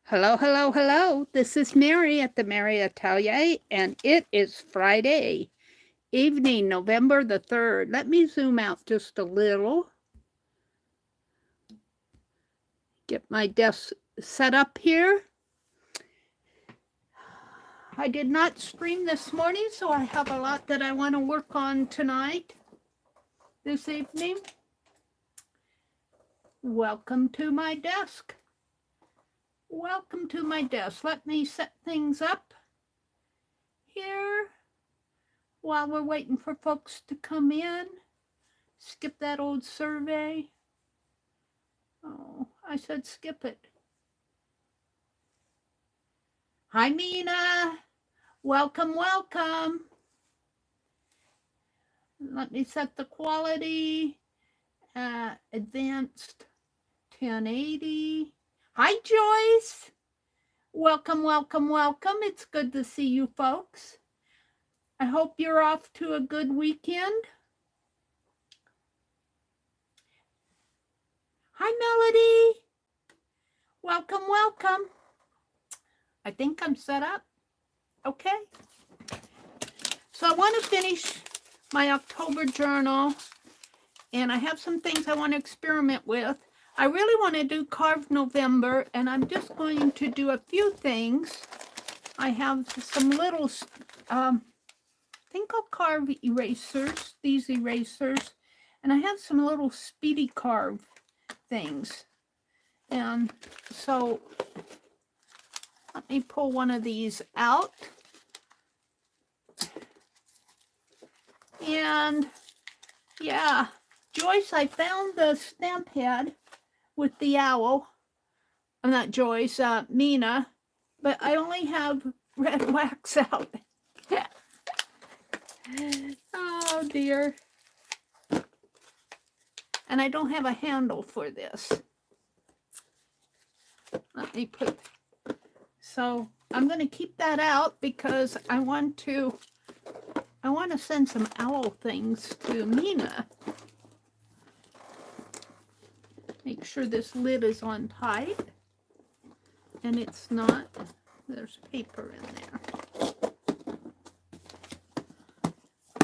Hello, hello, hello. This is Meri at the Meri Atelier, and it is Friday evening, November the 3rd. Let me zoom out just a little. Get my desk set up here. I did not stream this morning, so I have a lot that I want to work on tonight, this evening. Welcome to my desk. Welcome to my desk. Let me set things up here while we're waiting for folks to come in. Skip that old survey. Oh, I said skip it. Hi, Mina. Welcome, welcome. Let me set the quality. Advanced 1080. Hi, Joyce. Welcome, welcome, welcome. It's good to see you folks. I hope you're off to a good weekend. Hi, Melody. Welcome, welcome. I think I'm set up. Okay. So I want to finish my October journal, and I have some things I want to experiment with. I really want to do Carved November, and I'm just going to do a few things. I have some little, I think I'll carve erasers, these erasers, and I have some little speedy carve things. And so let me pull one of these out. And yeah, Joyce, I found the stamp head with the owl. I'm not Joyce, Mina, but I only have red wax out. Oh dear. And I don't have a handle for this. Let me put, so I'm going to keep that out because I want to send some owl things to Mina. Make sure this lid is on tight, and it's not. There's paper in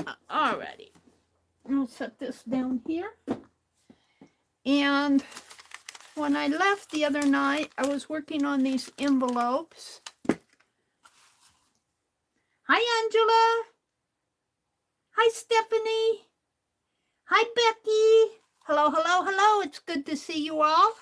there. Alrighty, I'll set this down here. And when I left the other night, I was working on these envelopes. Hi, Angela. Hi, Stephanie. Hi, Becky. Hello, hello, hello. It's good to see you all.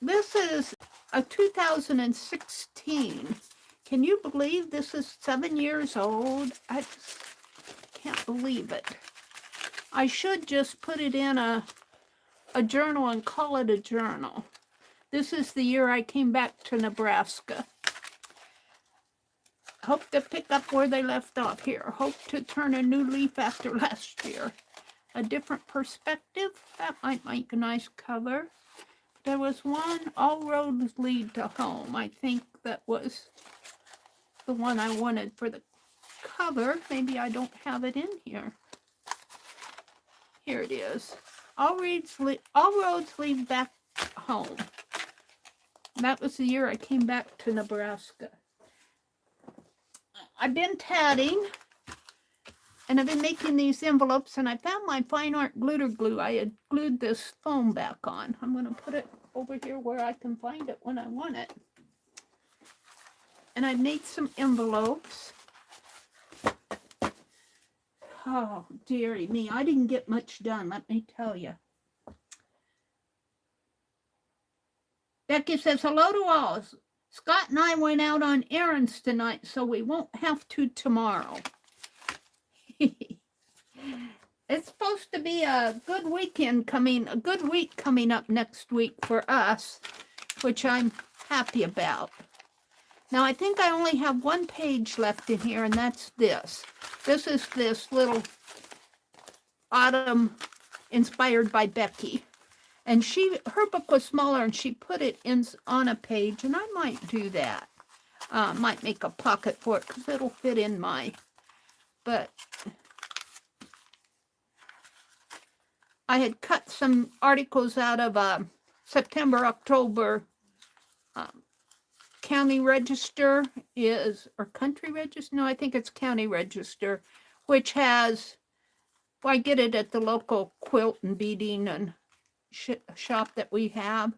This is a 2016. Can you believe this is 7 years old? I just can't believe it. I should just put it in a journal and call it a journal. This is the year I came back to Nebraska. Hope to pick up where they left off here. Hope to turn a new leaf after last year. A different perspective. That might make a nice cover. There was one, All Roads Lead to Home. I think that was the one I wanted for the cover. Maybe I don't have it in here. Here it is. All roads lead back home. That was the year I came back to Nebraska. I've been tatting, and I've been making these envelopes, and I found my fine art glitter glue. I had glued this foam back on. I'm going to put it over here where I can find it when I want it. And I made some envelopes. Oh, dearie me, I didn't get much done, let me tell you. Becky says, hello to all. Scott and I went out on errands tonight, so we won't have to tomorrow. It's supposed to be a good weekend coming, a good week coming up next week for us, which I'm happy about. Now, I think I only have one page left in here, and that's this. This is this little autumn inspired by Becky. And her book was smaller, and she put it in on a page, and I might do that. Might make a pocket for it, because it'll fit in my, but I had cut some articles out of September, October county register is, or country register? No, I think it's county register, which has, well, I get it at the local quilt and beading and shop that we have.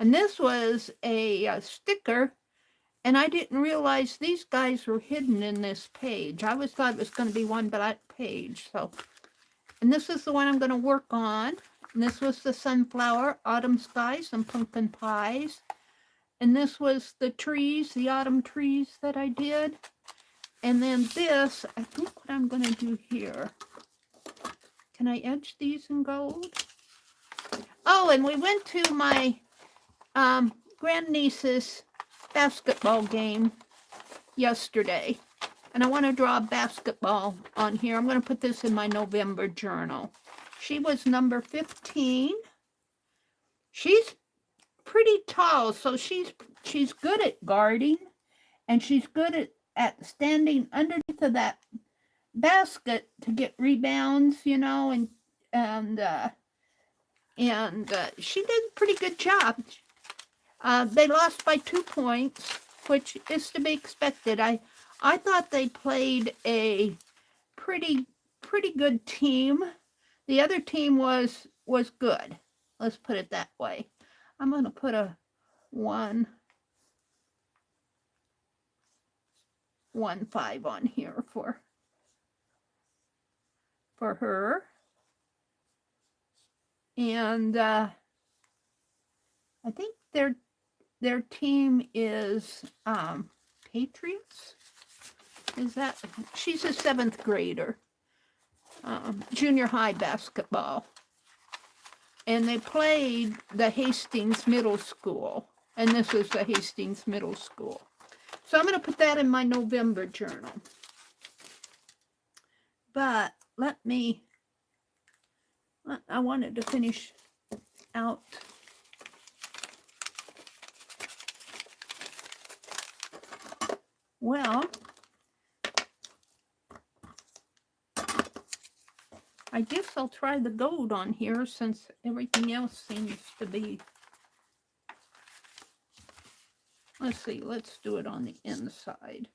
And this was a sticker, and I didn't realize these guys were hidden in this page. I always thought it was going to be one black page. So, and this is the one I'm going to work on. And this was the sunflower, autumn skies, and pumpkin pies. And this was the trees, the autumn trees that I did. And then this, I think what I'm going to do here. Can I edge these in gold? Oh, and we went to my grandniece's basketball game yesterday. And I want to draw basketball on here. I'm going to put this in my November journal. She was number 15. She's pretty tall, so she's good at guarding, and she's good at standing underneath of that basket to get rebounds, you know, and she did a pretty good job. They lost by 2 points, which is to be expected. I thought they played a pretty good team. The other team was good. Let's put it that way. I'm going to put a 1-5 on here for her. And I think their team is Patriots. Is that? She's a 7th grader, junior high basketball. And they played the Hastings Middle School. And this is the Hastings Middle School. So I'm going to put that in my November journal. But I wanted to finish out well. I guess I'll try the gold on here since everything else seems to be. Let's see, let's do it on the inside.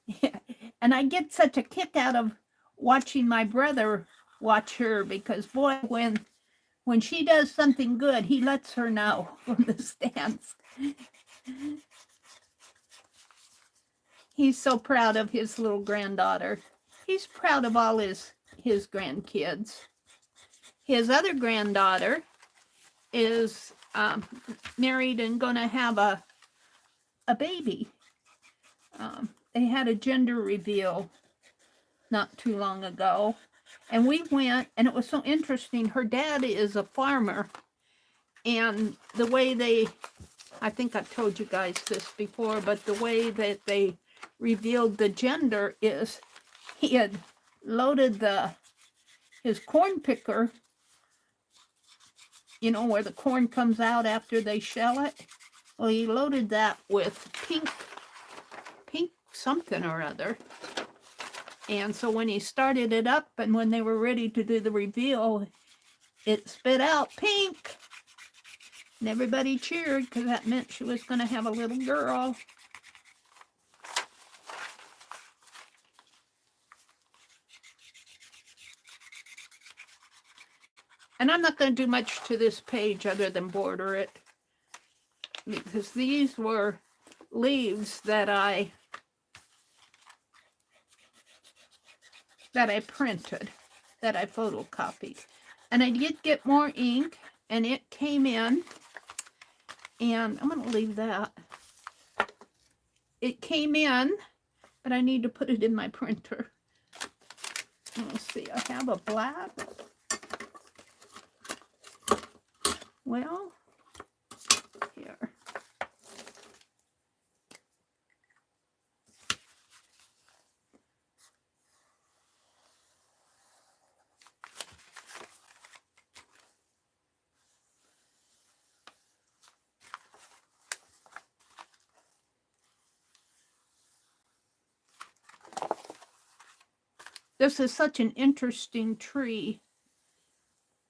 Yeah. And I get such a kick out of watching my brother watch her, because boy, when she does something good, he lets her know from the stands. He's so proud of his little granddaughter. He's proud of all his grandkids. His other granddaughter is married and going to have a baby. They had a gender reveal not too long ago. And we went, and it was so interesting. Her dad is a farmer. And the way I think I've told you guys this before, but the way that they revealed the gender is he had loaded his corn picker, you know, where the corn comes out after they shell it. Well, he loaded that with pink something or other. And so when he started it up and when they were ready to do the reveal, it spit out pink. And everybody cheered because that meant she was going to have a little girl. And I'm not going to do much to this page other than border it, because these were leaves that I printed, that I photocopied. And I did get more ink, and it came in, and I'm going to leave that. It came in, but I need to put it in my printer. Let's see, I have a black. Well, here. This is such an interesting tree.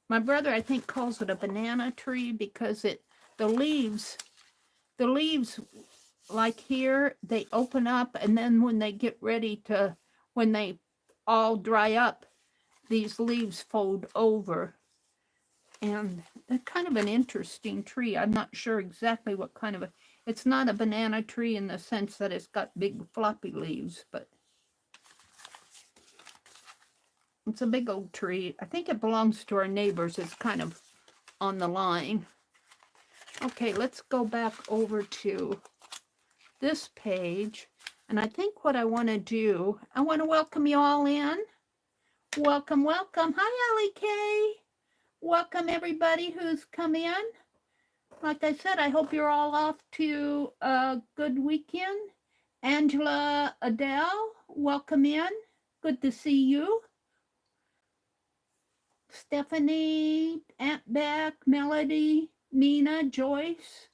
my brother, I think, calls it a banana tree because the leaves, like here, they open up, and then when they get ready to, when they all dry up, these leaves fold over. And it's kind of an interesting tree. I'm not sure exactly what kind of it's not a banana tree in the sense that it's got big floppy leaves, but it's a big old tree. I think it belongs to our neighbors. It's kind of on the line. Okay, let's go back over to this page. And I think what I want to do, I want to welcome you all in. Welcome, welcome. Hi, Allie Kay. Welcome, everybody who's come in. Like I said, I hope you're all off to a good weekend. Angela Adele, welcome in. Good to see you. Stephanie, Aunt Beck, Melody, Mina, Joyce.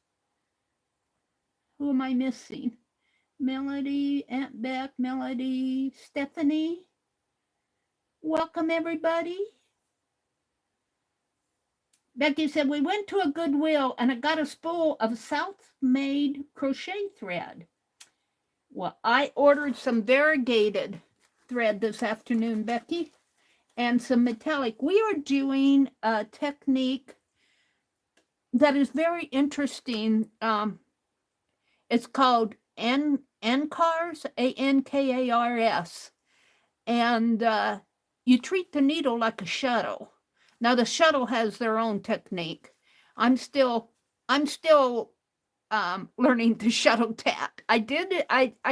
Who am I missing? Melody, Aunt Beck, Melody, Stephanie. Welcome, everybody. Becky said, we went to a Goodwill and I got a spool of self-made crochet thread. Well, I ordered some variegated thread this afternoon, Becky, and some metallic. We are doing a technique that is very interesting. It's called ANKARS, ANKARS. And you treat the needle like a shuttle. Now the shuttle has their own technique. I'm still learning to shuttle tat. I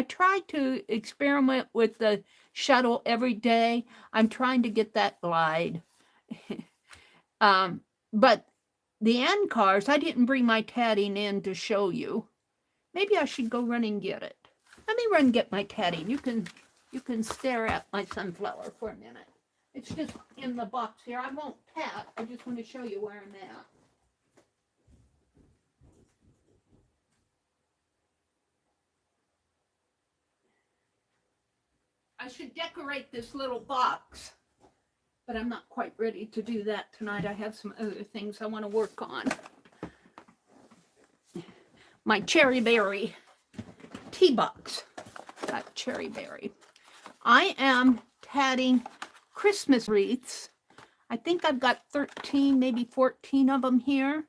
try to experiment with the shuttle every day. I'm trying to get that glide. But the ANKARS, I didn't bring my tatting in to show you. Maybe I should go run and get it. Let me run and get my tatting. You can stare at my sunflower for a minute. It's just in the box here. I won't tat. I just want to show you where I'm at. I should decorate this little box, but I'm not quite ready to do that tonight. I have some other things I want to work on. My cherry berry tea box. That cherry berry. I am tatting Christmas wreaths. I think I've got 13, maybe 14 of them here.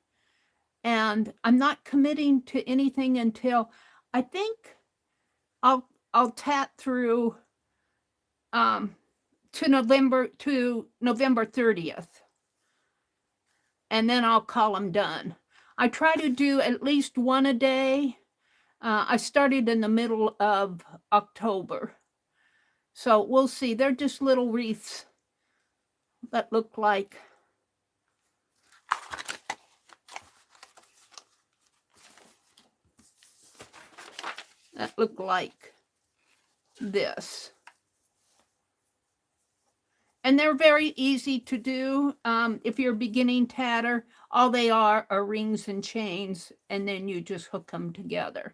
And I'm not committing to anything until I think I'll tat through to November 30th. And then I'll call them done. I try to do at least one a day. I started in the middle of October. So we'll see. They're just little wreaths that look like this. And they're very easy to do. If you're a beginning tatter, all they are rings and chains, and then you just hook them together.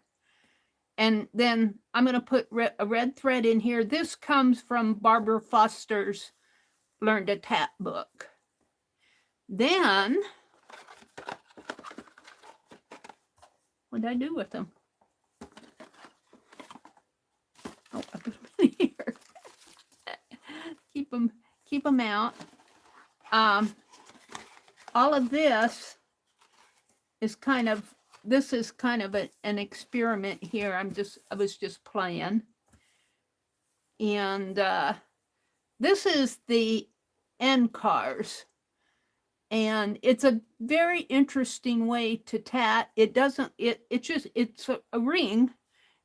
And then I'm going to put a red thread in here. This comes from Barbara Foster's Learn to Tat book. Then, what did I do with them? Oh, I put them in here. Keep them out. All of this is kind of an experiment here. I was just playing. And this is the ANKARS. And it's a very interesting way to tat. It's a ring.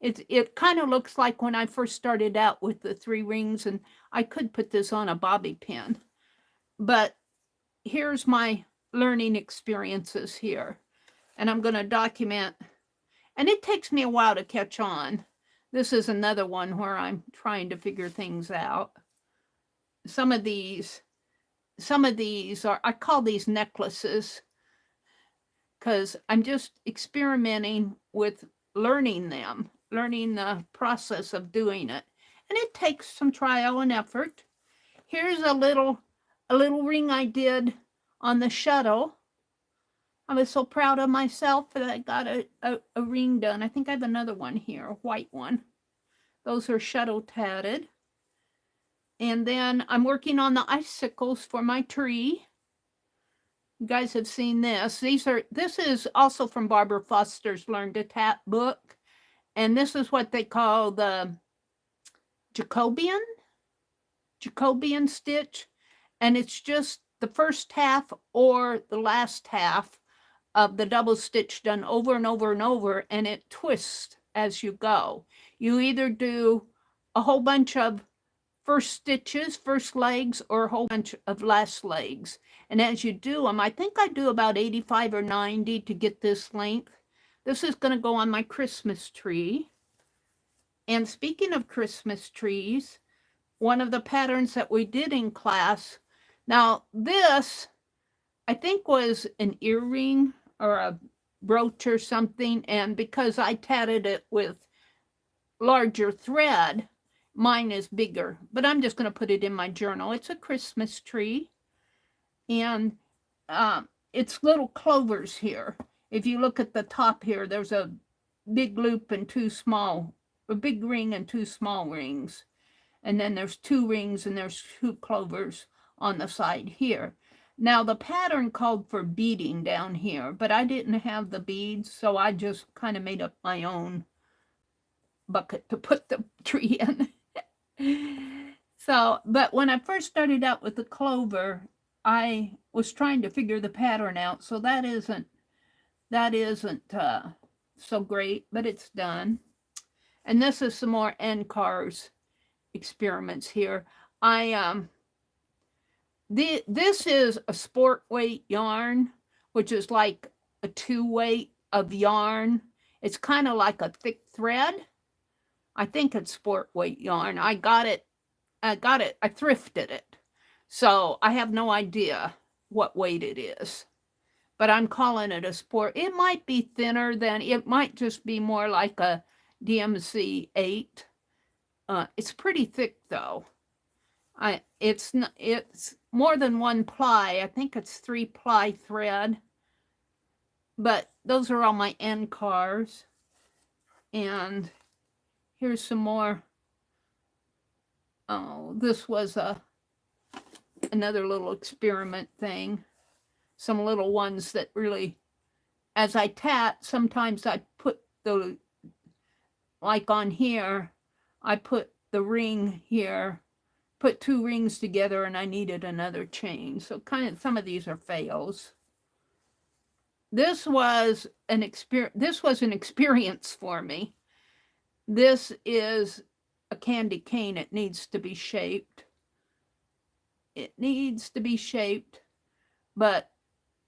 It kind of looks like when I first started out with the 3 rings, and I could put this on a bobby pin. But here's my learning experiences here. And I'm going to document. And it takes me a while to catch on. This is another one where I'm trying to figure things out. Some of these are, I call these necklaces, because I'm just experimenting with learning the process of doing it. And it takes some trial and effort. Here's a little ring I did on the shuttle. I was so proud of myself that I got a ring done. I think I have another one here, a white one. Those are shuttle tatted. And then I'm working on the icicles for my tree. You guys have seen this. This is also from Barbara Foster's Learn to Tat book. And this is what they call the Jacobean stitch. And it's just the first half or the last half of the double stitch done over and over and over, and it twists as you go. You either do a whole bunch of first stitches, first legs, or a whole bunch of last legs. And as you do them, I think I do about 85 or 90 to get this length. This is going to go on my Christmas tree. And speaking of Christmas trees, one of the patterns that we did in class, now this, I think, was an earring or a brooch or something. And because I tatted it with larger thread, mine is bigger, but I'm just going to put it in my journal. It's a Christmas tree, and it's little clovers here. If you look at the top here, there's a big loop and a big ring and two small rings. And then there's two rings and there's two clovers on the side here. Now the pattern called for beading down here, but I didn't have the beads, so I just kind of made up my own bucket to put the tree in. So, but when I first started out with the clover, I was trying to figure the pattern out. So that isn't so great, but it's done. And this is some more NCARS experiments here. This is a sport weight yarn, which is like a 2 weight of yarn. It's kind of like a thick thread. I think it's sport weight yarn. I thrifted it. So I have no idea what weight it is, but I'm calling it a sport. It might be thinner than, it might just be more like a DMC 8. It's pretty thick though. It's more than 1 ply. I think it's 3 ply thread, but those are all my NCARS. And here's some more. Oh, this was another little experiment thing. Some little ones that really, as I tat, sometimes I put the, like on here, I put the ring here, put 2 rings together, and I needed another chain. So kind of, some of these are fails. This was an experience for me. This is a candy cane. It needs to be shaped. It needs to be shaped. But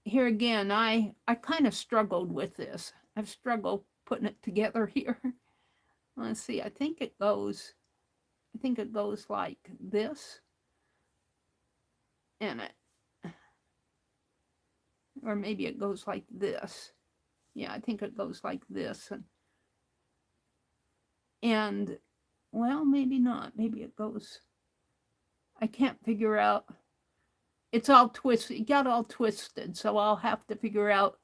here again, I kind of struggled with this. I've struggled putting it together here. Let's see. I think it goes like this. And or maybe it goes like this. Yeah, I think it goes like this. And well, maybe not. Maybe it goes, I can't figure out. It's all twisted. It got all twisted. So I'll have to figure out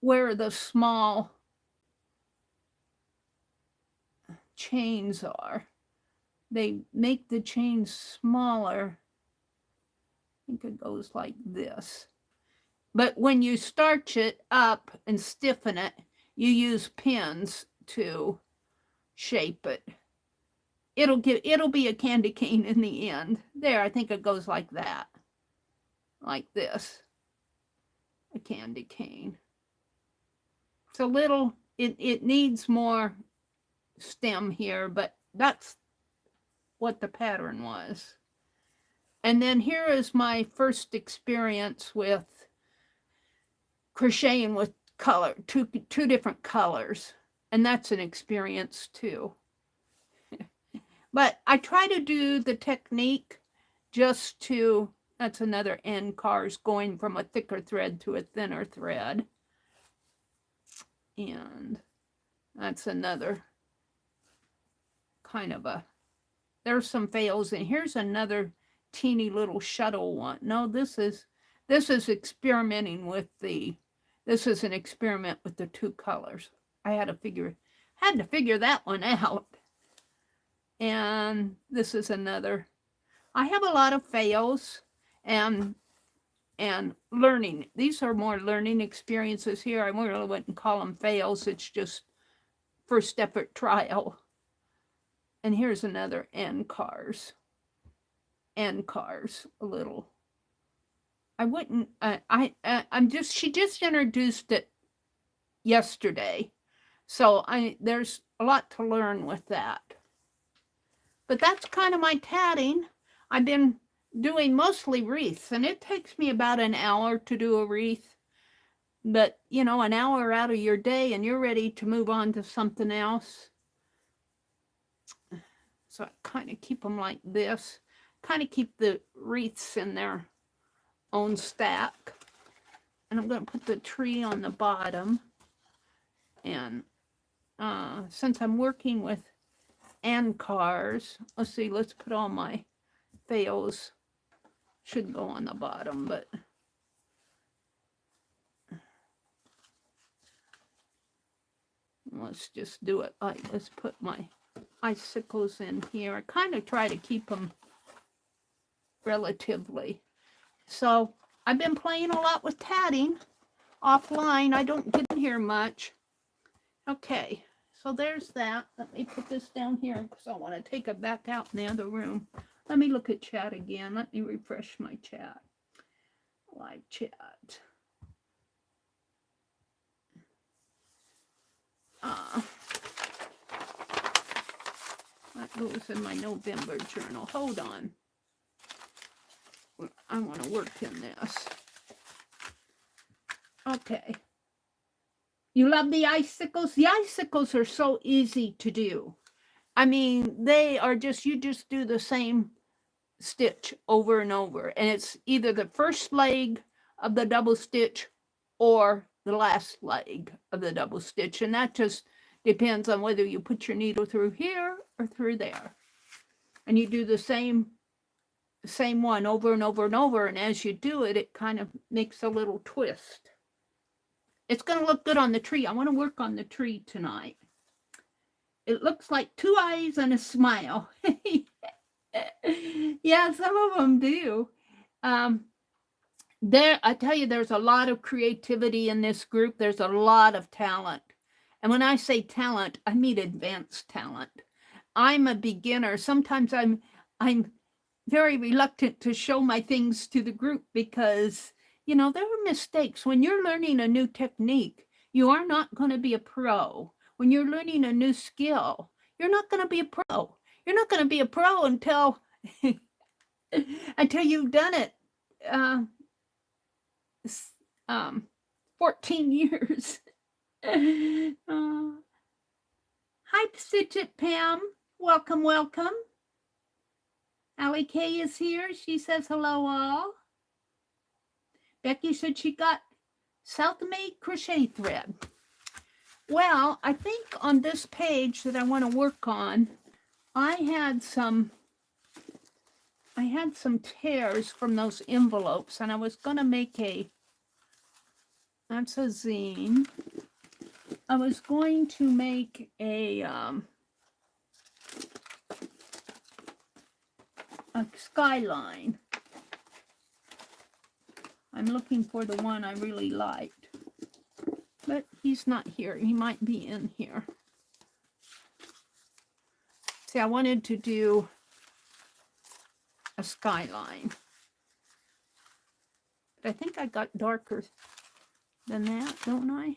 where the small chains are. They make the chains smaller. I think it goes like this. But when you starch it up and stiffen it, you use pins to shape it. It'll be a candy cane in the end. There, I think it goes like that. Like this. A candy cane. It's a little, it needs more stem here, but that's what the pattern was. And then here is my first experience with crocheting with color, two different colors. And that's an experience too. But I try to do the technique just to, that's another NCARS, going from a thicker thread to a thinner thread. And that's another kind of a, there's some fails. And here's another teeny little shuttle one. No, this is This is experimenting with this is an experiment with the two colors. I had to figure that one out. And this is another. I have a lot of fails and learning. These are more learning experiences here. I really wouldn't call them fails. It's just first effort trial. And here's another end cars. End cars a little. I wouldn't. She just introduced it yesterday, so there's a lot to learn with that. But that's kind of my tatting. I've been doing mostly wreaths, and it takes me about an hour to do a wreath. But, you know, an hour out of your day and you're ready to move on to something else. So I kind of keep them like this. Kind of keep the wreaths in their own stack. And I'm going to put the tree on the bottom. And since I'm working with and cars, let's see, let's put all my fails. Should go on the bottom, but let's just do it like, let's put my icicles in here. I kind of try to keep them relatively. So I've been playing a lot with tatting offline. I don't get in here much. Okay, so there's that. Let me put this down here because I want to take it back out in the other room. Let me look at chat again. Let me refresh my chat. Live chat. That goes in my November journal. Hold on. I want to work in this. Okay. You love the icicles? The icicles are so easy to do. I mean, they are just, you just do the same stitch over and over. And it's either the first leg of the double stitch or the last leg of the double stitch. And that just depends on whether you put your needle through here or through there. And you do the same one over and over and over. And as you do it, it kind of makes a little twist. It's going to look good on the tree. I want to work on the tree tonight. It looks like two eyes and a smile. Yeah, some of them do. I tell you, there's a lot of creativity in this group. There's a lot of talent. And when I say talent, I mean advanced talent. I'm a beginner. Sometimes I'm very reluctant to show my things to the group because, you know, there are mistakes. When you're learning a new technique, you are not going to be a pro. When you're learning a new skill, you're not going to be a pro. You're not going to be a pro until you've done it 14 years. Hi, Stitch It Pam. Welcome, welcome. Allie K is here. She says hello all. Becky said she got self-made crochet thread. Well, I think on this page that I want to work on, I had some tears from those envelopes, and I was going to make that's a zine. I was going to make a skyline. I'm looking for the one I really liked, but he's not here. He might be in here. See, I wanted to do a skyline, but I think I got darker than that, don't I?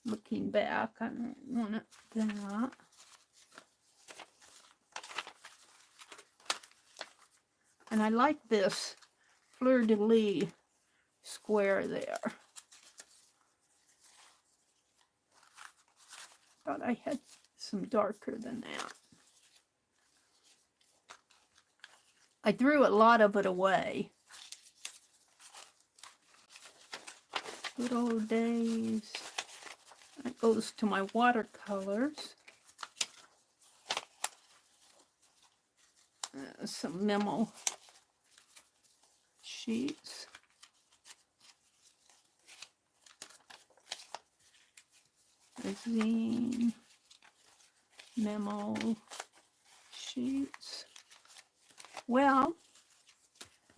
Looking back, I don't want it that. And I like this fleur-de-lis square there. Thought I had some darker than that. I threw a lot of it away. Good old days. That goes to my watercolors. some memo sheets. Zine memo sheets. Well,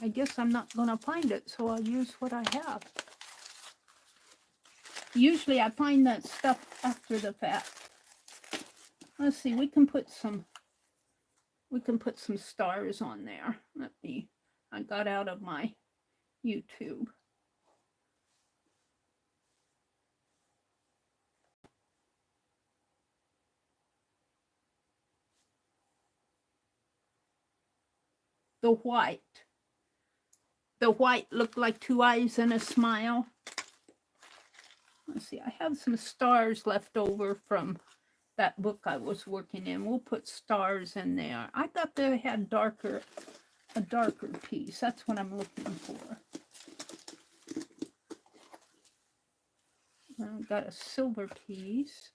I guess I'm not going to find it, so I'll use what I have. Usually I find that stuff after the fact. Let's see, we can put some stars on there. I got out of my YouTube. The white looked like two eyes and a smile. Let's see, I have some stars left over from that book I was working in. We'll put stars in there. I thought they had a darker piece. That's what I'm looking for. I've got a silver piece.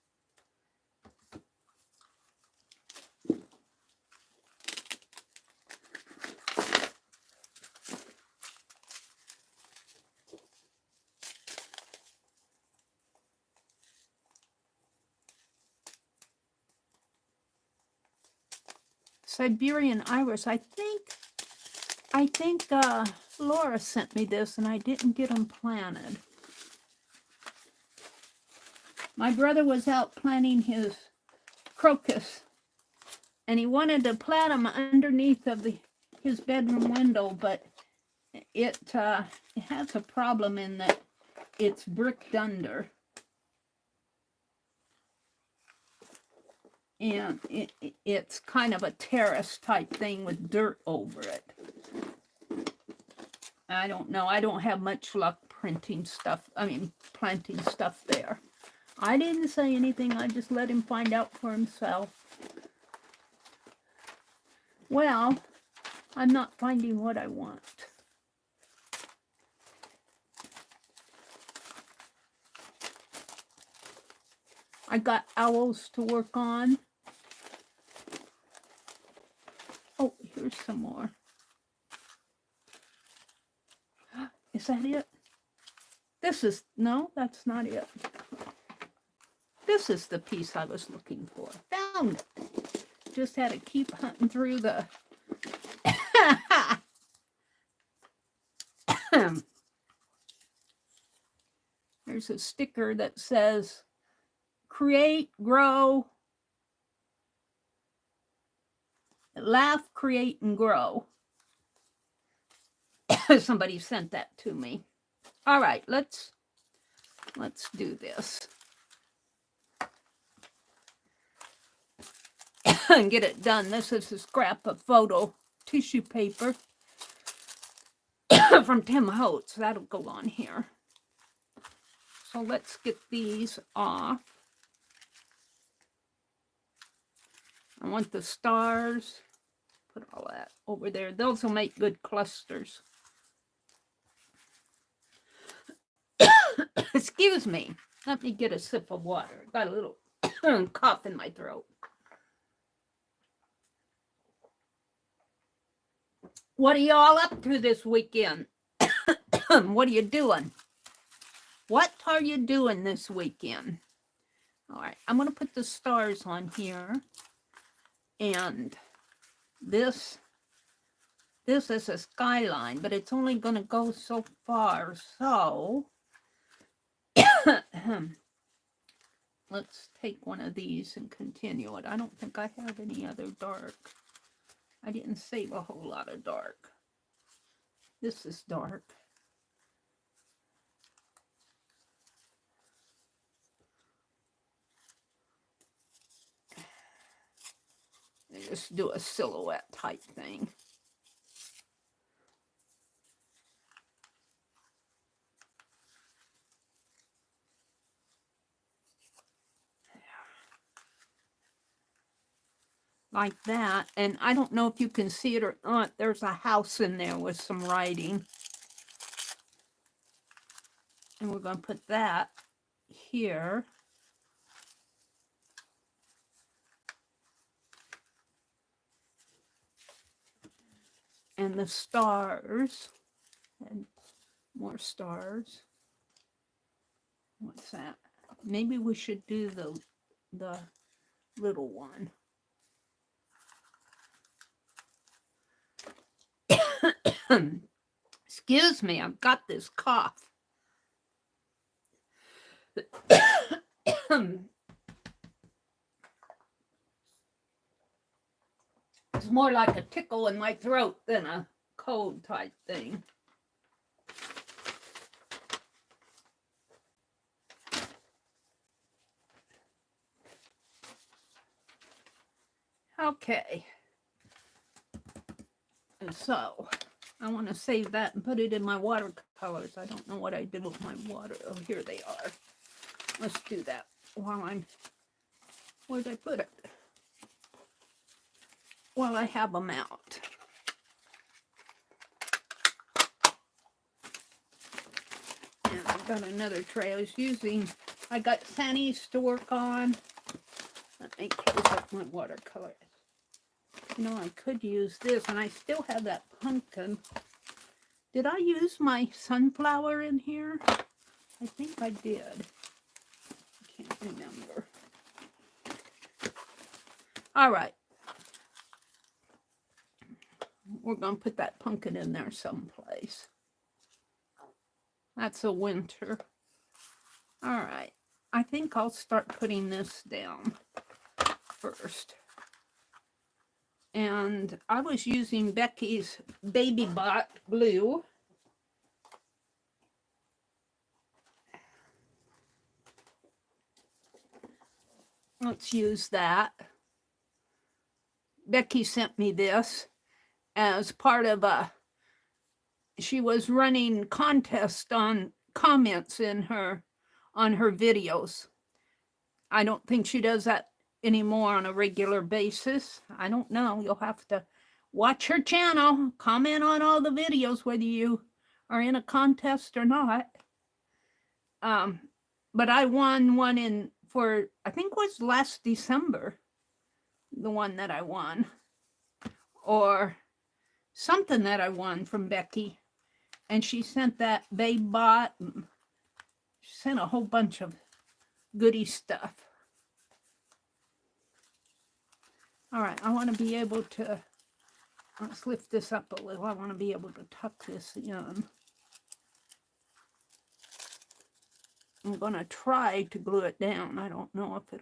Siberian iris. I think Laura sent me this and I didn't get them planted. My brother was out planting his crocus and he wanted to plant them underneath of his bedroom window, but it has a problem in that it's bricked under. And it's kind of a terrace type thing with dirt over it. I don't know. I don't have much luck planting stuff there. I didn't say anything. I just let him find out for himself. Well, I'm not finding what I want. I got owls to work on. Oh, here's some more. Is that it? No, that's not it. This is the piece I was looking for. Found it. Just had to keep hunting through the... There's a sticker that says, create, grow, laugh, create, and grow. Somebody sent that to me. All right, let's do this. And get it done. This is a scrap of photo tissue paper from Tim Holtz. That'll go on here. So let's get these off. I want the stars. Put all that over there. Those will make good clusters. Excuse me. Let me get a sip of water. Got a little cough in my throat. What are y'all up to this weekend? What are you doing? What are you doing this weekend? All right, I'm going to put the stars on here. And this is a skyline, but it's only going to go so far. So let's take one of these and continue it. I don't think I have any other dark. I didn't save a whole lot of dark. This is dark. And just do a silhouette type thing. Like that. And I don't know if you can see it or not. There's a house in there with some writing. And we're going to put that here. and the stars, and more stars. What's that? Maybe we should do the little one. Excuse me, I've got this cough. It's more like a tickle in my throat than a cold type thing. Okay. So, I want to save that and put it in my watercolors. I don't know what I did with my water. Oh, here they are. Let's do that while where'd I put it? While I have them out. And I've got another tray I was using. I got Sannies to work on. Let me close up my watercolor. You know, I could use this, and I still have that pumpkin. Did I use my sunflower in here? I think I did. I can't remember. All right. We're going to put that pumpkin in there someplace. That's a winter. All right. I think I'll start putting this down first. And I was using Becky's Baby Bot glue. Let's use that. Becky sent me this as part of she was running contest on comments on her videos. I don't think she does that anymore on a regular basis. I don't know. You'll have to watch her channel, comment on all the videos, whether you are in a contest or not. But I won one I think it was last December, the one that I won, or something that I won from Becky. And she sent that Babe Bot. She sent a whole bunch of goody stuff. All right, I want to be able to, let's lift this up a little. I want to be able to tuck this in. I'm going to try to glue it down. I don't know if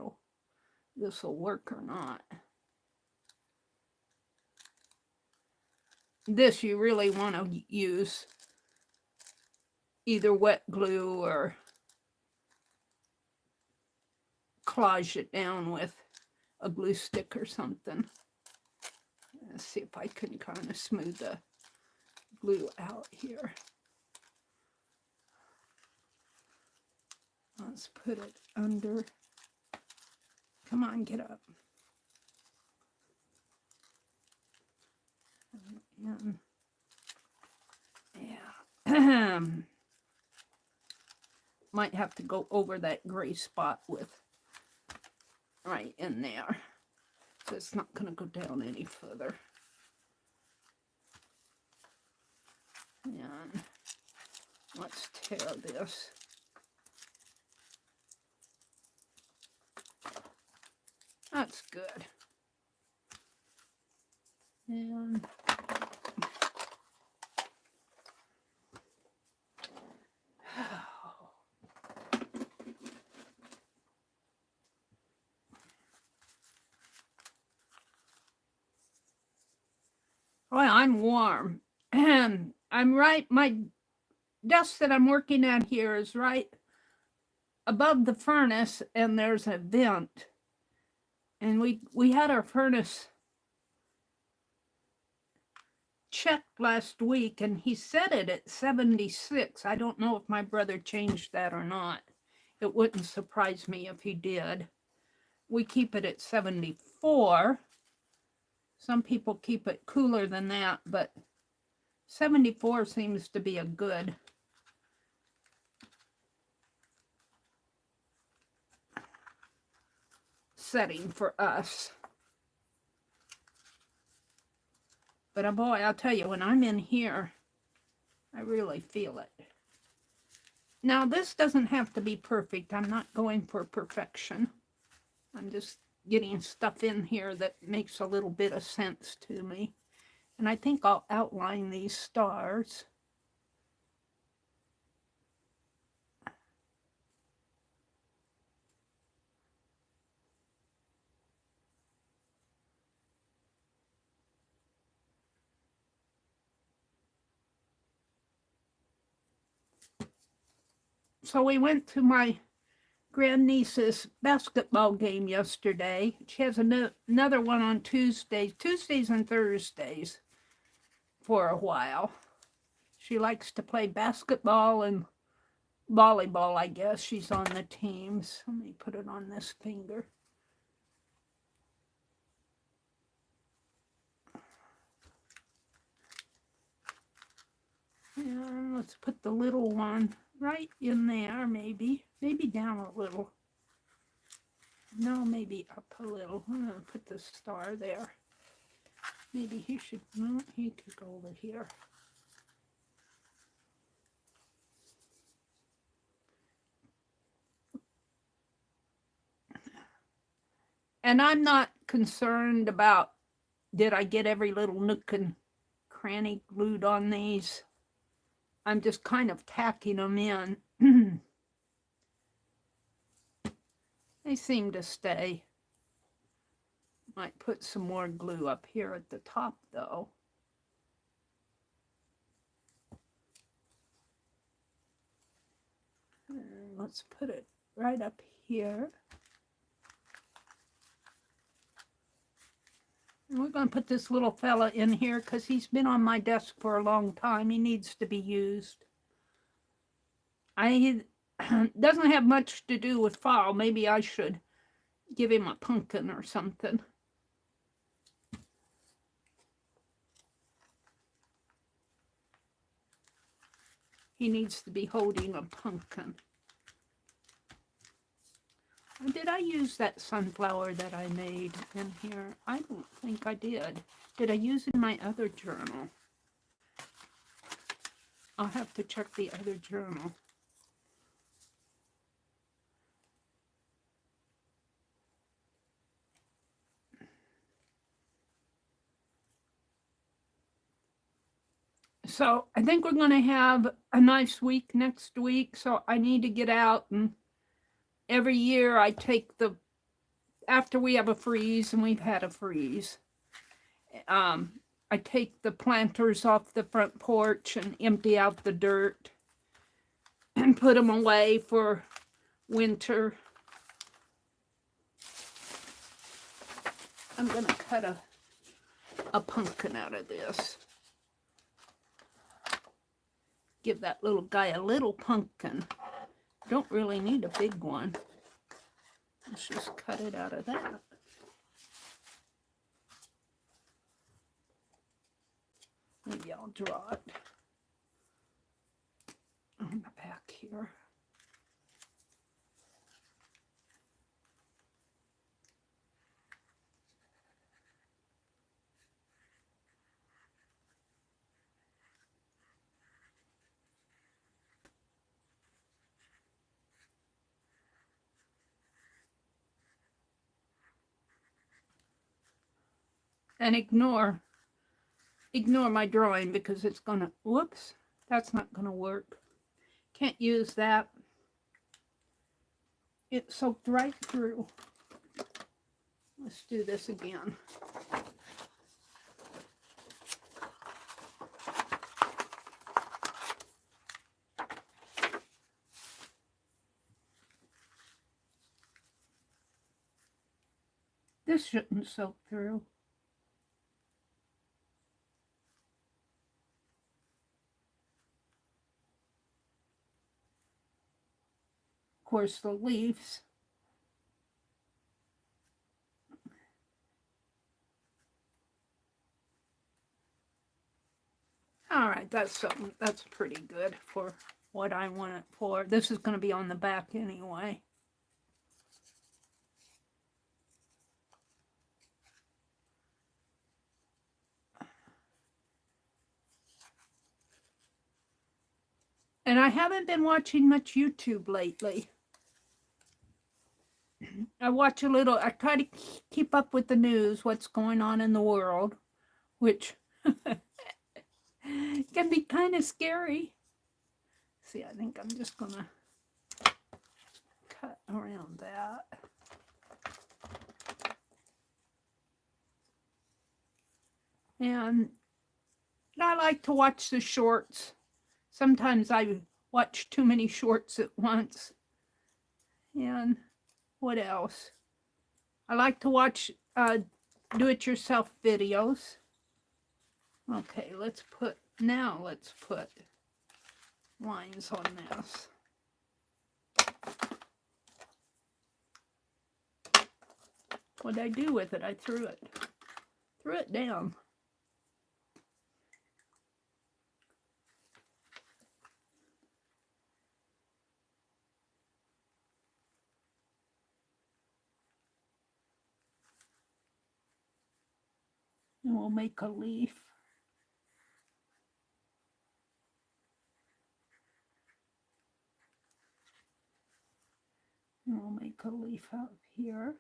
this will work or not. This you really want to use either wet glue or collage it down with a glue stick or something. Let's see if I can kind of smooth the glue out here. Let's put it under. Come on, get up. And, yeah. Might have to go over that gray spot with right in there. So it's not going to go down any further. And let's tear this. That's good. And well, I'm warm. I'm right, my desk that I'm working at here is right above the furnace, and there's a vent. And we had our furnace checked last week, and he set it at 76. I don't know if my brother changed that or not. It wouldn't surprise me if he did. We keep it at 74. Some people keep it cooler than that, but 74 seems to be a good setting for us. But boy, I'll tell you, when I'm in here, I really feel it. Now, this doesn't have to be perfect. I'm not going for perfection. I'm just getting stuff in here that makes a little bit of sense to me. And I think I'll outline these stars. So we went to my grandniece's basketball game yesterday. She has another one on Tuesdays and Thursdays for a while. She likes to play basketball and volleyball, I guess. She's on the teams. Let me put it on this finger. And let's put the little one right in there, maybe down a little. No, maybe up a little. I'm going to put the star there. Maybe he should, no, he could go over here. And I'm not concerned about, did I get every little nook and cranny glued on these? I'm just kind of tacking them in. They seem to stay. Might put some more glue up here at the top, though. And let's put it right up here. And we're going to put this little fella in here because he's been on my desk for a long time. He needs to be used. He doesn't have much to do with fall. Maybe I should give him a pumpkin or something. He needs to be holding a pumpkin. Or did I use that sunflower that I made in here? I don't think I did. Did I use it in my other journal? I'll have to check the other journal. So I think we're going to have a nice week next week. So I need to get out, and every year I take after we have a freeze, and we've had a freeze, I take the planters off the front porch and empty out the dirt and put them away for winter. I'm going to cut a pumpkin out of this. Give that little guy a little pumpkin. Don't really need a big one. Let's just cut it out of that. Maybe I'll draw it on the back here. And ignore my drawing because it's gonna, whoops, that's not gonna work. Can't use that. It soaked right through. Let's do this again. This shouldn't soak through. Of course, the leaves. All right, that's pretty good for what I want it for. This is going to be on the back anyway. And I haven't been watching much YouTube lately. I watch a little, I try to keep up with the news, what's going on in the world, which can be kind of scary. See, I think I'm just going to cut around that. And I like to watch the shorts. Sometimes I watch too many shorts at once. And what else? I like to watch do-it-yourself videos. Okay, let's put lines on this. What did I do with it? I threw it down. And we'll make a leaf. And we'll make a leaf out here.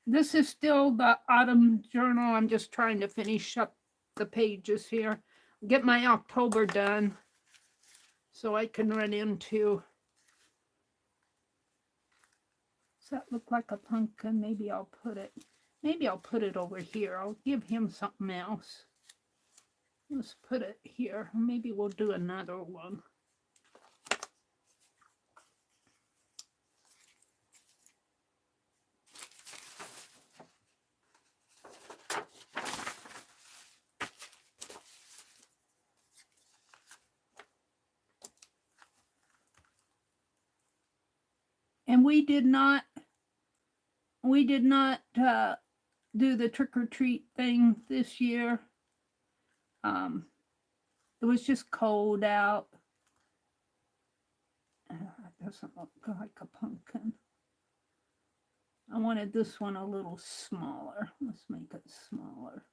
This is still the autumn journal. I'm just trying to finish up the pages here. Get my October done so I can run into. Does that look like a pumpkin? Maybe I'll put it over here. I'll give him something else. Let's put it here. Maybe we'll do another one. And we did not do the trick-or-treat thing this year. It was just cold out. It doesn't look like a pumpkin. I wanted this one a little smaller. Let's make it smaller.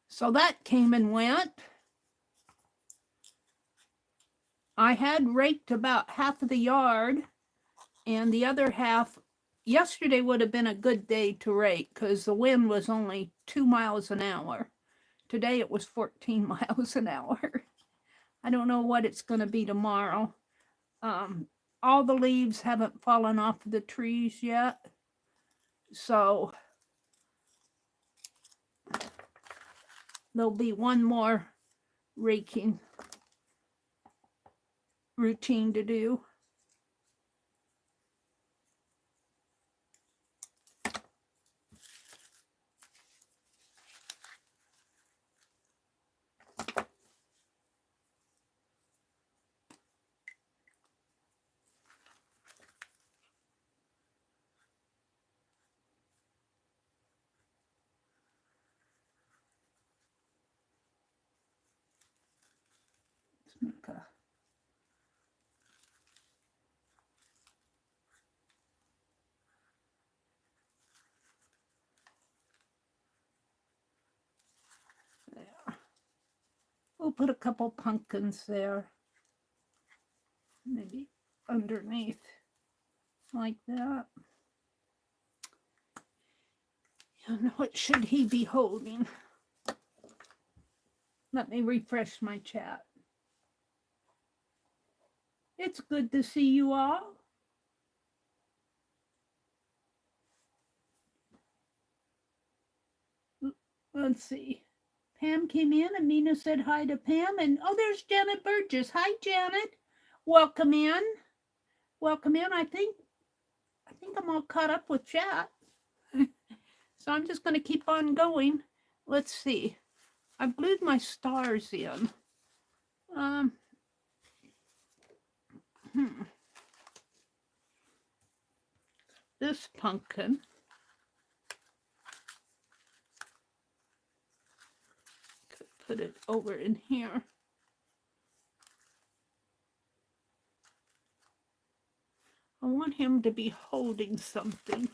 So that came and went. I had raked about half of the yard, and the other half, yesterday would have been a good day to rake because the wind was only 2 miles an hour. Today it was 14 miles an hour. I don't know what it's going to be tomorrow. All the leaves haven't fallen off the trees yet. So there'll be one more raking routine to do. Let's make a there. We'll put a couple pumpkins there. Maybe underneath like that. And what should he be holding? Let me refresh my chat. It's good to see you all. Let's see. Pam came in and Mina said hi to Pam. And oh, there's Janet Burgess. Hi, Janet. Welcome in. Welcome in. I think I'm all caught up with chat. So I'm just going to keep on going. Let's see. I glued my stars in. This pumpkin. put it over in here. I want him to be holding something.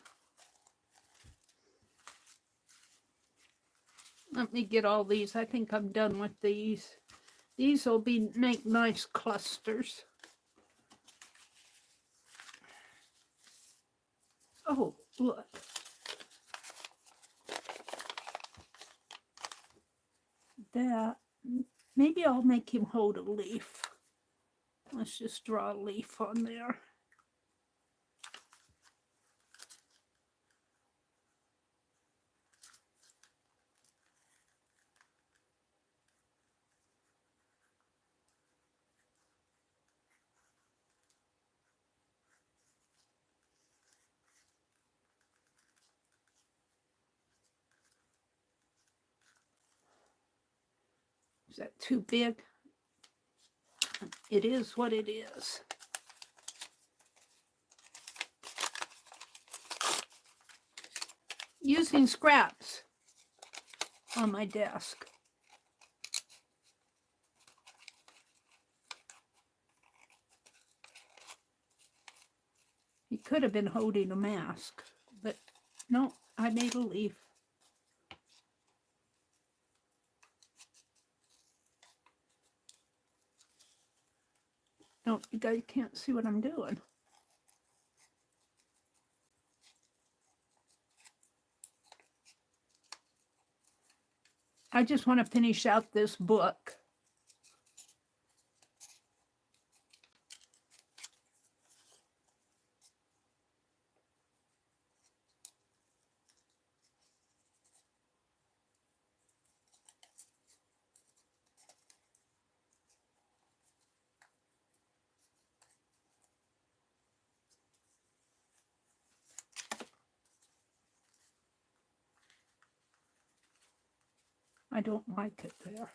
Let me get all these. I think I'm done with these. These will make nice clusters. Oh, look. That. Maybe I'll make him hold a leaf. Let's just draw a leaf on there. Is that too big? It is what it is. Using scraps on my desk. He could have been holding a mask, but no, I made a leaf. No, you guys can't see what I'm doing. I just want to finish out this book. I don't like it there.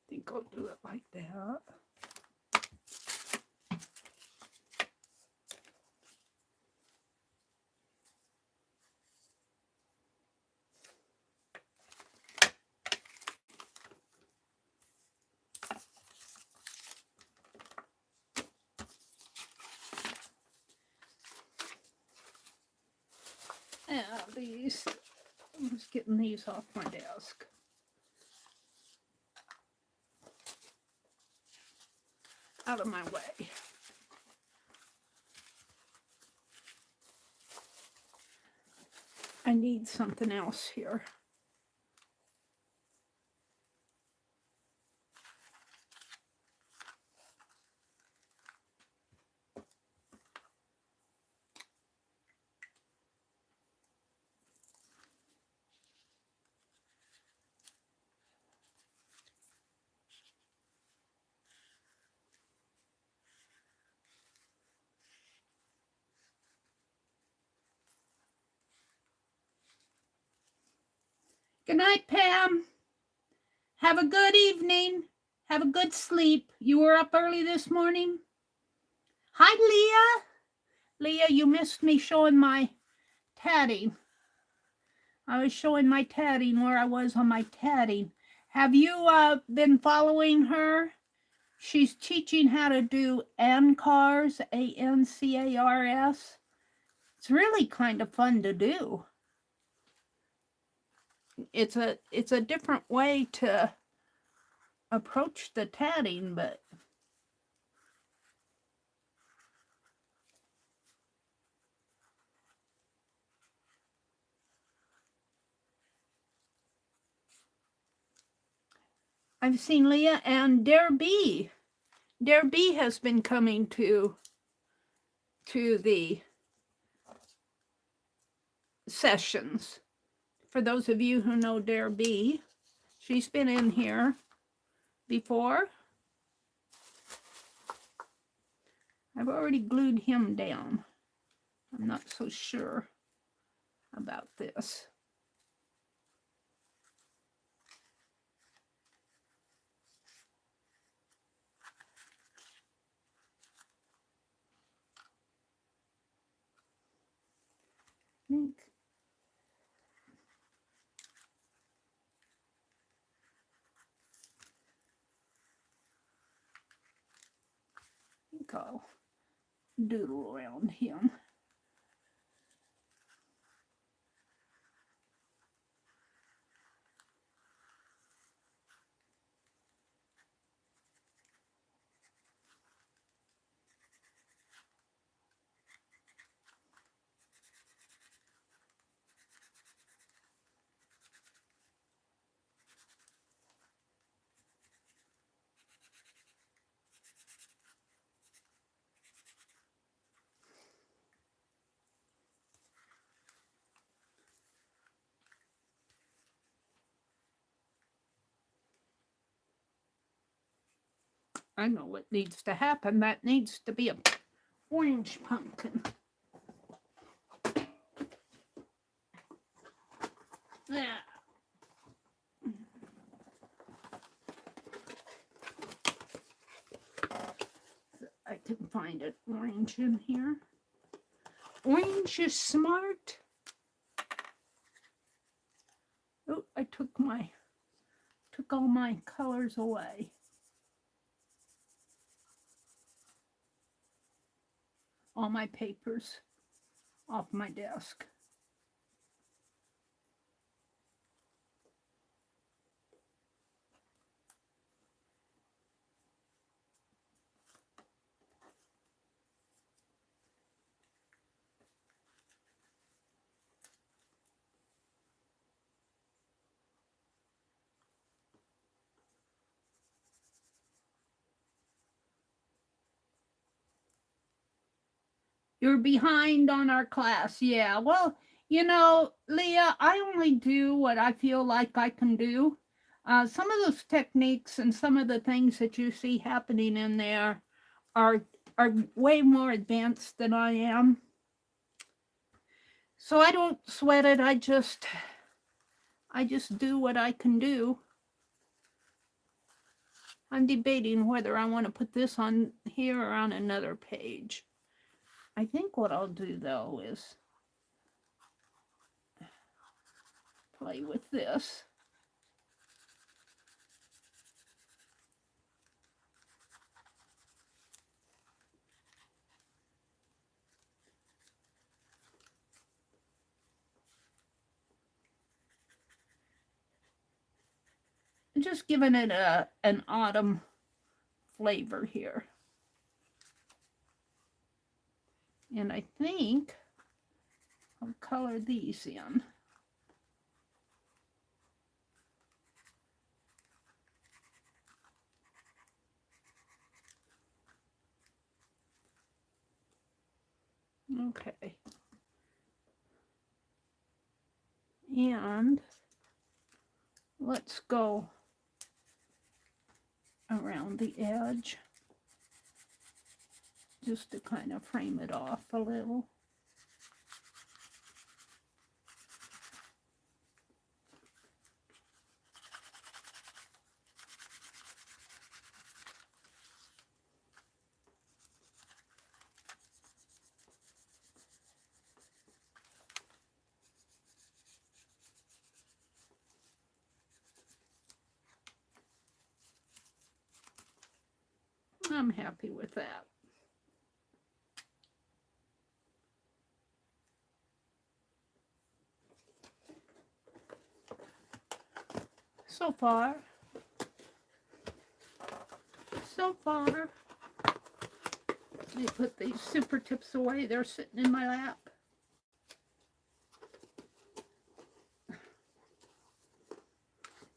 I think I'll do it like that. Yeah, these, I'm just getting these off my desk. Out of my way. I need something else here. Good night, Pam. Have a good evening. Have a good sleep. You were up early this morning? Hi, Leah. Leah, you missed me showing my tatting. I was showing my tatting where I was on my tatting. Have you been following her? She's teaching how to do ANCARS, ANCARS. It's really kind of fun to do. It's a different way to approach the tatting, but I've seen Leah and Dare B. Dare B has been coming to the sessions. For those of you who know Dare B, she's been in here before. I've already glued him down. I'm not so sure about this. I think I'll doodle around him. I know what needs to happen. That needs to be a orange pumpkin. Yeah. I can find an orange in here. Orange is smart. Oh, I took all my colors away. All my papers off my desk. You're behind on our class. Yeah, well, you know, Leah, I only do what I feel like I can do. Some of those techniques and some of the things that you see happening in there are way more advanced than I am. So I don't sweat it. I just do what I can do. I'm debating whether I want to put this on here or on another page. I think what I'll do, though, is play with this. Just giving it an autumn flavor here. And I think I'll color these in. Okay. And let's go around the edge just to kind of frame it off a little. I'm happy with that. So far. Let me put these super tips away. They're sitting in my lap.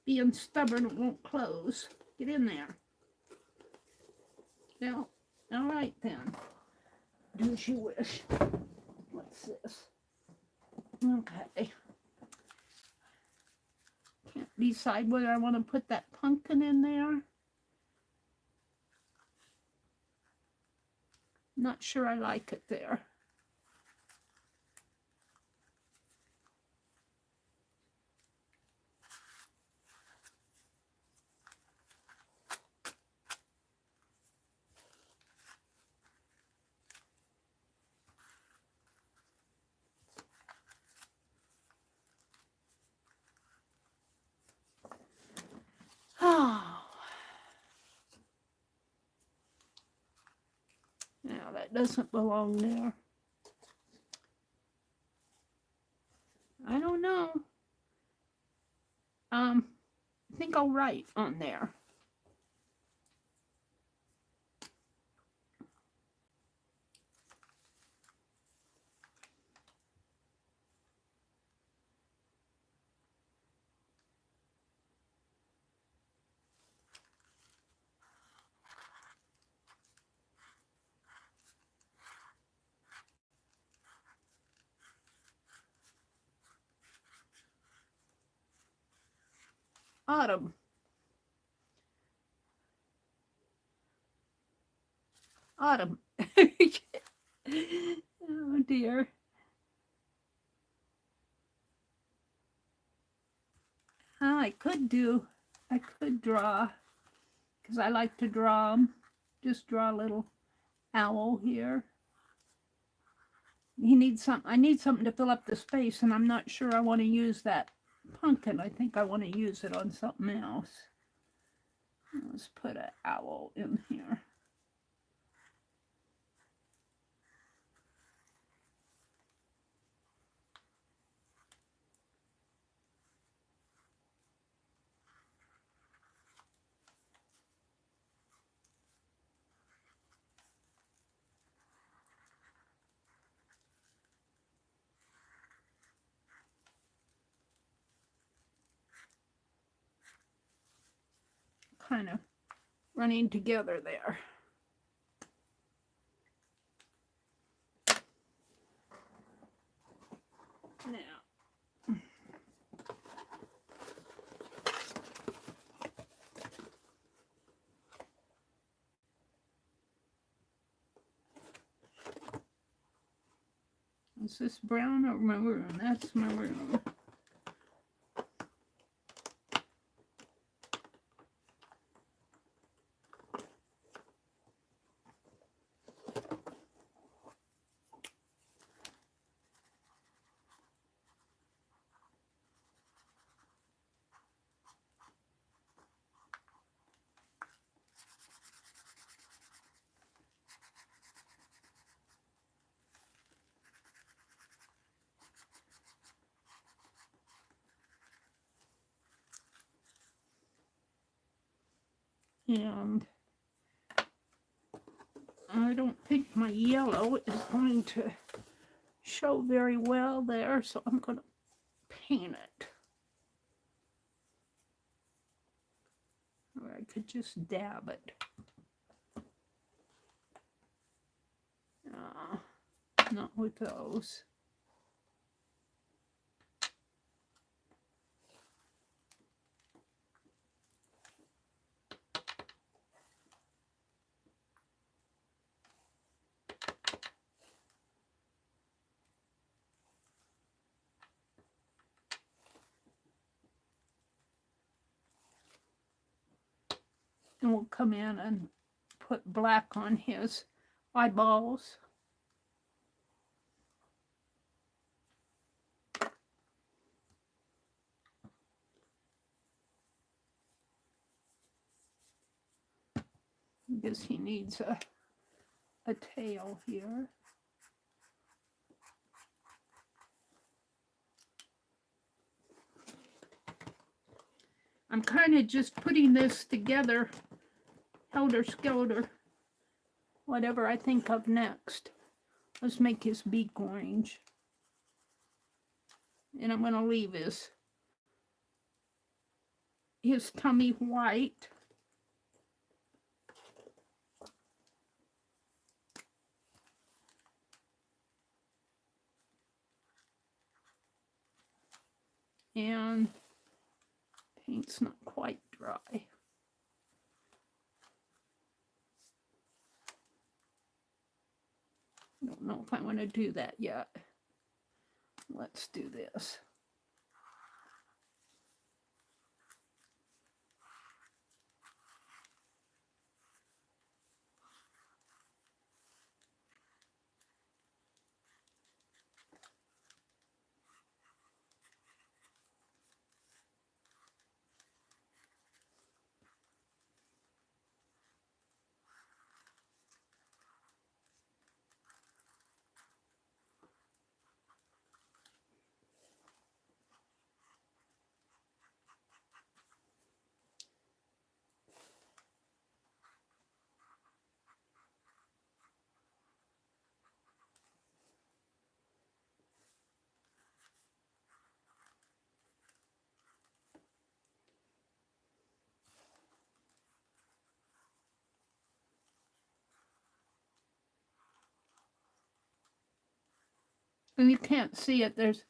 being stubborn, it won't close. Get in there. Now, all right then. Do as you wish. What's this? Okay. Can't decide whether I want to put that pumpkin in there. Not sure I like it there. Oh. Now that doesn't belong there. I don't know. I think I'll write on there. Autumn. Autumn. Oh dear. I could draw, because I like to draw them. Just draw a little owl here. I need something to fill up the space, and I'm not sure I want to use that pumpkin. I think I want to use it on something else. Let's put an owl in here. Kind of running together there. Now, is this brown or maroon? That's maroon. And I don't think my yellow is going to show very well there, so I'm going to paint it. Or I could just dab it. Not with those. And we'll come in and put black on his eyeballs. Because he needs a tail here. I'm kind of just putting this together, helter-skelter, whatever I think of next. Let's make his beak orange. And I'm going to leave his his tummy white. And paint's not quite dry. I don't know if I want to do that yet. Let's do this. And you can't see it. It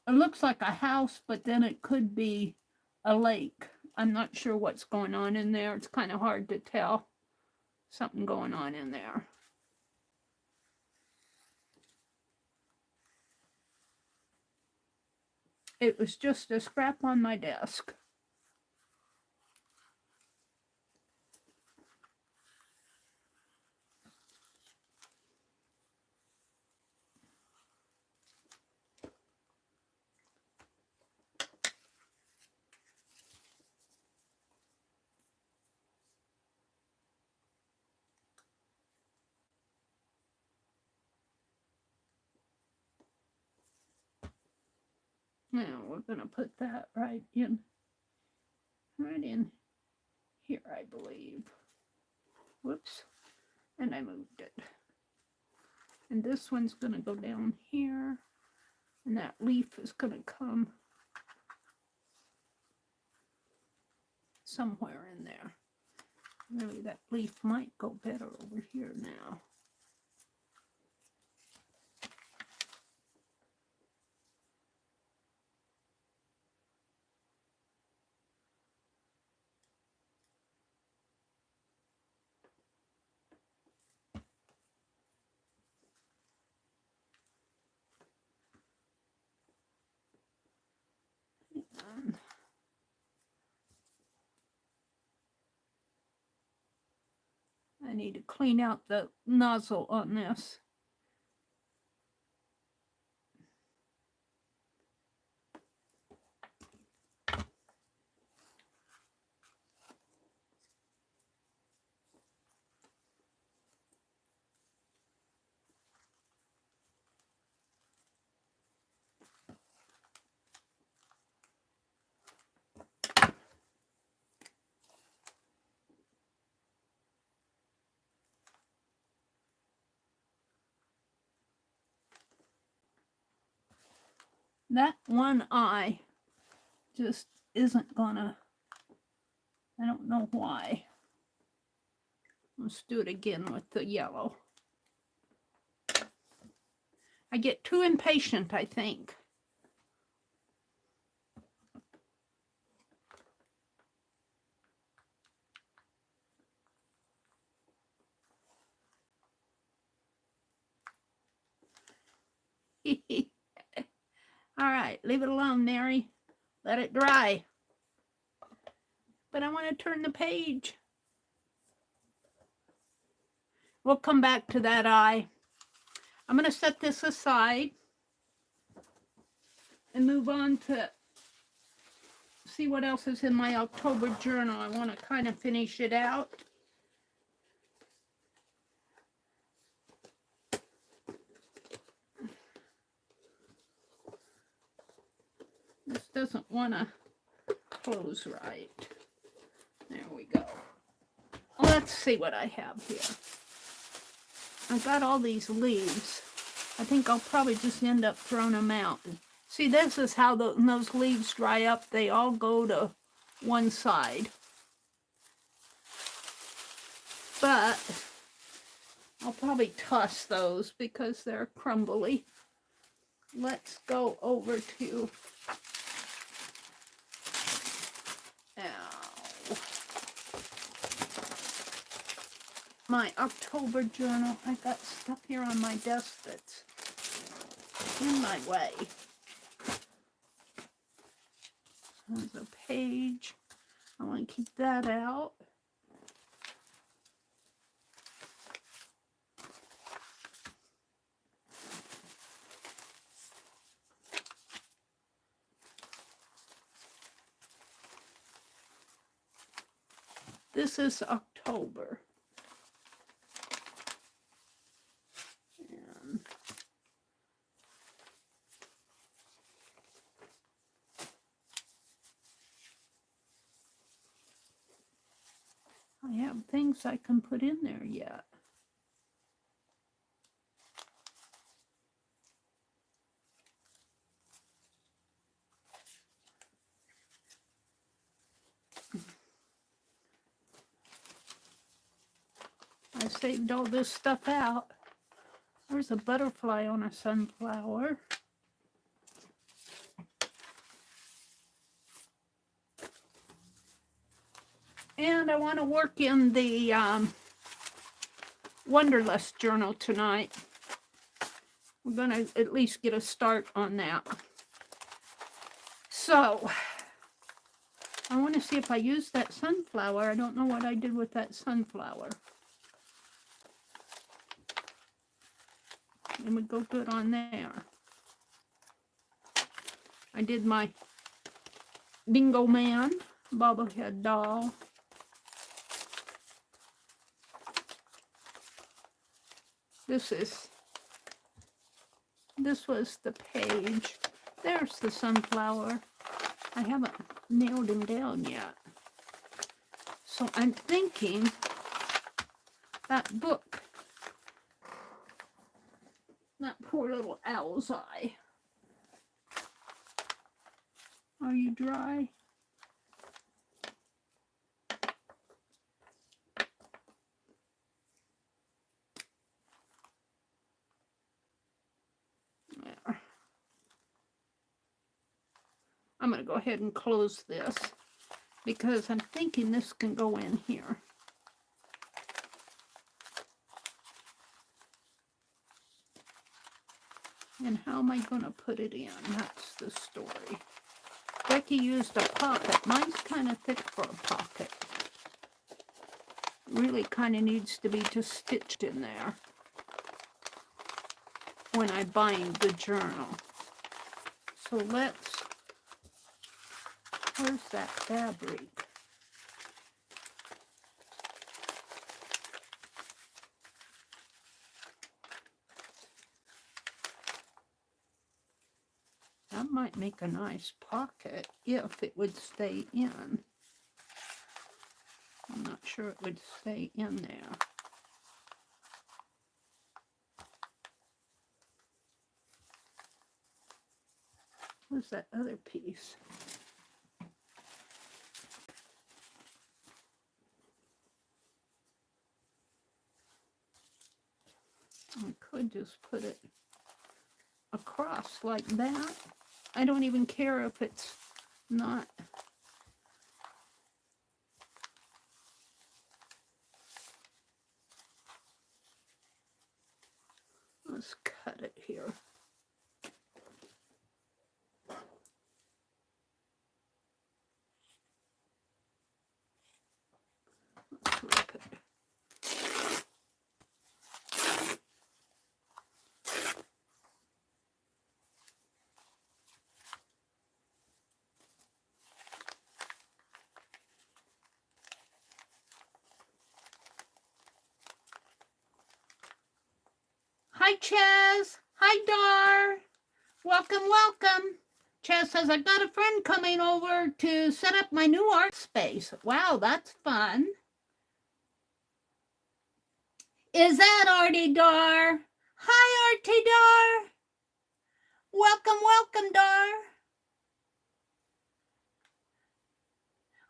looks like a house, but then it could be a lake. I'm not sure what's going on in there. It's kind of hard to tell. Something going on in there. It was just a scrap on my desk. Now we're going to put that right in here, I believe. Whoops. And I moved it. And this one's going to go down here. And that leaf is going to come somewhere in there. Really, that leaf might go better over here now. I need to clean out the nozzle on this. That one eye just isn't gonna, I don't know why. Let's do it again with the yellow. I get too impatient, I think. All right, leave it alone, Meri. Let it dry. But I want to turn the page. We'll come back to that eye. I'm going to set this aside and move on to see what else is in my October journal. I want to kind of finish it out. This doesn't want to close right. There we go. Let's see what I have here. I've got all these leaves. I think I'll probably just end up throwing them out. See, this is how those leaves dry up. They all go to one side. But I'll probably toss those because they're crumbly. Let's go over to my October journal. I got stuff here on my desk that's in my way. There's a page. I want to keep that out. This is October. And I have things I can put in there yet. I saved all this stuff out. There's a butterfly on a sunflower. And I want to work in the Wonderlust journal tonight. We're going to at least get a start on that. So, I want to see if I use that sunflower. I don't know what I did with that sunflower. It would go good on there. I did my Bingo Man bobblehead doll. This was the page. There's the sunflower. I haven't nailed him down yet. So I'm thinking that book, that poor little owl's eye. Are you dry? There. I'm going to go ahead and close this because I'm thinking this can go in here. And how am I going to put it in? That's the story. Becky used a pocket. Mine's kind of thick for a pocket. Really kind of needs to be just stitched in there when I bind the journal. So where's that fabric? That might make a nice pocket if it would stay in. I'm not sure it would stay in there. Where's that other piece? I could just put it across like that. I don't even care if it's not. Let's cut it here. Let's rip it. Hi, Chaz. Hi, Dar. Welcome, welcome. Chaz says, I've got a friend coming over to set up my new art space. Wow, that's fun. Is that Artie Dar? Hi, Artie Dar. Welcome, welcome, Dar.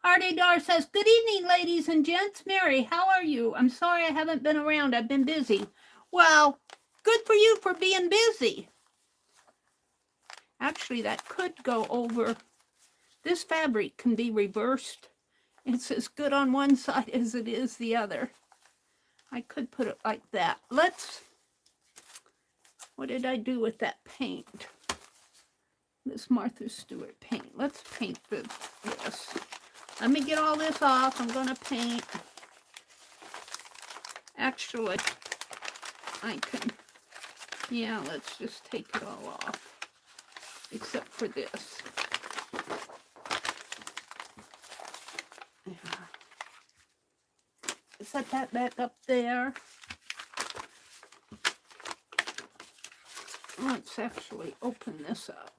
Hardy Dar says, good evening, ladies and gents. Meri, how are you? I'm sorry I haven't been around. I've been busy. Well, good for you for being busy. Actually, that could go over. This fabric can be reversed. It's as good on one side as it is the other. I could put it like that. What did I do with that paint? This Martha Stewart paint. Let's paint this. Let me get all this off. I'm going to paint. Actually, I can, yeah, let's just take it all off. Except for this. Set that back up there. Let's actually open this up.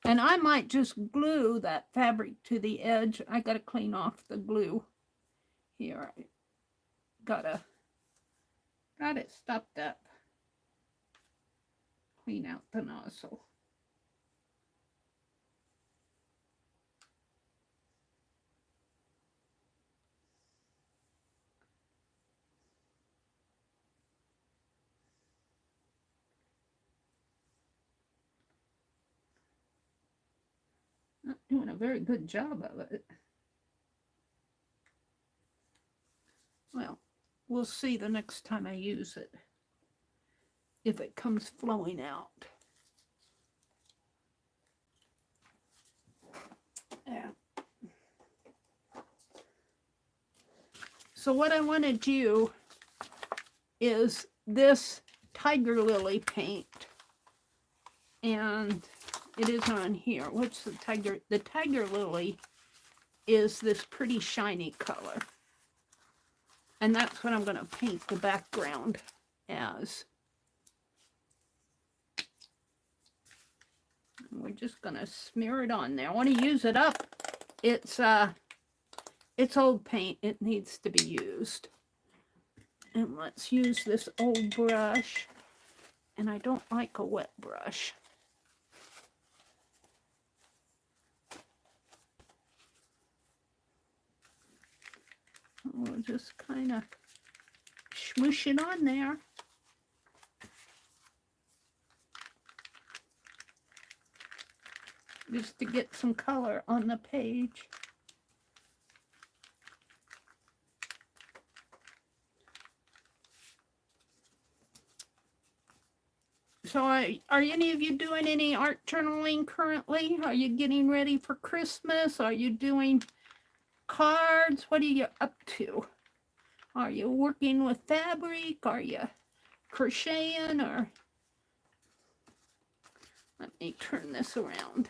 And I might just glue that fabric to the edge. I got to clean off the glue here. I got it stopped up. Clean out the nozzle. Not doing a very good job of it. Well, we'll see the next time I use it, if it comes flowing out. Yeah. So what I want to do is this tiger lily paint, and it is on here. What's the tiger? The tiger lily is this pretty shiny color. And that's what I'm going to paint the background as. And we're just going to smear it on there. I want to use it up. It's old paint. It needs to be used. And let's use this old brush. And I don't like a wet brush. We'll just kind of smoosh it on there. Just to get some color on the page. So are any of you doing any art journaling currently? Are you getting ready for Christmas? Are you doing cards? What are you up to? Are you working with fabric? Are you crocheting? Or let me turn this around.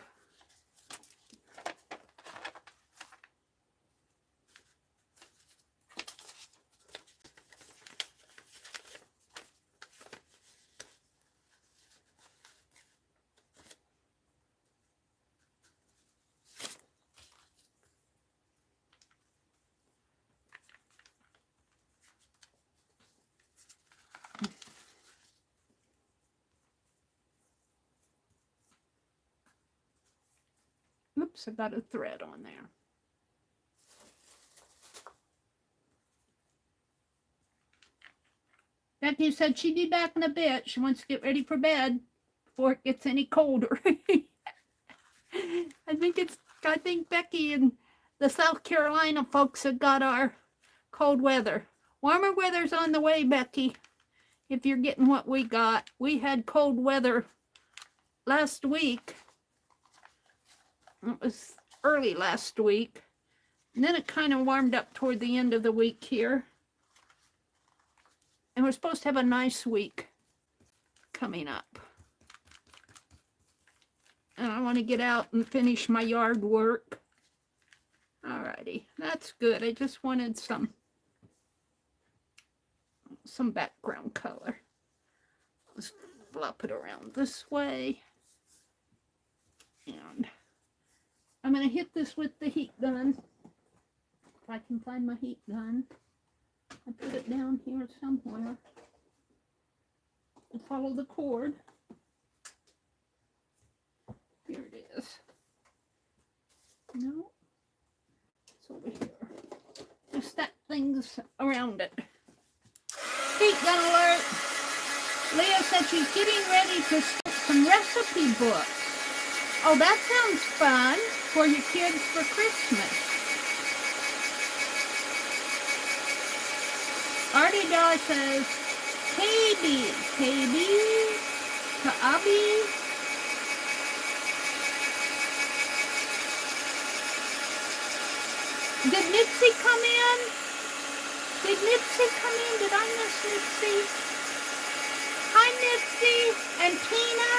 Oops, I got a thread on there. Becky said she'd be back in a bit. She wants to get ready for bed before it gets any colder. I think Becky and the South Carolina folks have got our cold weather. Warmer weather's on the way, Becky. If you're getting what we got. We had cold weather last week. It was early last week. And then it kind of warmed up toward the end of the week here. And we're supposed to have a nice week coming up. And I want to get out and finish my yard work. Alrighty, that's good. I just wanted some background color. Let's flop it around this way. And I'm going to hit this with the heat gun. If I can find my heat gun. I put it down here somewhere. And follow the cord. Here it is. No. It's over here. Just stack things around it. Heat gun alert. Leah said she's getting ready to start some recipe books. Oh, that sounds fun for your kids for Christmas. Artie Dar says, KB, Kaabi. Did Mitzi come in? Did Mitzi come in? Did I miss Mitzi? Hi, Mitzi and Tina.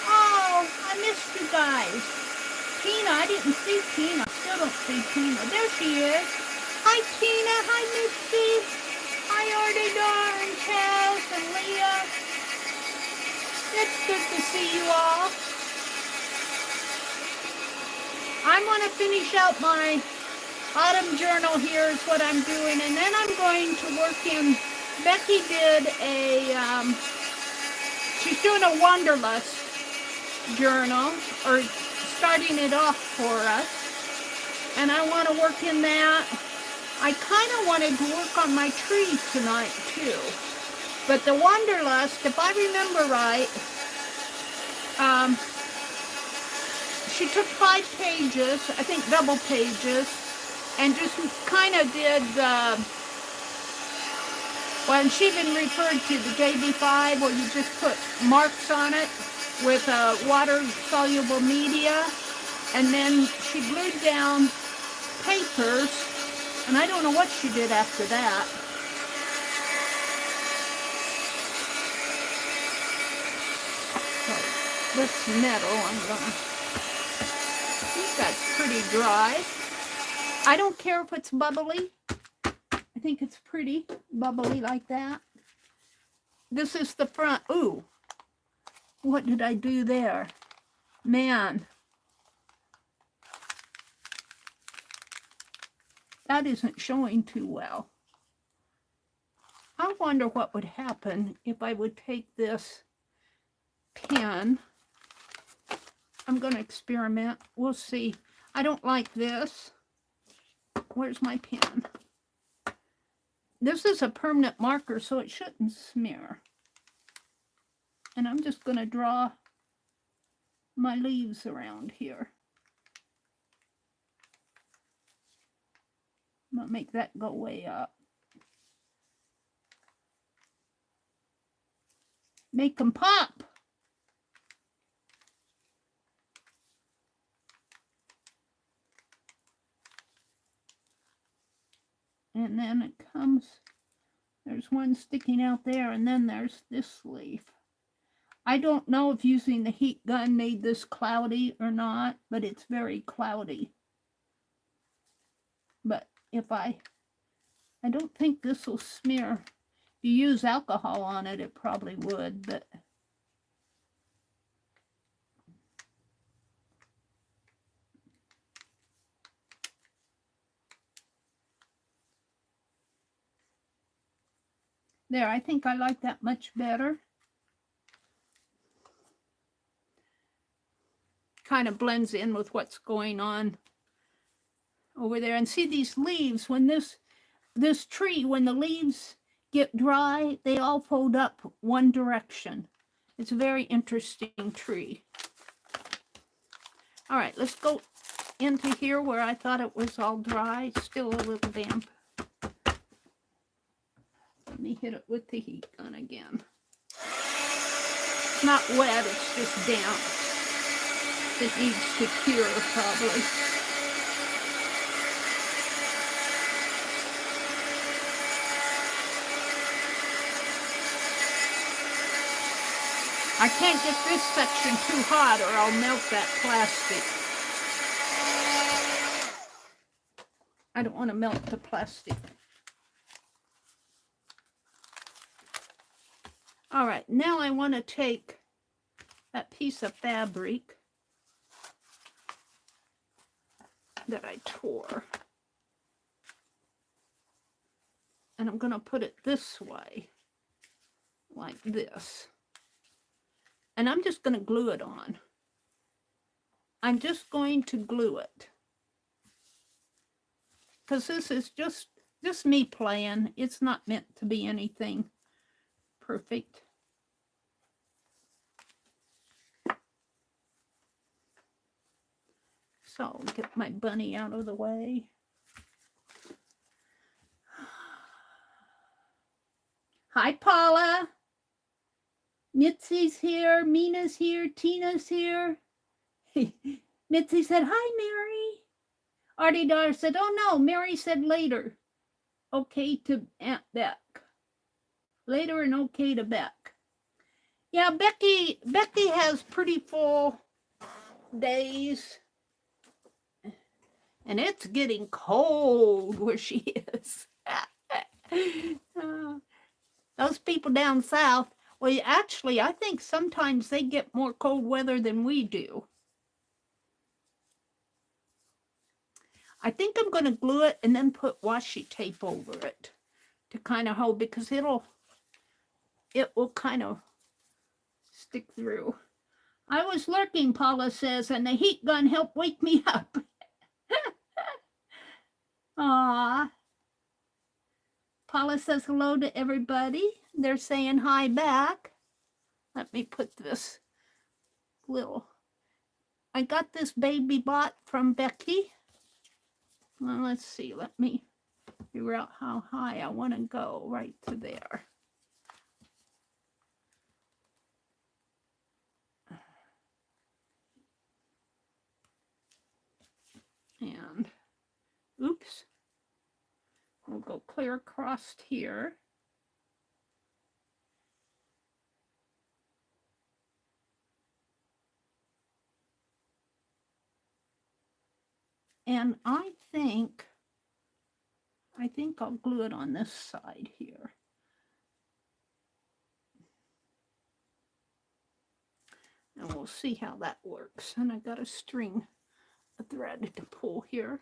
Oh, I missed you guys. Tina, I didn't see Tina. Still don't see Tina. There she is. Hi, Tina. Hi, Mitzi. Hi, Ardadar and Chaz and Leah. It's good to see you all. I'm going to finish out my autumn journal. Here is what I'm doing. And then I'm going to work in, Becky did a, she's doing a Wanderlust journal, or starting it off for us. And I want to work in that. I kind of wanted to work on my tree tonight too. But the Wanderlust, if I remember right, she took 5 pages, I think double pages, and just kind of did, well, and she even referred to the JB5 where you just put marks on it with water-soluble media, and then she glued down papers, and I don't know what she did after that. So, this metal, I think that's pretty dry. I don't care if it's bubbly. I think it's pretty bubbly like that. This is the front. Ooh. What did I do there? Man. That isn't showing too well. I wonder what would happen if I would take this pen. I'm going to experiment. We'll see. I don't like this. Where's my pen? This is a permanent marker, so it shouldn't smear. And I'm just going to draw my leaves around here. I'm going to make that go way up. Make them pop. And then it comes, there's one sticking out there, and then there's this leaf. I don't know if using the heat gun made this cloudy or not, but it's very cloudy. But if I don't think this will smear. If you use alcohol on it, it probably would, but there, I think I like that much better. Kind of blends in with what's going on over there. And see these leaves, when this tree, when the leaves get dry, they all fold up one direction. It's a very interesting tree. All right, let's go into here where I thought it was all dry. Still a little damp. Let me hit it with the heat gun again. It's not wet, it's just damp. It needs to cure, probably. I can't get this section too hot or I'll melt that plastic. I don't want to melt the plastic. All right, now I want to take that piece of fabric that I tore. And I'm going to put it this way, like this. And I'm just going to glue it on. I'm just going to glue it. Because this is just me playing. It's not meant to be anything perfect. So I'll get my bunny out of the way. Hi, Paula. Mitzi's here. Mina's here. Tina's here. Mitzi said, hi, Meri. Artie Dar said, oh, no. Meri said later. Okay to Aunt Beck. Later and okay to Beck. Yeah, Becky has pretty full days. And it's getting cold where she is. Those people down south, well, actually, I think sometimes they get more cold weather than we do. I think I'm going to glue it and then put washi tape over it to kind of hold, because it will kind of stick through. I was lurking, Paula says, and the heat gun helped wake me up. Aw. Paula says hello to everybody. They're saying hi back. Let me put this little... I got this baby bot from Becky. Well, let's see. Let me figure out how high I want to go. Right to there. And, oops. We'll go clear across here. And I think I'll glue it on this side here. And we'll see how that works. And I got a thread to pull here.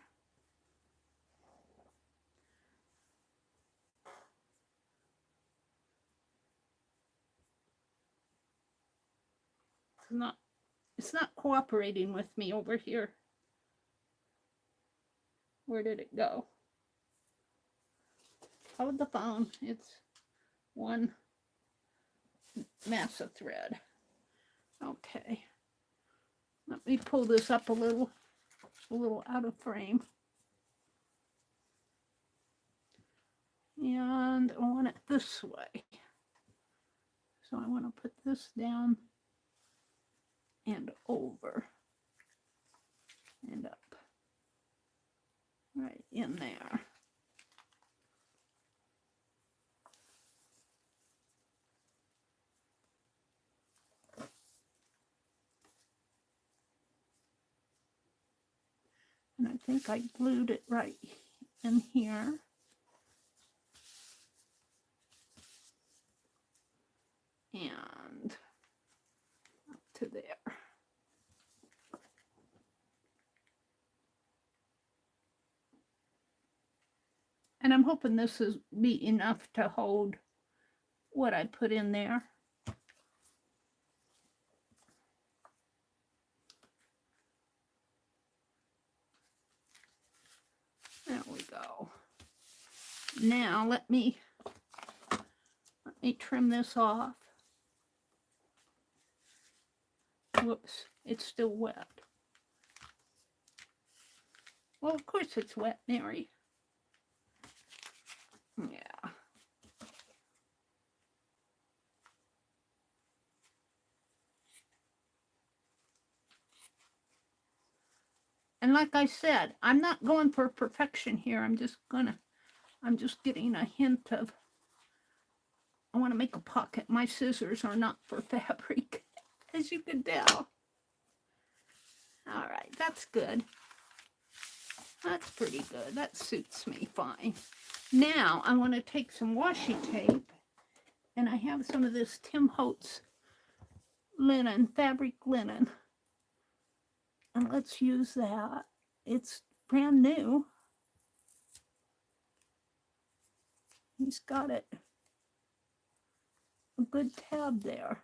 It's not cooperating with me over here. Where did it go? Hold the phone. It's one mass of thread. Okay. Let me pull this up a little out of frame. And I want it this way. So I want to put this down and over and up. Right in there. And I think I glued it right in here. And up to there. And I'm hoping this will be enough to hold what I put in there. There we go. Now let me trim this off. Whoops, it's still wet. Well, of course it's wet, Meri. Yeah. And like I said, I'm not going for perfection here. I'm just getting a hint of, I want to make a pocket. My scissors are not for fabric, as you can tell. All right, that's good. That's pretty good. That suits me fine. Now I want to take some washi tape, and I have some of this Tim Holtz linen, fabric linen. And let's use that. It's brand new. He's got it. A good tab there.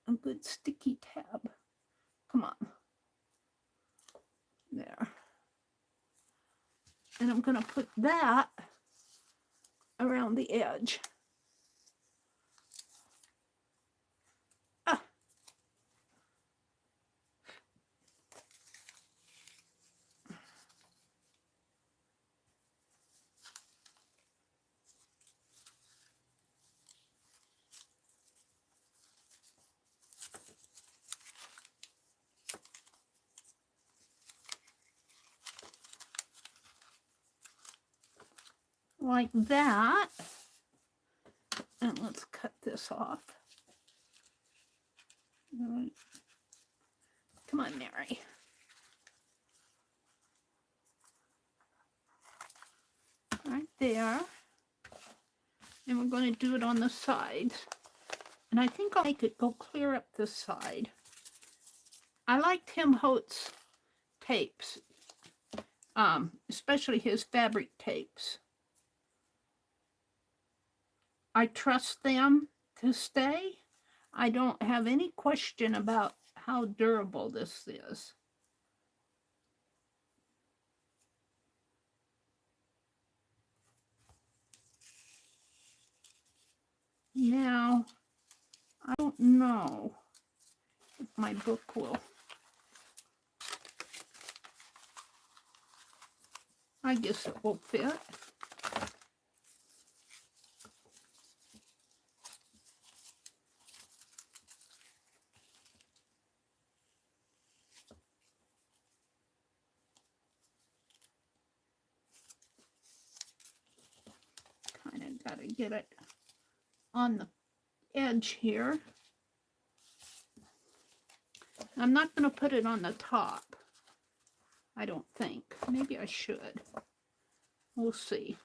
A good sticky tab. Come on. There. And I'm going to put that around the edge. Like that. And let's cut this off. Come on, Meri. Right there. And we're going to do it on the sides. And I think I'll make it go clear up this side. I like Tim Holtz's tapes, especially his fabric tapes. I trust them to stay. I don't have any question about how durable this is. Now, I don't know if my book will. I guess it will fit. Kind of got to get it on the edge here. I'm not going to put it on the top. I don't think. Maybe I should. We'll see.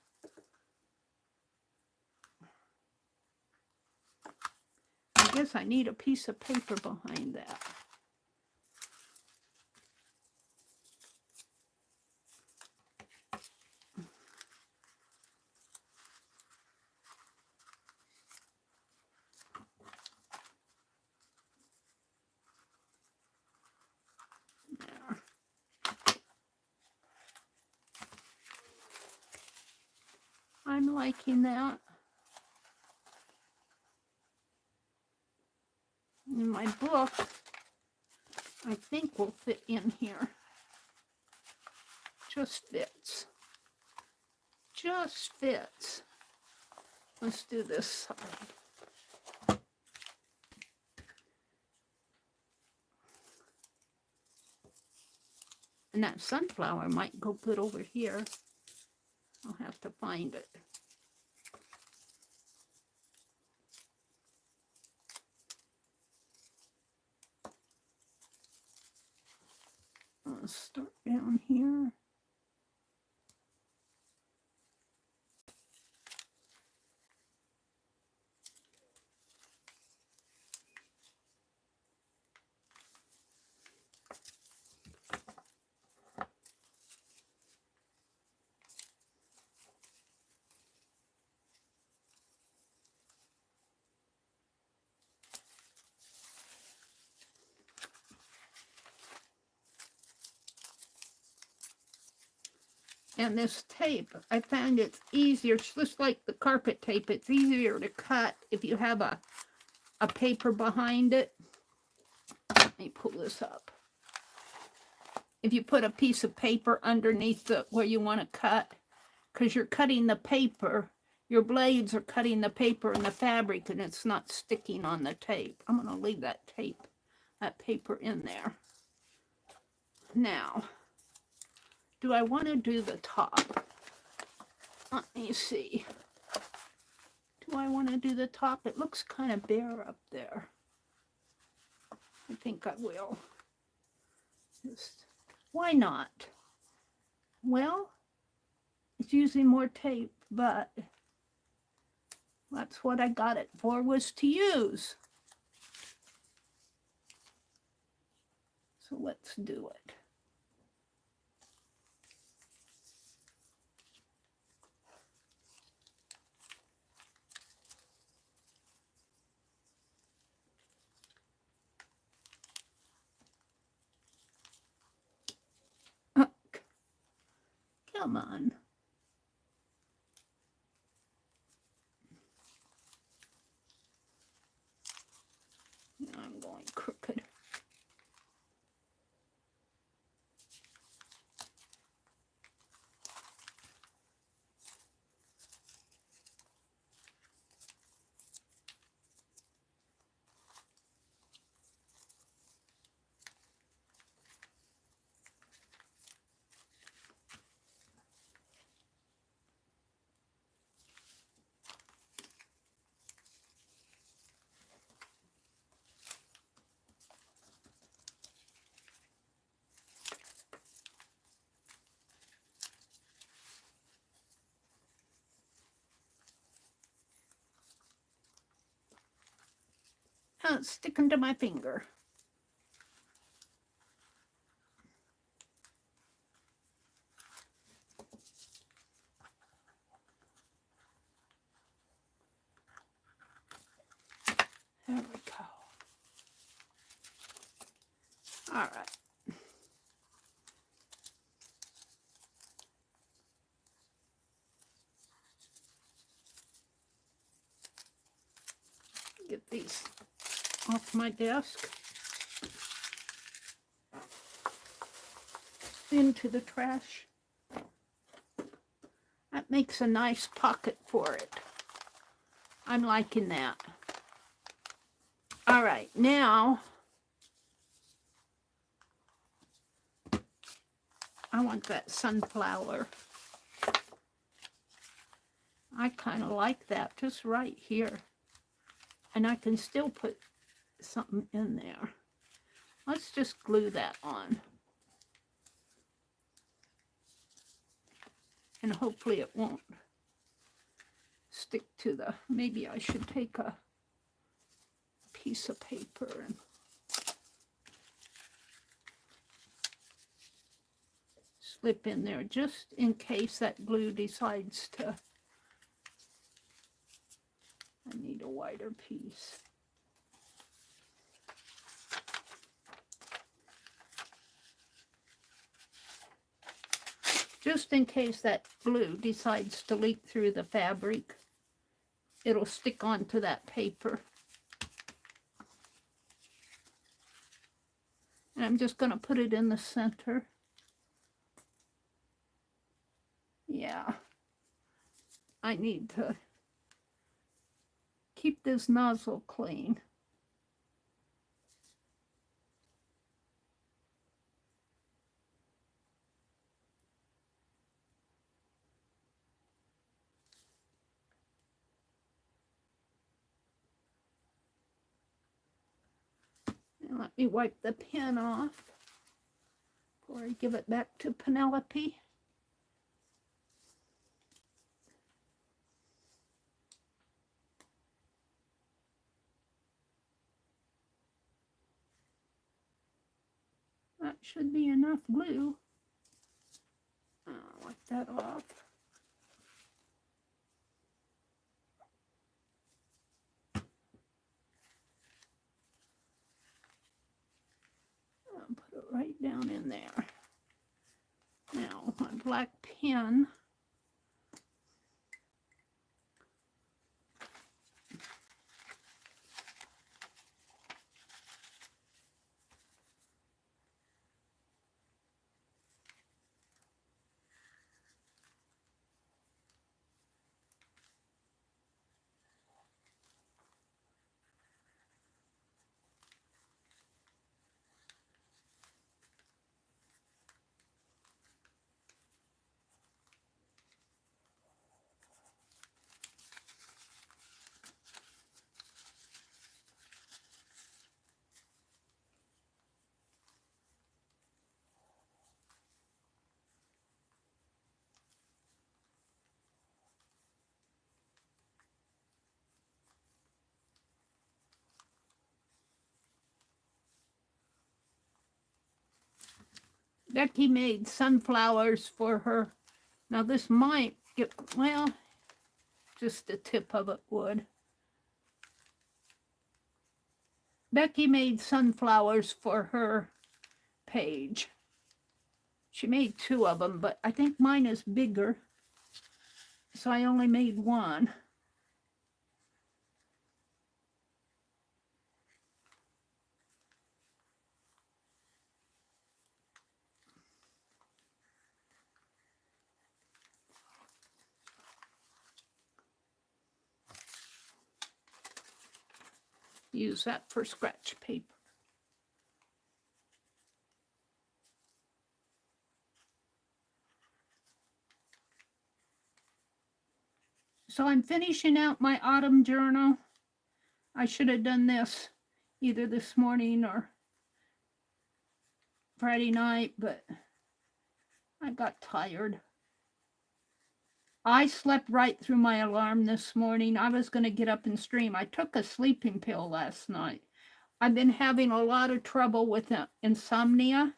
I guess I need a piece of paper behind that. I'm liking that. And my book, I think, will fit in here. Just fits. Just fits. Let's do this side. And that sunflower might go good over here. I'll have to find it. Let's start down here. And this tape, I found it's easier, it's just like the carpet tape, it's easier to cut if you have a paper behind it. Let me pull this up. If you put a piece of paper underneath where you want to cut, because you're cutting the paper, your blades are cutting the paper and the fabric, and it's not sticking on the tape. I'm going to leave that paper in there. Now, do I want to do the top? Let me see. Do I want to do the top? It looks kind of bare up there. I think I will. Why not? Well, it's using more tape, but that's what I got it for, was to use. So let's do it. Come on. I'm going crooked. Oh, it's sticking to my finger. There we go. All right. Get these off my desk. Into the trash. That makes a nice pocket for it. I'm liking that. All right, now I want that sunflower. I kind of like that just right here. And I can still put something in there. Let's just glue that on. And hopefully it won't stick to the, maybe I should take a piece of paper and slip in there just in case that glue decides to, I need a wider piece. Just in case that glue decides to leak through the fabric, it'll stick onto that paper. And I'm just going to put it in the center. Yeah, I need to keep this nozzle clean. And let me wipe the pen off before I give it back to Penelope. That should be enough glue. I'll wipe that off. I'll put it right down in there. Now, my black pen. Becky made sunflowers for her. Now this might get, well, just the tip of it would. Becky made sunflowers for her page. She made 2 of them, but I think mine is bigger, so I only made 1. Use that for scratch paper. So I'm finishing out my autumn journal. I should have done this either this morning or Friday night, but I got tired. I slept right through my alarm this morning. I was going to get up and stream. I took a sleeping pill last night. I've been having a lot of trouble with insomnia.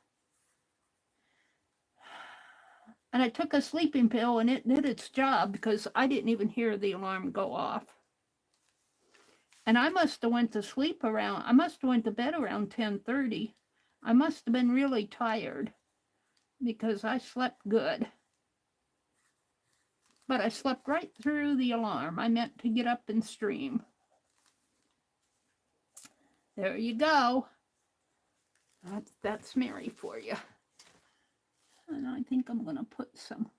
And I took a sleeping pill and it did its job because I didn't even hear the alarm go off. And I must have went to sleep around, I must have went to bed around 10:30. I must have been really tired because I slept good. But I slept right through the alarm. I meant to get up and stream. There you go. That's Meri for you. And I think I'm going to put some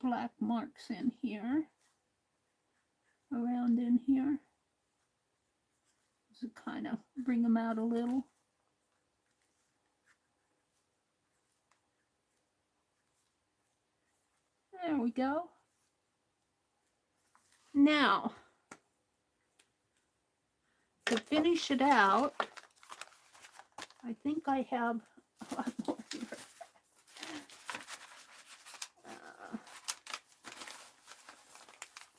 black marks in here, around in here, to kind of bring them out a little. There we go. Now, to finish it out, I think I have a lot more here.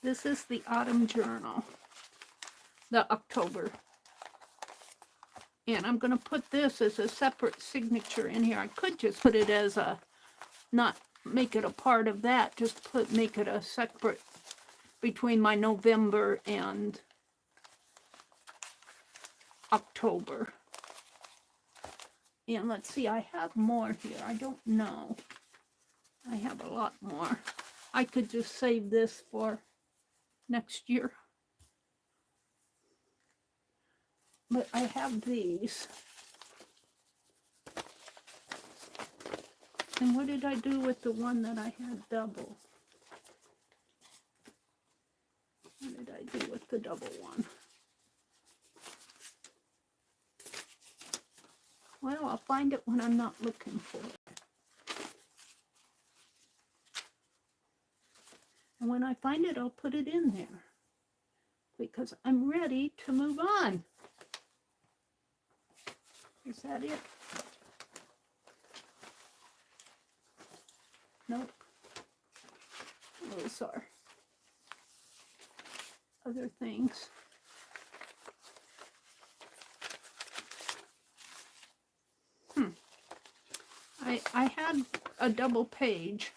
This is the autumn journal, the October. And I'm going to put this as a separate signature in here. I could just put it as a, not make it a part of that, just make it a separate between my November and October. And let's see, I have more here. I don't know. I have a lot more. I could just save this for next year. But I have these. And what did I do with the one that I had double? What did I do with the double one? Well, I'll find it when I'm not looking for it. And when I find it, I'll put it in there. Because I'm ready to move on. Is that it? Nope. Those are other things. I had a double page.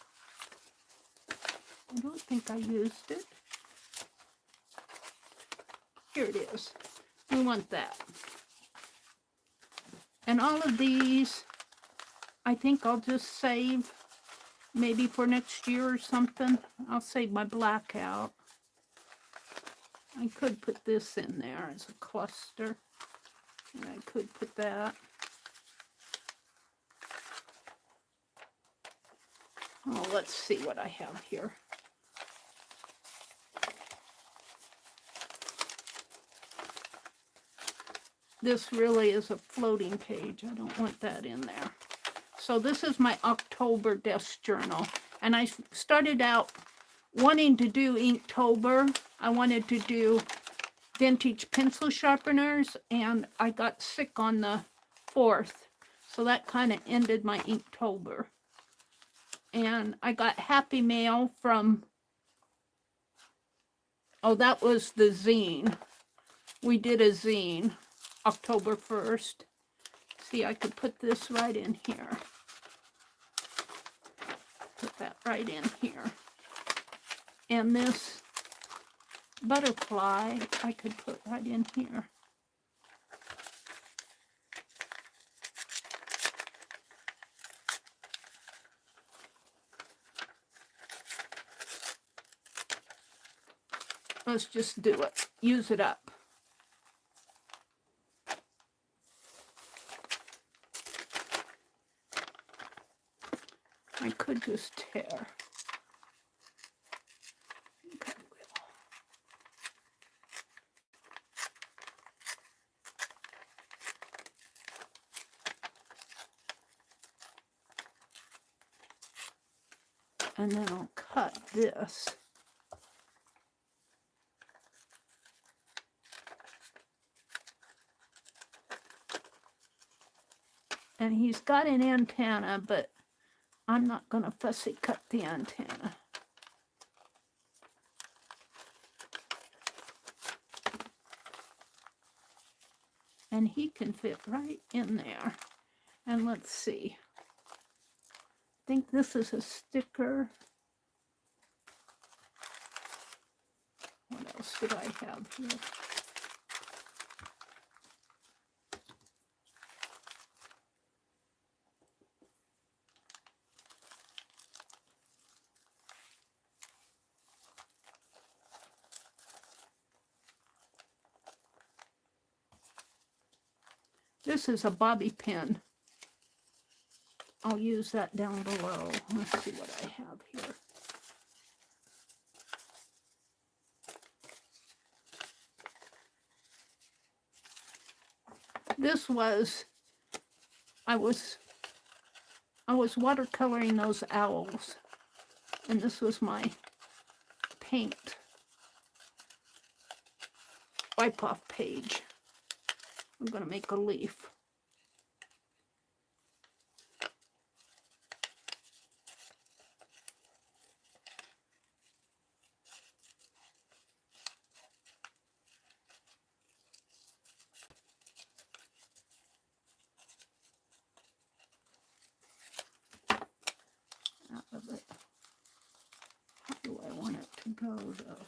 I don't think I used it. Here it is. We want that. And all of these, I think I'll just save maybe for next year or something. I'll save my black out. I could put this in there as a cluster. And I could put that. Oh, let's see what I have here. This really is a floating page. I don't want that in there. So this is my October desk journal. And I started out wanting to do Inktober. I wanted to do vintage pencil sharpeners. And I got sick on the 4th. So that kind of ended my Inktober. And I got Happy Mail from, oh, that was the zine. We did a zine, October 1st. See, I could put this right in here. put that right in here. And this butterfly I could put right in here. Let's just do it. Use it up. I could just tear. Okay, and then I'll cut this. And he's got an antenna, but I'm not going to fussy cut the antenna. And he can fit right in there. And let's see. I think this is a sticker. What else did I have here? This is a bobby pin. I'll use that down below. Let's see what I have here. This was, I was watercoloring those owls, and this was my paint wipe off page. I'm going to make a leaf. Out of it. How do I want it to go though?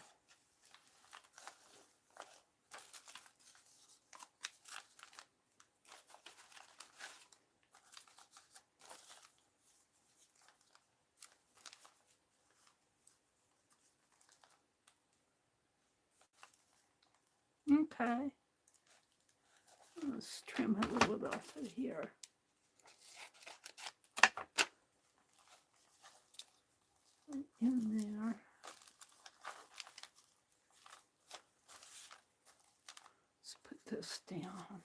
Okay. Let's trim a little bit off of here. In there. Let's put this down.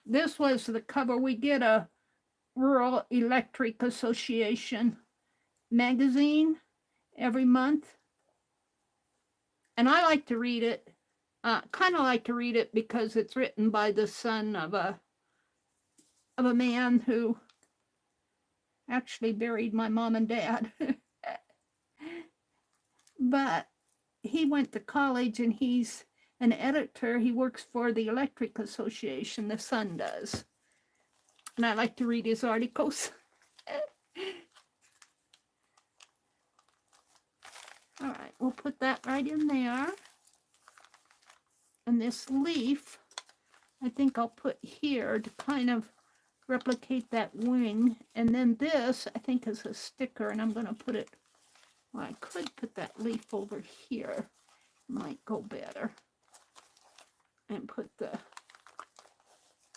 This was the cover. We get a Rural Electric Association magazine every month. And I like to read it. Kind of like to read it because it's written by the son of a man who actually buried my mom and dad. But he went to college and he's an editor. He works for the Electric Association, the son does. And I like to read his articles. All right, we'll put that right in there. And this leaf, I think I'll put here to kind of replicate that wing. And then this, I think, is a sticker, and I'm going to put it, well, I could put that leaf over here. Might go better. And put the,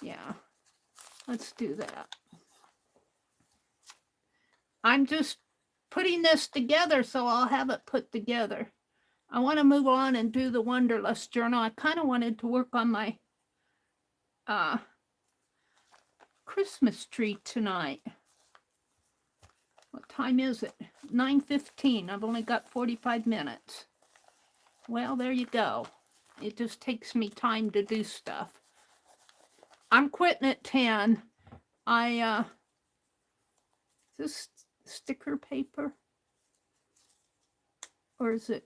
yeah, let's do that. I'm just putting this together, so I'll have it put together. I want to move on and do the Wanderlust journal. I kind of wanted to work on my Christmas tree tonight. What time is it? 9:15. I've only got 45 minutes. Well, there you go. It just takes me time to do stuff. I'm quitting at 10. Is this sticker paper? Or is it?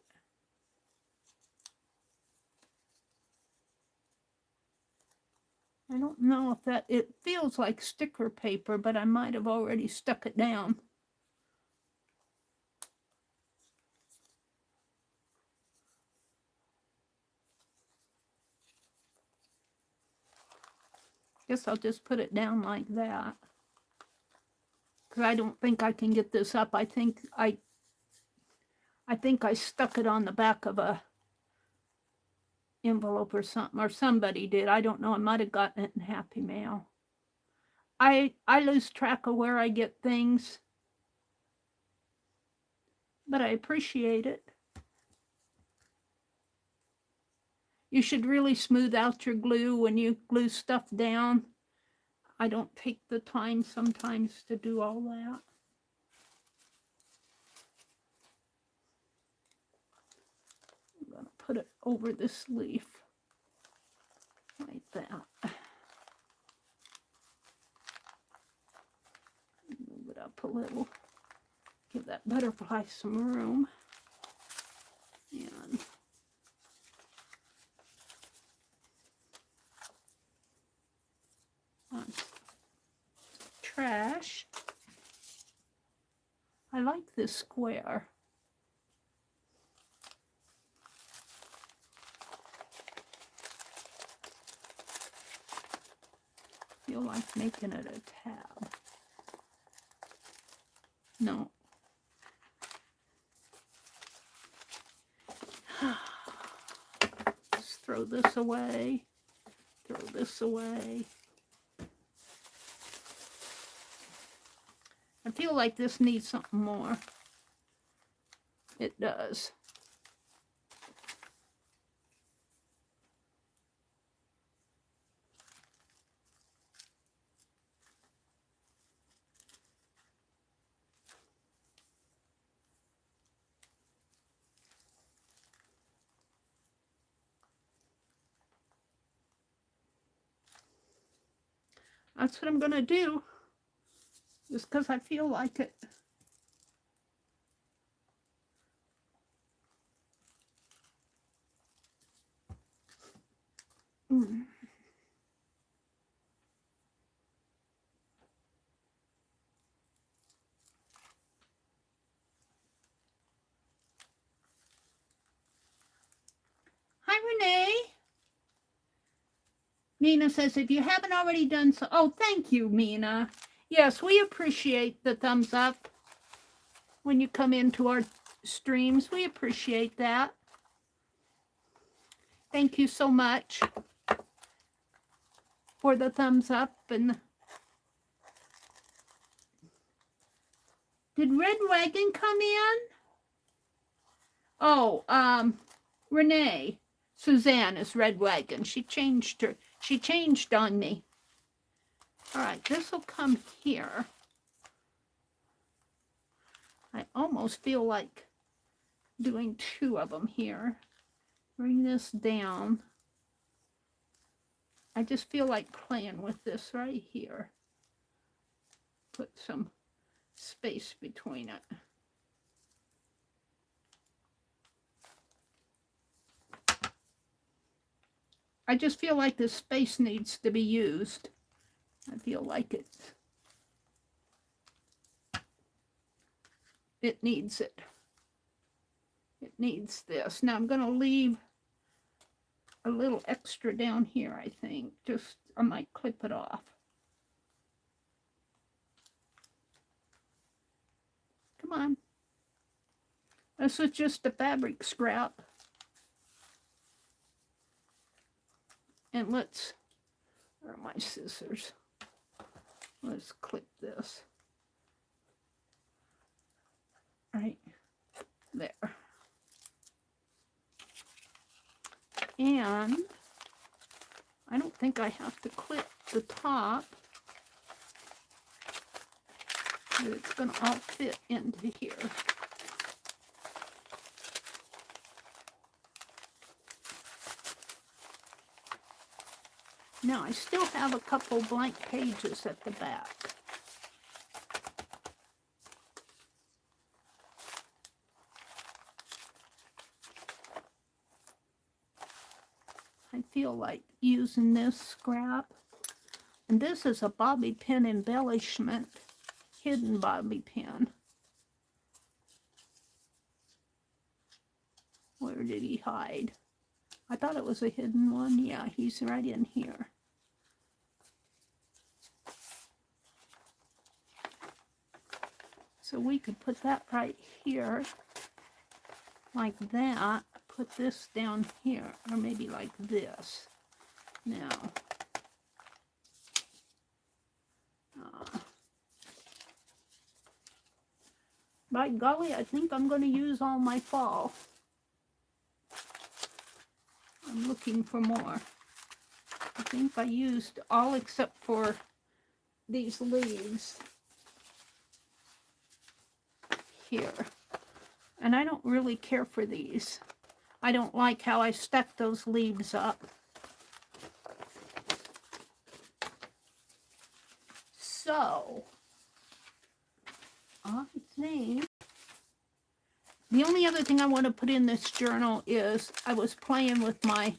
I don't know if that, it feels like sticker paper, but I might have already stuck it down. Guess I'll just put it down like that. Because I don't think I can get this up. I think I stuck it on the back of a envelope or something, or somebody did. I don't know. I might have gotten it in Happy Mail. I lose track of where I get things, but I appreciate it. You should really smooth out your glue when you glue stuff down. I don't take the time sometimes to do all that. I'm going to put it over this leaf like that. Move it up a little. Give that butterfly some room. And on trash. I like this square. Feel like making it a tab. No. Let's throw this away. Throw this away. I feel like this needs something more. It does. That's what I'm going to do, just because I feel like it. Hi, Renee. Mina says, if you haven't already done so. Oh, thank you, Mina. Yes, we appreciate the thumbs up when you come into our streams. We appreciate that. Thank you so much for the thumbs up. And did Red Wagon come in? Oh, Renee. Suzanne is Red Wagon. She changed on me. All right, this will come here. I almost feel like doing two of them here. Bring this down. I just feel like playing with this right here. Put some space between it. I just feel like this space needs to be used. I feel like it needs it. It needs this. Now I'm going to leave a little extra down here, I think. Just, I might clip it off. Come on. This is just a fabric scrap. And let's, where are my scissors? Let's clip this. Right there. And I don't think I have to clip the top. It's going to all fit into here. Now I still have a couple blank pages at the back. I feel like using this scrap. And this is a bobby pin embellishment, hidden bobby pin. Where did he hide? I thought it was a hidden one. Yeah, he's right in here. So we could put that right here, like that. Put this down here, or maybe like this. Now, by golly, I think I'm going to use all my fall. I'm looking for more. I think I used all except for these leaves here. And I don't really care for these. I don't like how I stuck those leaves up. So, I think the only other thing I want to put in this journal is I was playing with my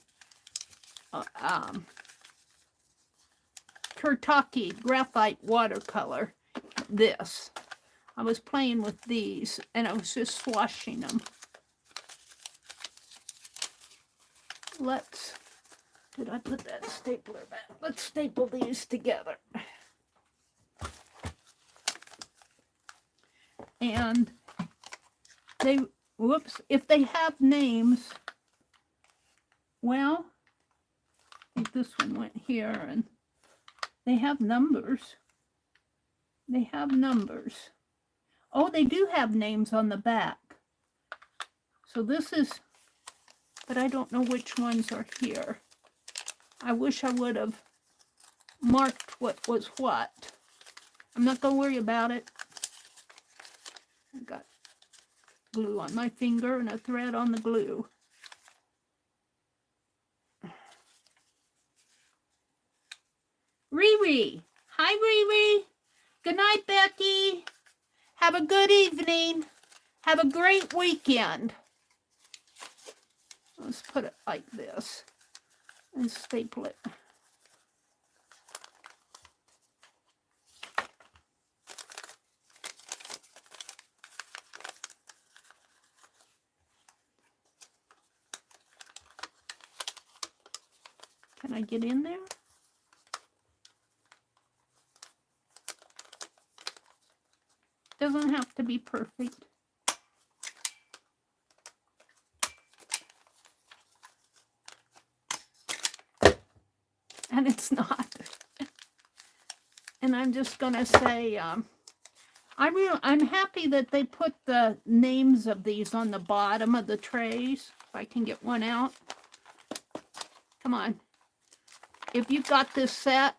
Turtaki graphite watercolor. This. I was playing with these and I was just swashing them. Did I put that stapler back? Let's staple these together. And if they have names, well, I think this one went here, and they have numbers. They have numbers. Oh, they do have names on the back. So this is, but I don't know which ones are here. I wish I would have marked what was what. I'm not going to worry about it. I got glue on my finger and a thread on the glue. Riri. Hi, Riri. Good night, Becky. Have a good evening. Have a great weekend. Let's put it like this and staple it. Can I get in there? Doesn't have to be perfect. And it's not. And I'm just going to say, I'm happy that they put the names of these on the bottom of the trays. If I can get one out. Come on. If you've got this set,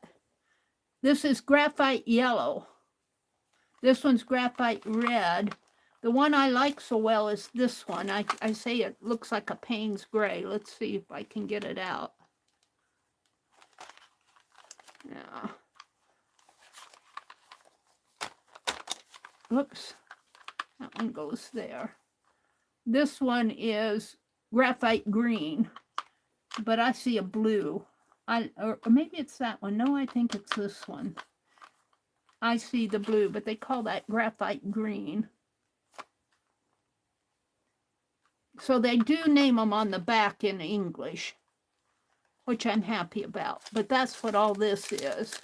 this is graphite yellow. This one's graphite red. The one I like so well is this one. I say it looks like a Payne's gray. Let's see if I can get it out. Yeah. Oops. That one goes there. This one is graphite green, but I see a blue. Or maybe it's that one. No, I think it's this one. I see the blue, but they call that graphite green. So they do name them on the back in English, which I'm happy about. But that's what all this is.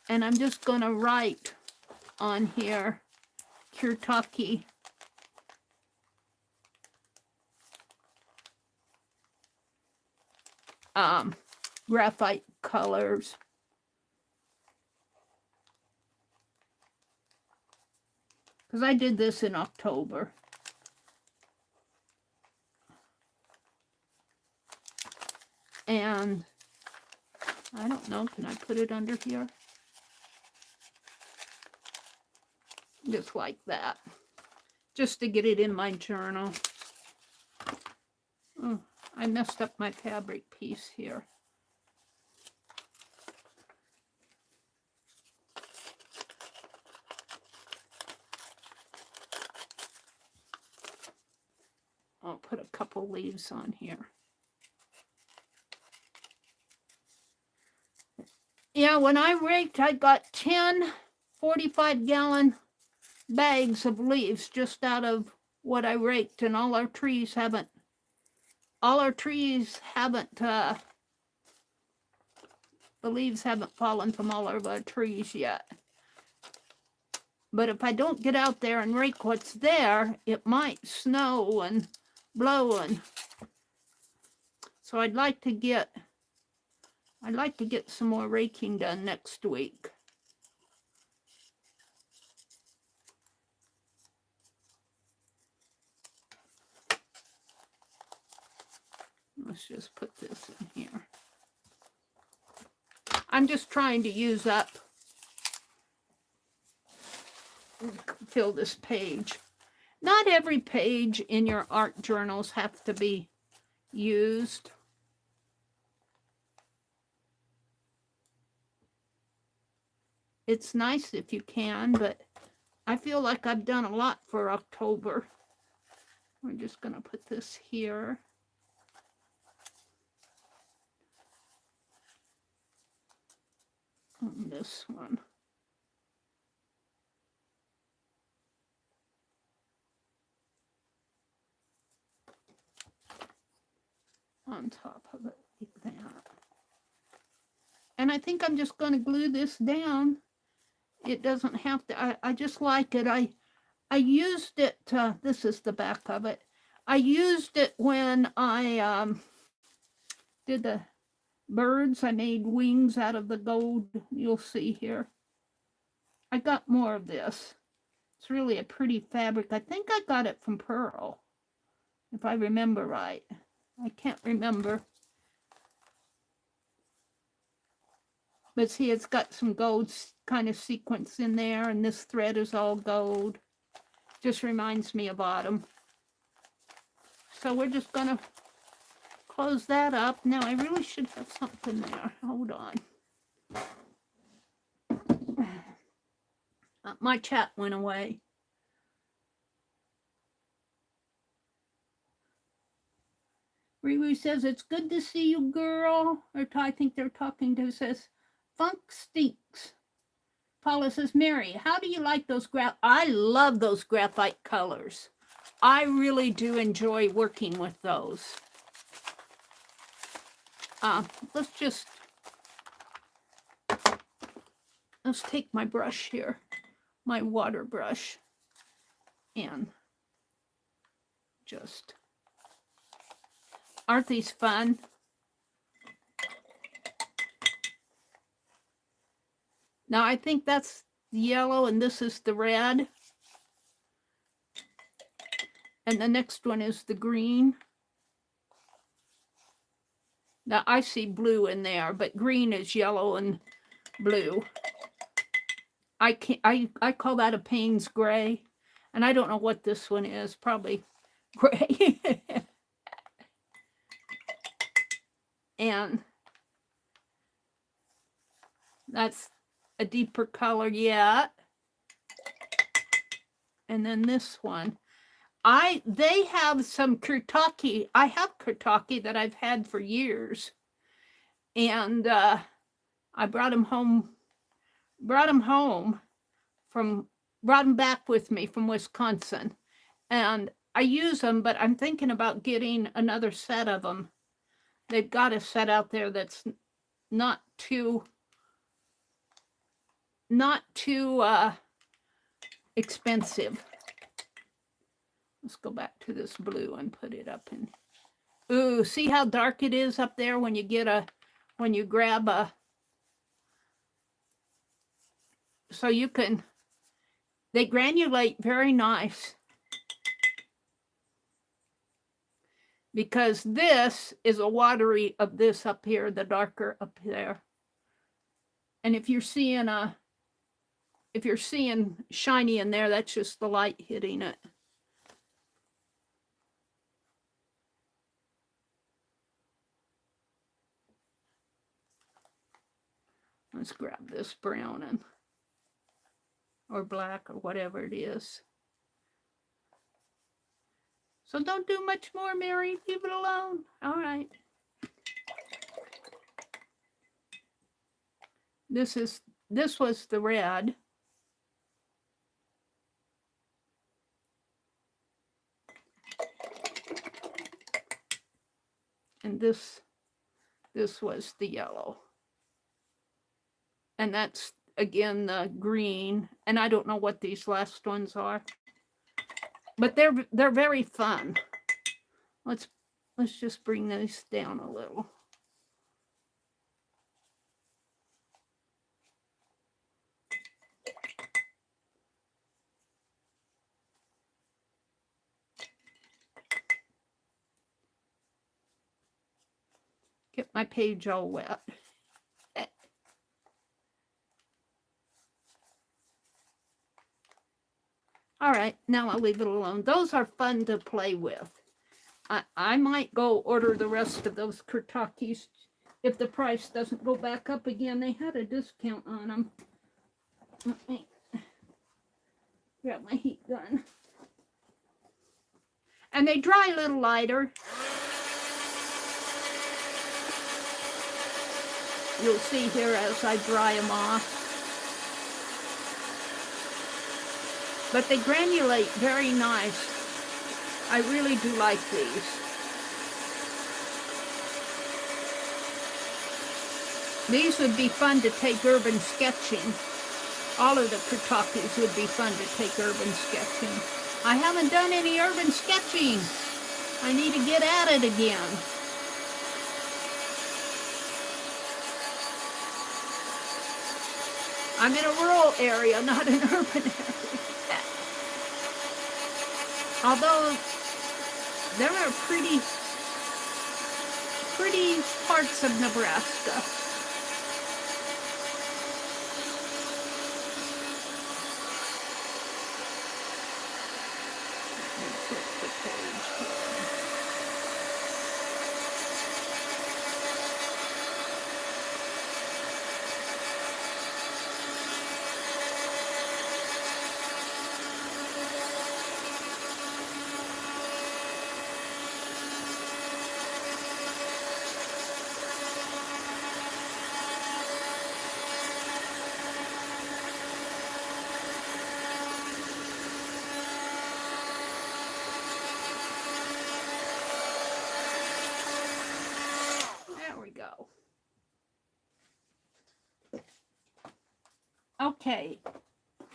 And I'm just going to write on here, Turtaki. Graphite colors. Because I did this in October. And I don't know, can I put it under here? Just like that. Just to get it in my journal. Oh, I messed up my fabric piece here. I'll put a couple leaves on here. Yeah, when I raked, I got 10 45-gallon bags of leaves just out of what I raked, and all our trees haven't, the leaves haven't fallen from all of our trees yet. But if I don't get out there and rake what's there, it might snow and blow, and so I'd like to get some more raking done next week. Let's just put this in here. I'm just trying to use up, fill this page. Not every page in your art journals have to be used. It's nice if you can, but I feel like I've done a lot for October. We're just going to put this here. And this one. On top of it, like that. And I think I'm just going to glue this down. It doesn't have to, I just like it. I used it, this is the back of it. I used it when I did the birds. I made wings out of the gold, you'll see here. I got more of this. It's really a pretty fabric. I think I got it from Pearl, if I remember right. I can't remember. But see, it's got some gold kind of sequence in there, and this thread is all gold. Just reminds me of autumn. So we're just going to close that up. Now, I really should have something there. Hold on. My chat went away. Riri says, it's good to see you, girl. Or I think they're talking to, says, funk stinks. Paula says, Meri, how do you like those I love those graphite colors. I really do enjoy working with those. Let's take my brush here, my water brush, and just, aren't these fun? Now I think that's the yellow and this is the red. And the next one is the green. Now I see blue in there, but green is yellow and blue. I call that a Payne's gray. And I don't know what this one is, probably gray. And that's a deeper color yet. And then this one. They have some Kurtaki. I have Kurtaki that I've had for years. And I brought them back with me from Wisconsin. And I use them, but I'm thinking about getting another set of them. They've got a set out there that's not too expensive. Let's go back to this blue and put it up in. Ooh, see how dark it is up there when you grab a. So you can, they granulate very nice. Because this is a watery of this up here, the darker up there. And if you're seeing shiny in there, that's just the light hitting it. Let's grab this brown or black or whatever it is. So don't do much more, Meri. Leave it alone. All right. This was the red. And this was the yellow. And that's, again, the green. And I don't know what these last ones are. But they're very fun. Let's just bring these down a little. Get my page all wet. All right, now I'll leave it alone. Those are fun to play with. I might go order the rest of those Kurtakis if the price doesn't go back up again. They had a discount on them. Let me grab my heat gun. And they dry a little lighter. You'll see here as I dry them off. But they granulate very nice. I really do like these. These would be fun to take urban sketching. All of the Kurtakis would be fun to take urban sketching. I haven't done any urban sketching. I need to get at it again. I'm in a rural area, not an urban area. Although there are pretty parts of Nebraska. Okay,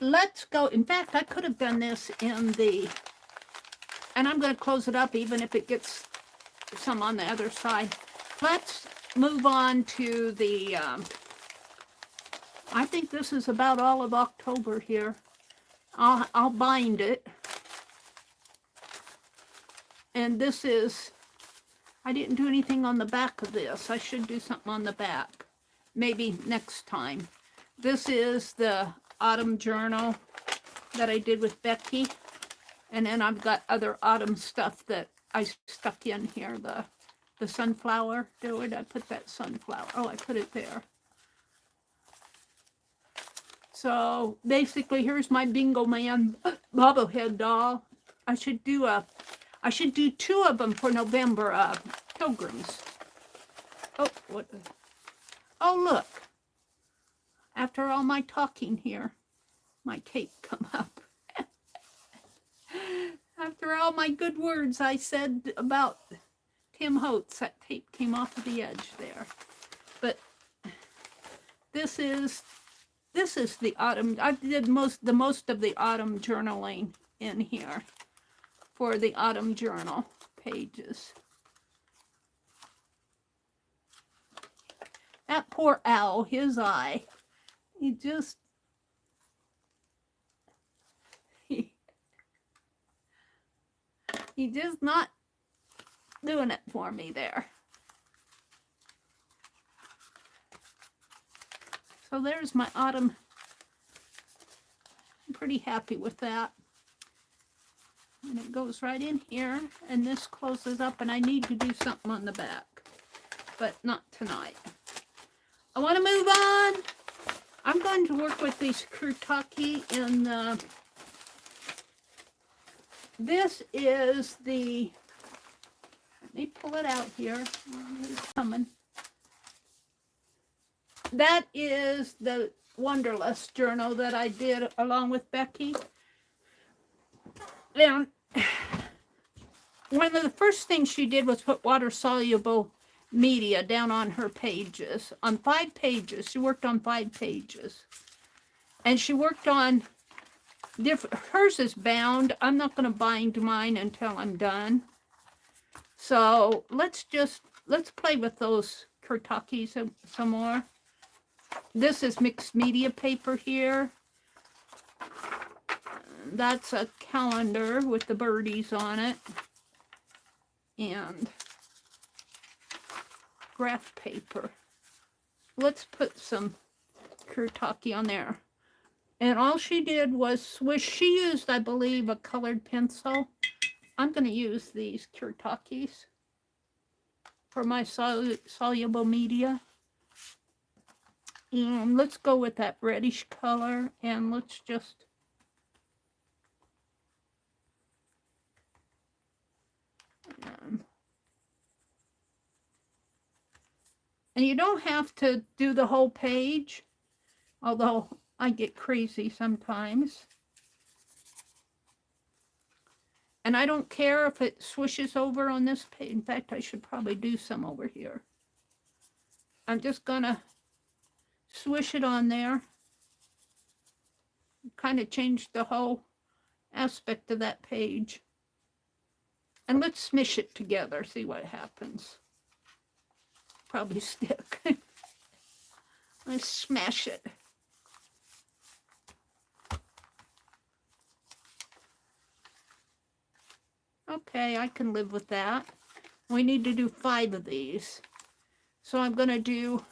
let's go. In fact, I could have done this in the, and I'm going to close it up even if it gets some on the other side. Let's move on to the, I think this is about all of October here. I'll bind it. And this is, I didn't do anything on the back of this. I should do something on the back. Maybe next time. This is the autumn journal that I did with Becky. And then I've got other autumn stuff that I stuck in here. The sunflower. Where did I put that sunflower? Oh, I put it there. So basically, here's my Bingo Man bobblehead doll. I should do 2 of them for November, pilgrims. Oh, what? Oh, look. After all my talking here, my tape come up. After all my good words I said about Tim Holtz, that tape came off of the edge there. But this is the autumn. I did the most of the autumn journaling in here for the autumn journal pages. That poor owl, his eye. He just, he just not doing it for me there. So there's my autumn. I'm pretty happy with that. And it goes right in here, and this closes up, and I need to do something on the back, but not tonight. I want to move on. I'm going to work with these Kurtaki in the, this is the, let me pull it out here. It's coming. that is the Wanderlust journal that I did along with Becky. And one of the first things she did was put water-soluble media down on her pages. On 5 pages. She worked on 5 pages. And she worked on different, hers is bound. I'm not going to bind mine until I'm done. So let's play with those Kurtakis some more. This is mixed media paper here. That's a calendar with the birdies on it. And graph paper. Let's put some Kurtaki on there. And all she did was swish. She used, I believe, a colored pencil. I'm going to use these Kurtakis for my soluble media. And let's go with that reddish color. And let's just... and you don't have to do the whole page, although I get crazy sometimes. And I don't care if it swishes over on this page. In fact, I should probably do some over here. I'm just gonna swish it on there. Kind of change the whole aspect of that page. And let's smish it together, see what happens. Probably stick. Let's smash it. Okay, I can live with that. We need to do 5 of these. So I'm gonna do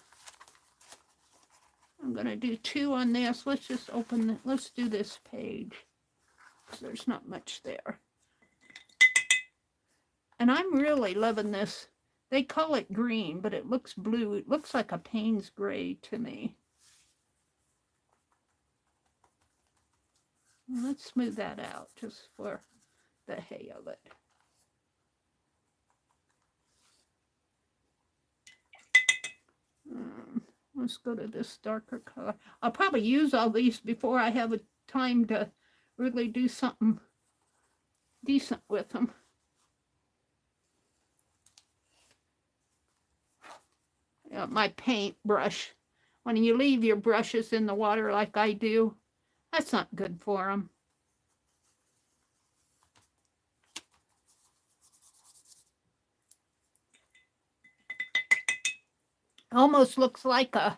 2 on this. Let's just open let's do this page. There's not much there. And I'm really loving this. They call it green, but it looks blue. It looks like a Payne's gray to me. Let's smooth that out just for the hay of it. Let's go to this darker color. I'll probably use all these before I have a time to really do something decent with them. My paint brush. When you leave your brushes in the water like I do, that's not good for them. Almost looks like a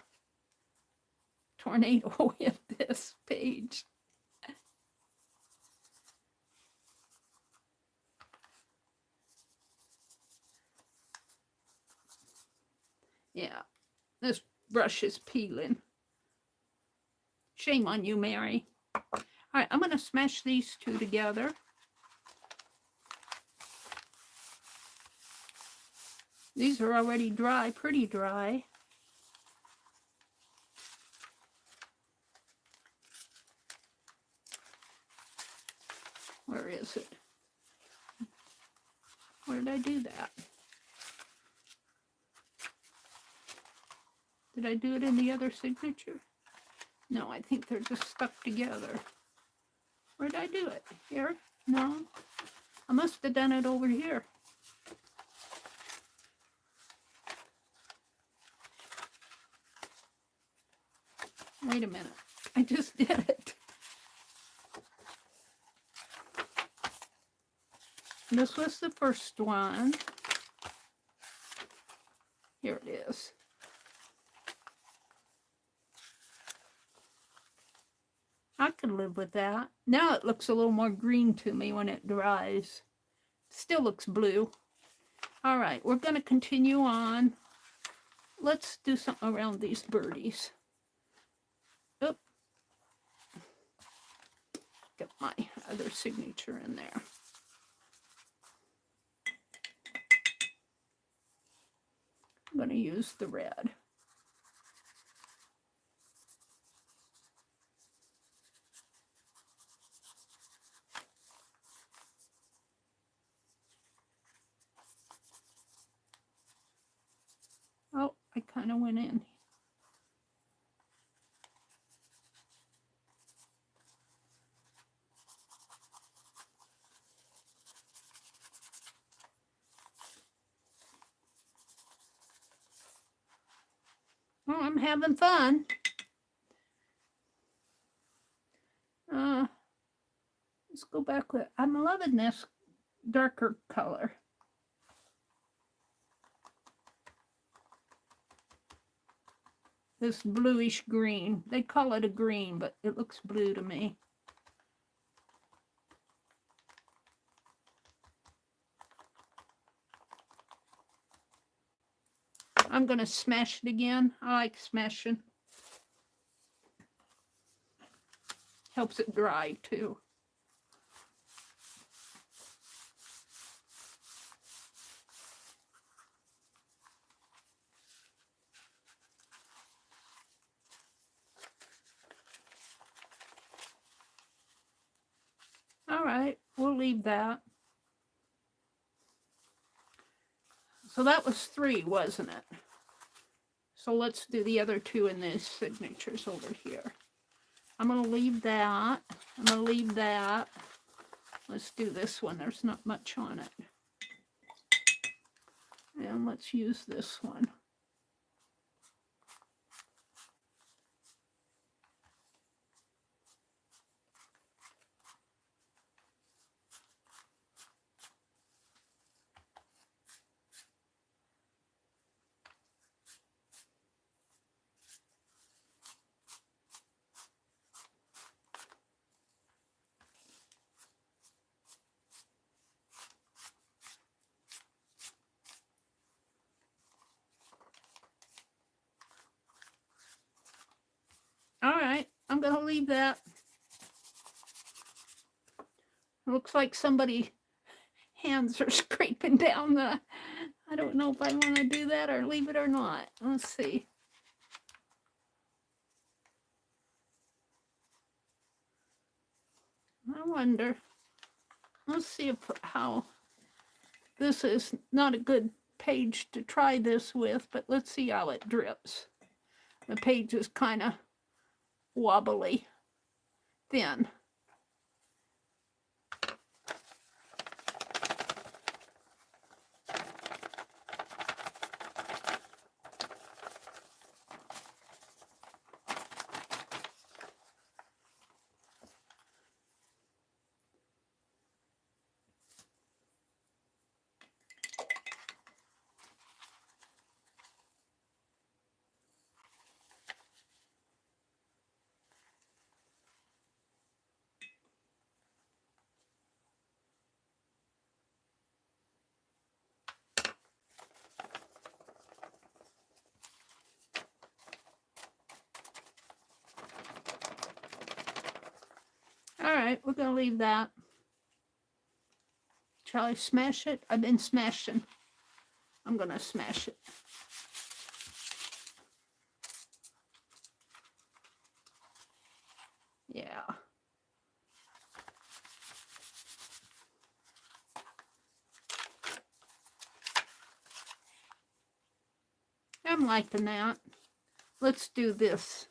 tornado with this page. Yeah, this brush is peeling. Shame on you, Meri. All right, I'm going to smash these 2 together. These are already dry, pretty dry. Where is it? Where did I do that? Did I do it in the other signature? No, I think they're just stuck together. Where did I do it? Here? No. I must have done it over here. Wait a minute. I just did it. This was the first one. Here it is. I could live with that. Now it looks a little more green to me when it dries. Still looks blue. All right, we're going to continue on. Let's do something around these birdies. Oop. Get my other signature in there. I'm going to use the red. Oh, I kind of went in. Well, I'm having fun. Let's go back with, I'm loving this darker color. This bluish green. They call it a green, but it looks blue to me. I'm going to smash it again. I like smashing. Helps it dry too. All right, we'll leave that. So that was 3, wasn't it? So let's do the other 2 in these signatures over here. I'm going to leave that. I'm going to leave that. Let's do this one. There's not much on it. And let's use this one. All right, I'm going to leave that. It looks like somebody's hands are scraping down the, I don't know if I want to do that or leave it or not. Let's see. I wonder. Let's see if how, this is not a good page to try this with, but let's see how it drips. The page is kind of wobbly, thin. All right, we're going to leave that. Shall I smash it? I've been smashing. I'm going to smash it. Yeah. I'm liking that. Let's do this.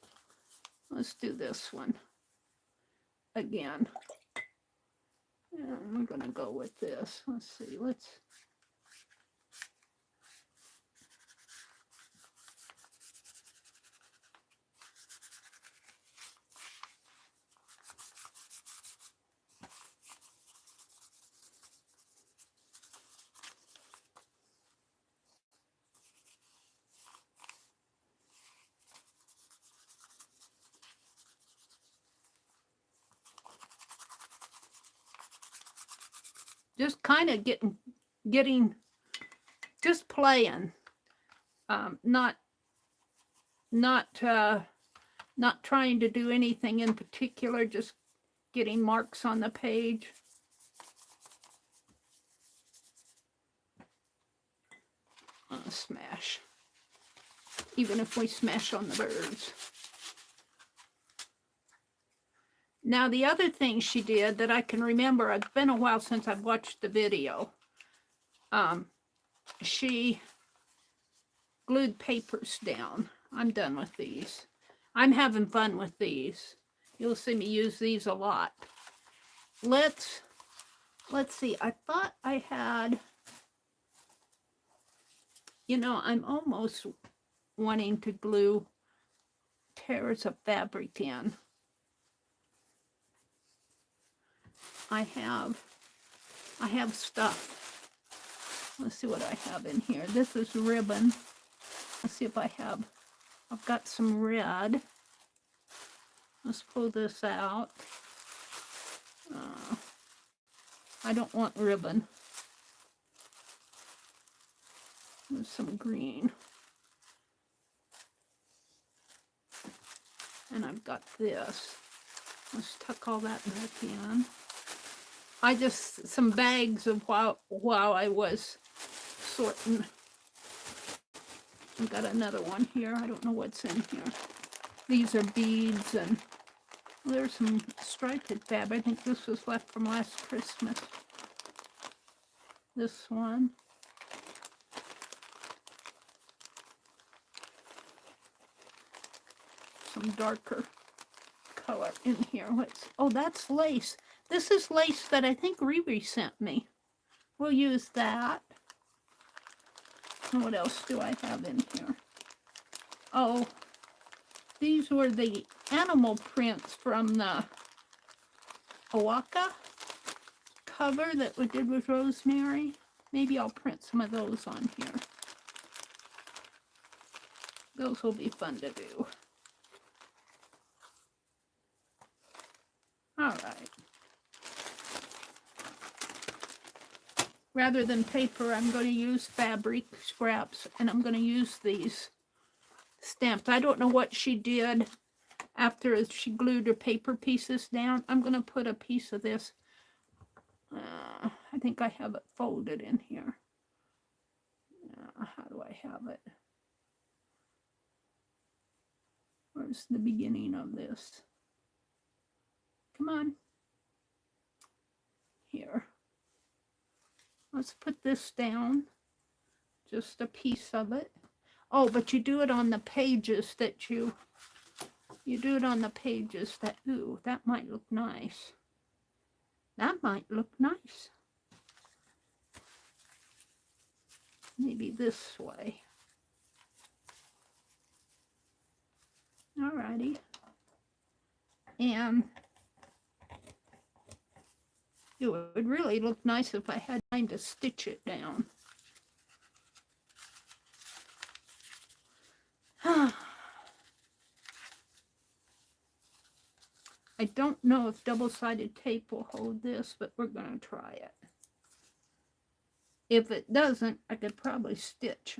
Let's do this one again. And we're going to go with this. Let's see. Let's. Just kind of getting, just playing, not trying to do anything in particular, just getting marks on the page. Smash, even if we smash on the birds. Now, the other thing she did that I can remember, it's been a while since I've watched the video. She glued papers down. I'm done with these. I'm having fun with these. You'll see me use these a lot. Let's see. I thought I had, you know, I'm almost wanting to glue tears of fabric in. I have stuff. Let's see what I have in here. This is ribbon. Let's see if I've got some red. Let's pull this out. I don't want ribbon. There's some green. And I've got this. Let's tuck all that back in. Some bags of while I was sorting. I've got another one here. I don't know what's in here. These are beads, and there's some striped fabric. I think this was left from last Christmas. This one. Some darker color in here. Oh, that's lace. This is lace that I think Riri sent me. We'll use that. And what else do I have in here? Oh, these were the animal prints from the Owaka cover that we did with Rosemary. Maybe I'll print some of those on here. Those will be fun to do. All right. Rather than paper, I'm going to use fabric scraps, and I'm going to use these stamps. I don't know what she did after she glued her paper pieces down. I'm going to put a piece of this. I think I have it folded in here. How do I have it? Where's the beginning of this? Come on. Here. Let's put this down. Just a piece of it. Oh, but you do it on the pages that you do it on the pages that, ooh, that might look nice. That might look nice. Maybe this way. Alrighty. And it would really look nice if I had time to stitch it down. I don't know if double-sided tape will hold this, but we're going to try it. If it doesn't, I could probably stitch.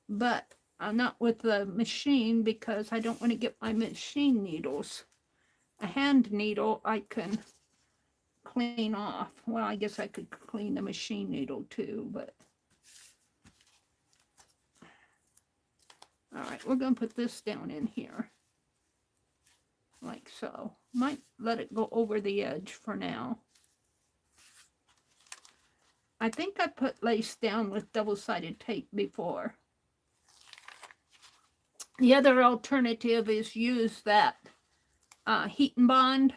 But I'm not with the machine because I don't want to get my machine needles. A hand needle I can clean off. Well, I guess I could clean the machine needle too, but... All right, we're going to put this down in here. Like so. Might let it go over the edge for now. I think I put lace down with double-sided tape before. The other alternative is use that heat and bond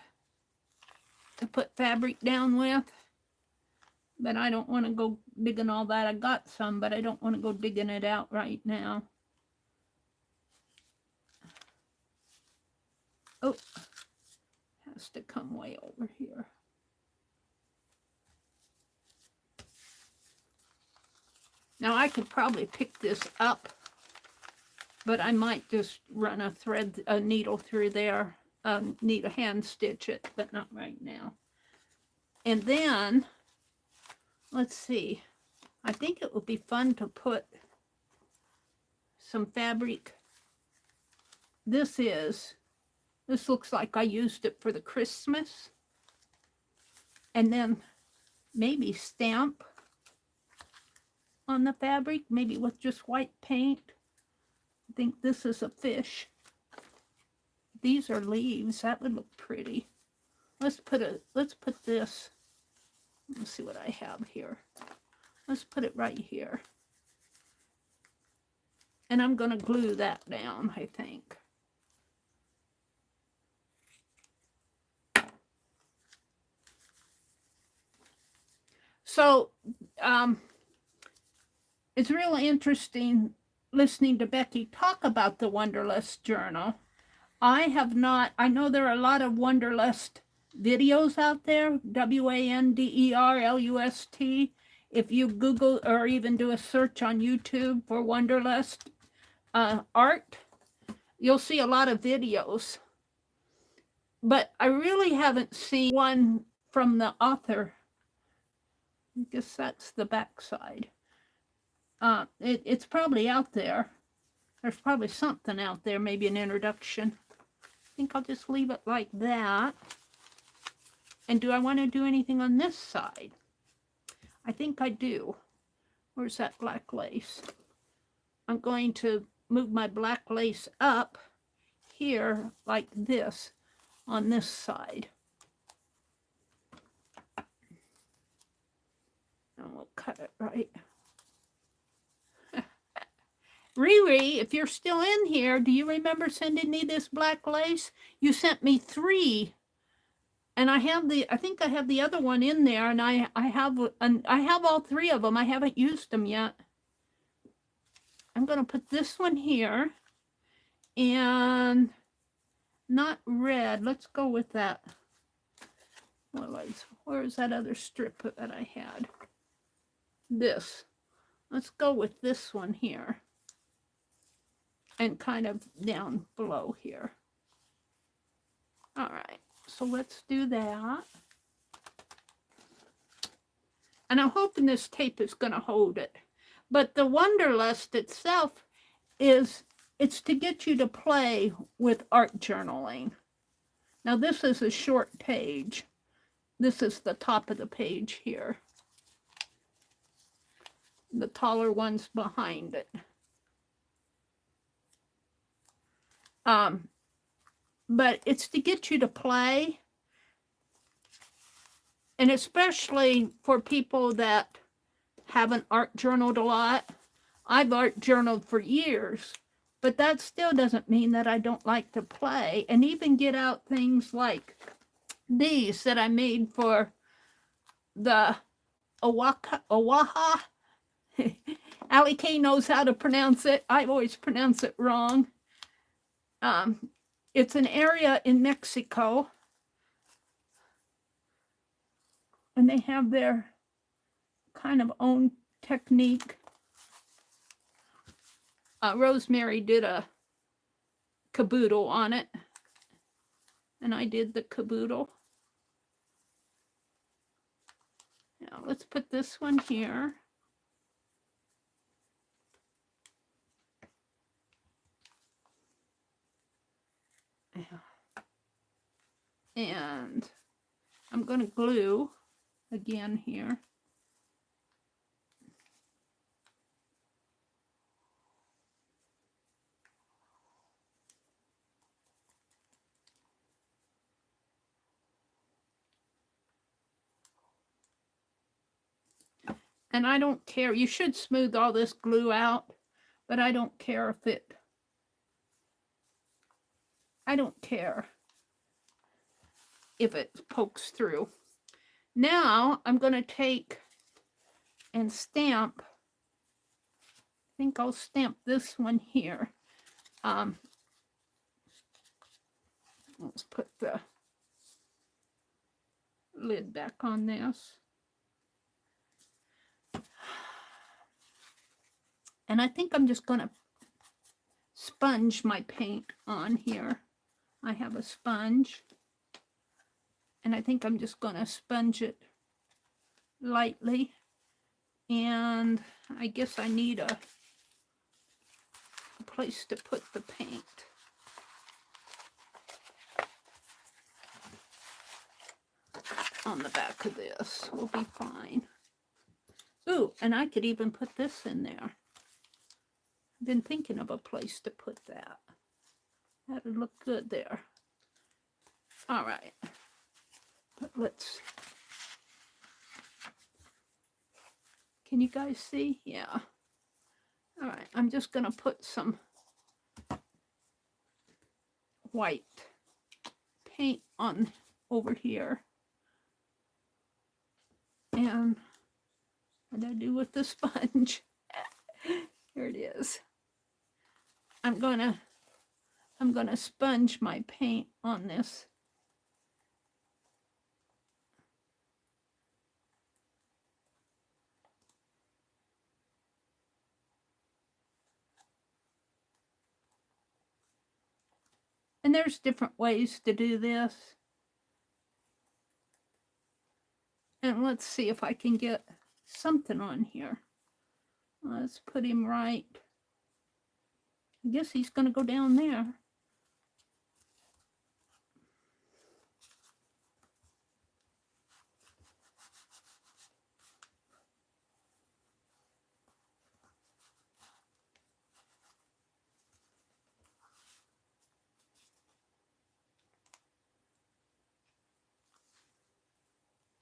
to put fabric down with. But I don't want to go digging all that. I got some, but I don't want to go digging it out right now. Oh, has to come way over here. Now I could probably pick this up, but I might just run a needle through there, need a hand stitch it, but not right now. And then, let's see, I think it would be fun to put some fabric. This looks like I used it for the Christmas. And then maybe stamp on the fabric, maybe with just white paint. I think this is a fish. These are leaves. That would look pretty. Let's put this. Let's see what I have here. Let's put it right here. And I'm going to glue that down, I think. So, it's really interesting listening to Becky talk about the Wanderlust journal. I have not. I know there are a lot of Wanderlust videos out there, WANDERLUST. If you Google or even do a search on YouTube for Wanderlust art, you'll see a lot of videos. But I really haven't seen one from the author. I guess that's the back side. It's probably out there. There's probably something out there, maybe an introduction. I think I'll just leave it like that. And do I want to do anything on this side? I think I do. Where's that black lace? I'm going to move my black lace up here like this on this side. And we'll cut it right. Riri, if you're still in here, do you remember sending me this black lace? You sent me 3. And I think I have the other one in there, and I have all 3 of them. I haven't used them yet. I'm going to put this one here, and not red. Let's go with that. Where's that other strip that I had? This. Let's go with this one here, and kind of down below here. All right. So let's do that. And I'm hoping this tape is going to hold it. But the Wanderlust itself it's to get you to play with art journaling. Now this is a short page. This is the top of the page here. The taller one's behind it. But it's to get you to play, and especially for people that haven't art journaled a lot. I've art journaled for years, but that still doesn't mean that I don't like to play and even get out things like these that I made for the Oaha. Allie K knows how to pronounce it. I always pronounce it wrong. It's an area in Mexico, and they have their kind of own technique. Rosemary did a caboodle on it, and I did the caboodle. Now let's put this one here. And I'm going to glue again here. And I don't care. You should smooth all this glue out, but I don't care if it, I don't care if it pokes through. Now I'm going to take and stamp. I think I'll stamp this one here. Let's put the lid back on this. And I think I'm just going to sponge my paint on here. I have a sponge. And I think I'm just going to sponge it lightly. And I guess I need a place to put the paint. On the back of this will be fine. Ooh, and I could even put this in there. I've been thinking of a place to put that. That would look good there. All right. But let's... Can you guys see? Yeah. All right. I'm just going to put some white paint on over here. And what did I do with the sponge? Here it is. I'm gonna sponge my paint on this. And there's different ways to do this. And let's see if I can get something on here. Let's put him right. I guess he's going to go down there.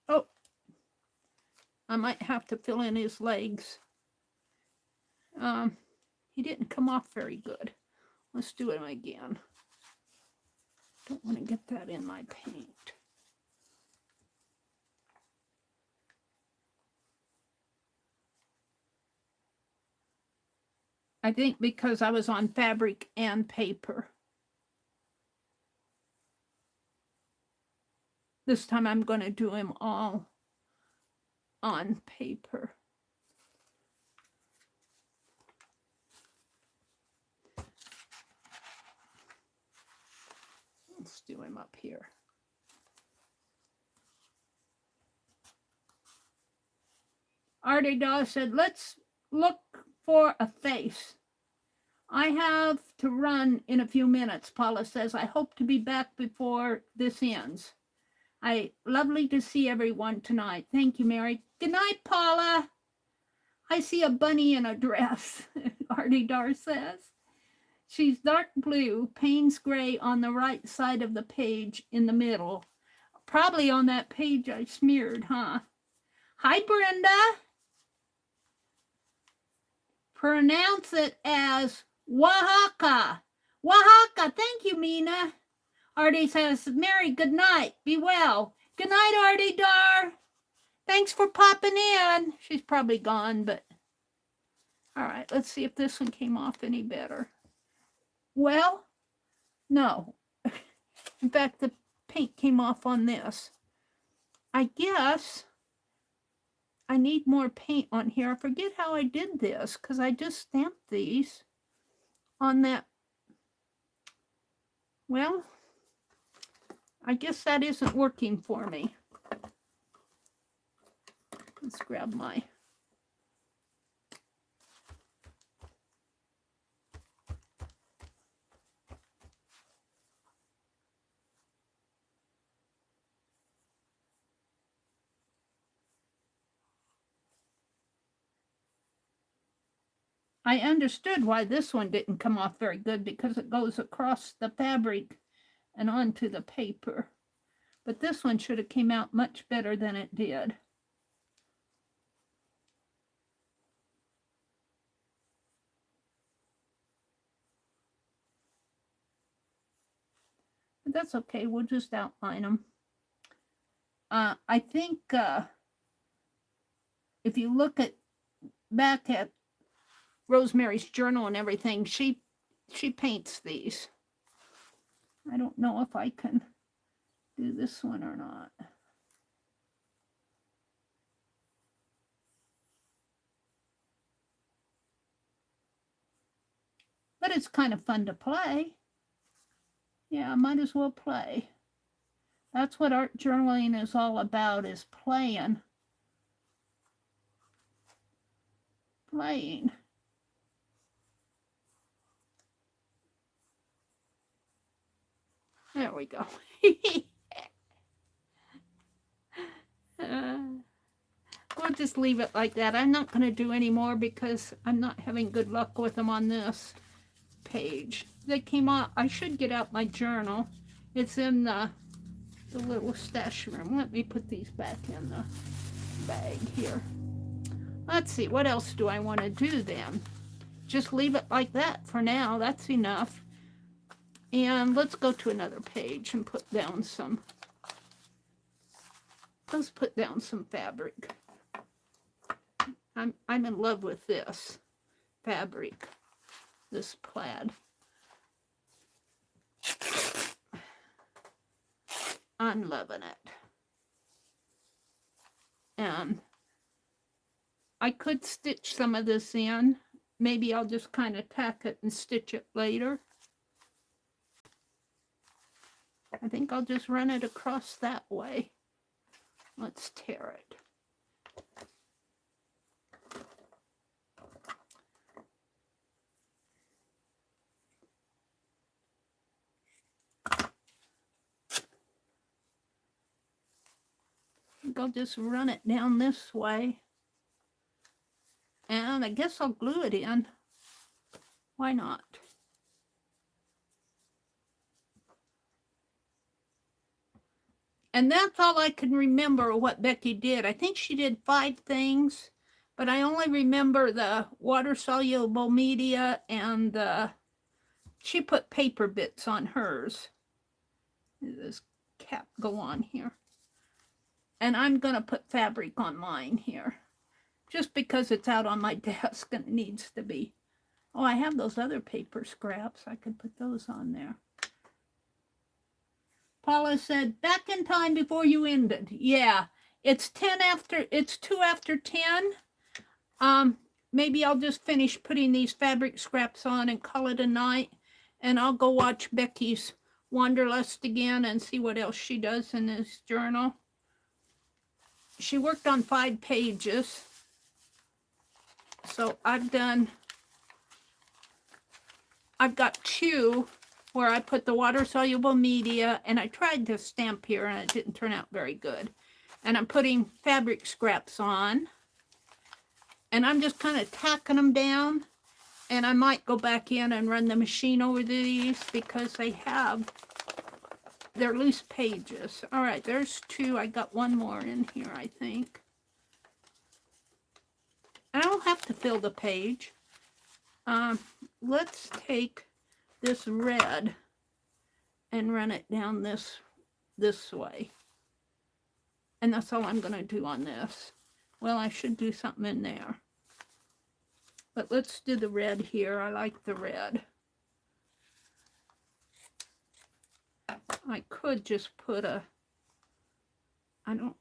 Oh, I might have to fill in his legs. He didn't come off very good. Let's do it again. Don't want to get that in my paint. I think because I was on fabric and paper. This time I'm going to do him all on paper. Let's do him up here. Artie Daw said, let's look for a face. I have to run in a few minutes, Paula says. I hope to be back before this ends. Lovely to see everyone tonight. Thank you, Meri. Good night, Paula. I see a bunny in a dress, Artie Dar says. She's dark blue, Payne's gray on the right side of the page in the middle. Probably on that page I smeared, huh? Hi, Brenda. Pronounce it as Oaxaca. Oaxaca. Thank you, Mina. Artie says, Meri, good night. Be well. Good night, Artie Dar. Thanks for popping in. She's probably gone, but all right, let's see if this one came off any better. Well, no. In fact, the paint came off on this. I guess I need more paint on here. I forget how I did this because I just stamped these on that. Well, I guess that isn't working for me. Let's grab my... I understood why this one didn't come off very good because it goes across the fabric and onto the paper. But this one should have came out much better than it did. But that's okay. We'll just outline them. I think if you look back at Rosemary's journal and everything, she paints these. I don't know if I can do this one or not. But it's kind of fun to play. Yeah, I might as well play. That's what art journaling is all about, is playing. Playing. There we go. We'll just leave it like that. I'm not going to do any more because I'm not having good luck with them on this page. They came out. I should get out my journal. It's in the little stash room. Let me put these back in the bag here. Let's see. What else do I want to do then? Just leave it like that for now. That's enough. And let's go to another page and put down some. Let's put down some fabric. I'm in love with this fabric, this plaid. I'm loving it. And I could stitch some of this in. Maybe I'll just kind of tack it and stitch it later. I think I'll just run it across that way. Let's tear it. I think I'll just run it down this way. And I guess I'll glue it in. Why not? And that's all I can remember what Becky did. I think she did 5 things, but I only remember the water-soluble media and she put paper bits on hers. Does this cap go on here? And I'm going to put fabric on mine here, just because it's out on my desk and it needs to be. Oh, I have those other paper scraps. I could put those on there. Paula said, back in time before you ended. Yeah, it's 2 after 10. Maybe I'll just finish putting these fabric scraps on and call it a night. And I'll go watch Becky's Wanderlust again and see what else she does in this journal. She worked on 5 pages. So I've got 2 where I put the water-soluble media, and I tried to stamp here and it didn't turn out very good. And I'm putting fabric scraps on, and I'm just kind of tacking them down, and I might go back in and run the machine over these because they're loose pages. All right, there's 2. I got 1 more in here, I think. I don't have to fill the page. Let's take this red and run it down this way. And that's all I'm going to do on this. Well, I should do something in there. But let's do the red here. I like the red. I could just put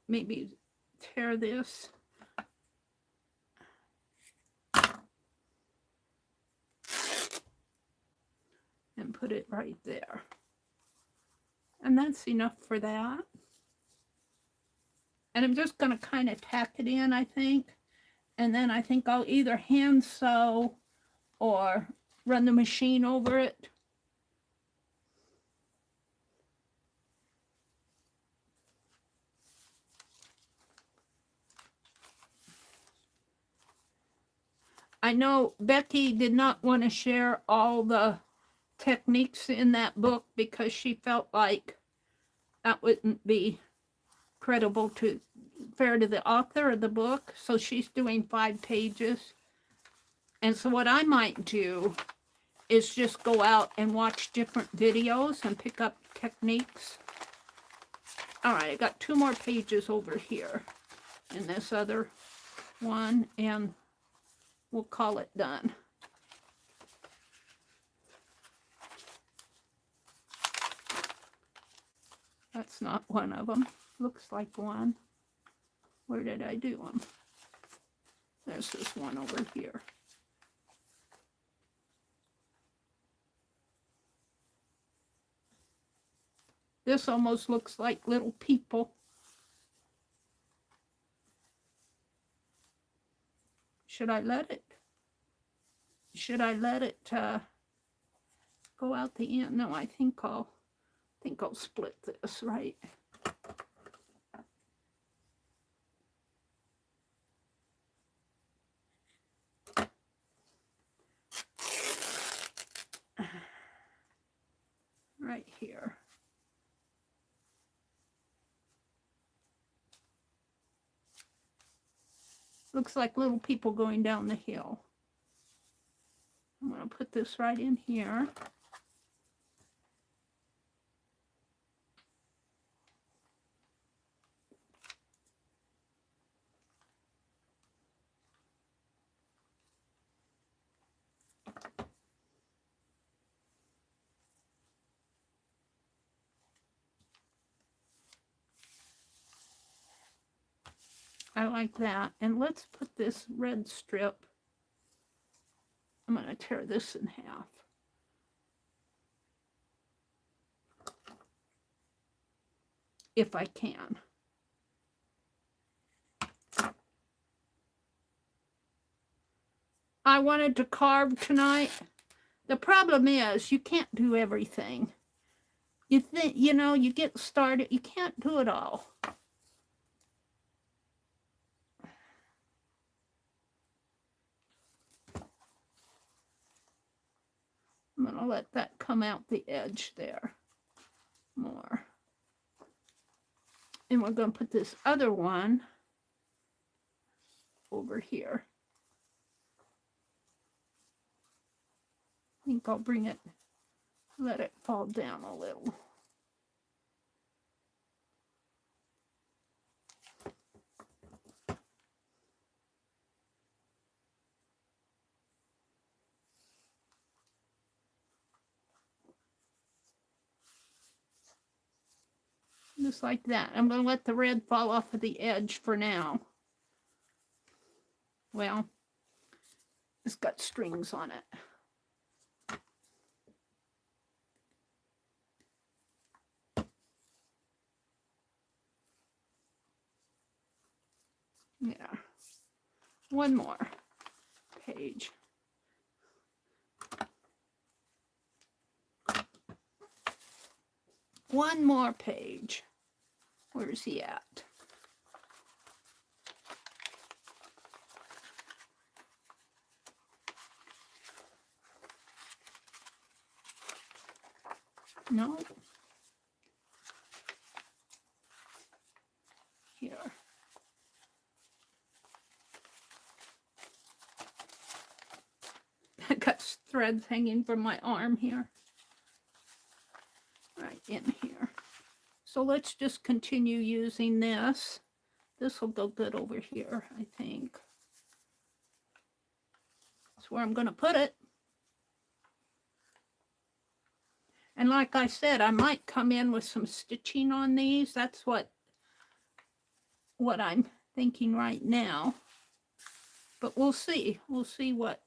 maybe tear this. And put it right there. And that's enough for that. And I'm just going to kind of tack it in, I think. And then I think I'll either hand sew or run the machine over it. I know Becky did not want to share all the techniques in that book because she felt like that wouldn't be fair to the author of the book. So she's doing 5 pages. And so what I might do is just go out and watch different videos and pick up techniques. All right, I got 2 more pages over here in this other one, and we'll call it done. That's not one of them. Looks like one. Where did I do them? There's this one over here. This almost looks like little people. Should I let it go out the end? No, I think I'll split this, right? Right here. Looks like little people going down the hill. I'm going to put this right in here. I like that. And let's put this red strip. I'm going to tear this in half. If I can. I wanted to carve tonight. The problem is you can't do everything. You think, you know, you get started, you can't do it all. I'm going to let that come out the edge there more. And we're going to put this other one over here. I think I'll bring it, let it fall down a little. Just like that. I'm going to let the red fall off of the edge for now. Well, it's got strings on it. Yeah. One more page. One more page. Where's he at? No. Here. I got threads hanging from my arm here. Right in here. So let's just continue using this. This will go good over here, I think. That's where I'm going to put it. And like I said, I might come in with some stitching on these. That's what I'm thinking right now. But we'll see. We'll see what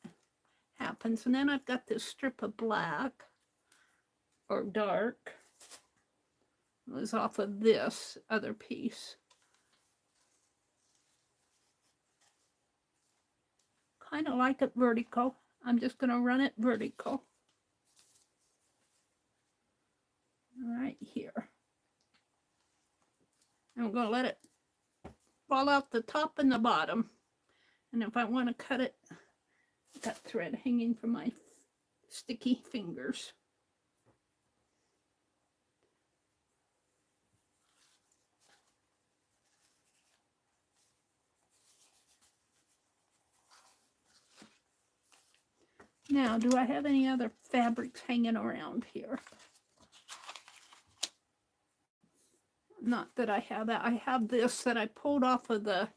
happens. And then I've got this strip of black or dark. It was off of this other piece. Kind of like it vertical. I'm just going to run it vertical. Right here. And I'm going to let it fall out the top and the bottom. And if I want to cut it, I've got thread hanging from my sticky fingers. Now, do I have any other fabrics hanging around here? Not that I have that. I have this that I pulled off of the,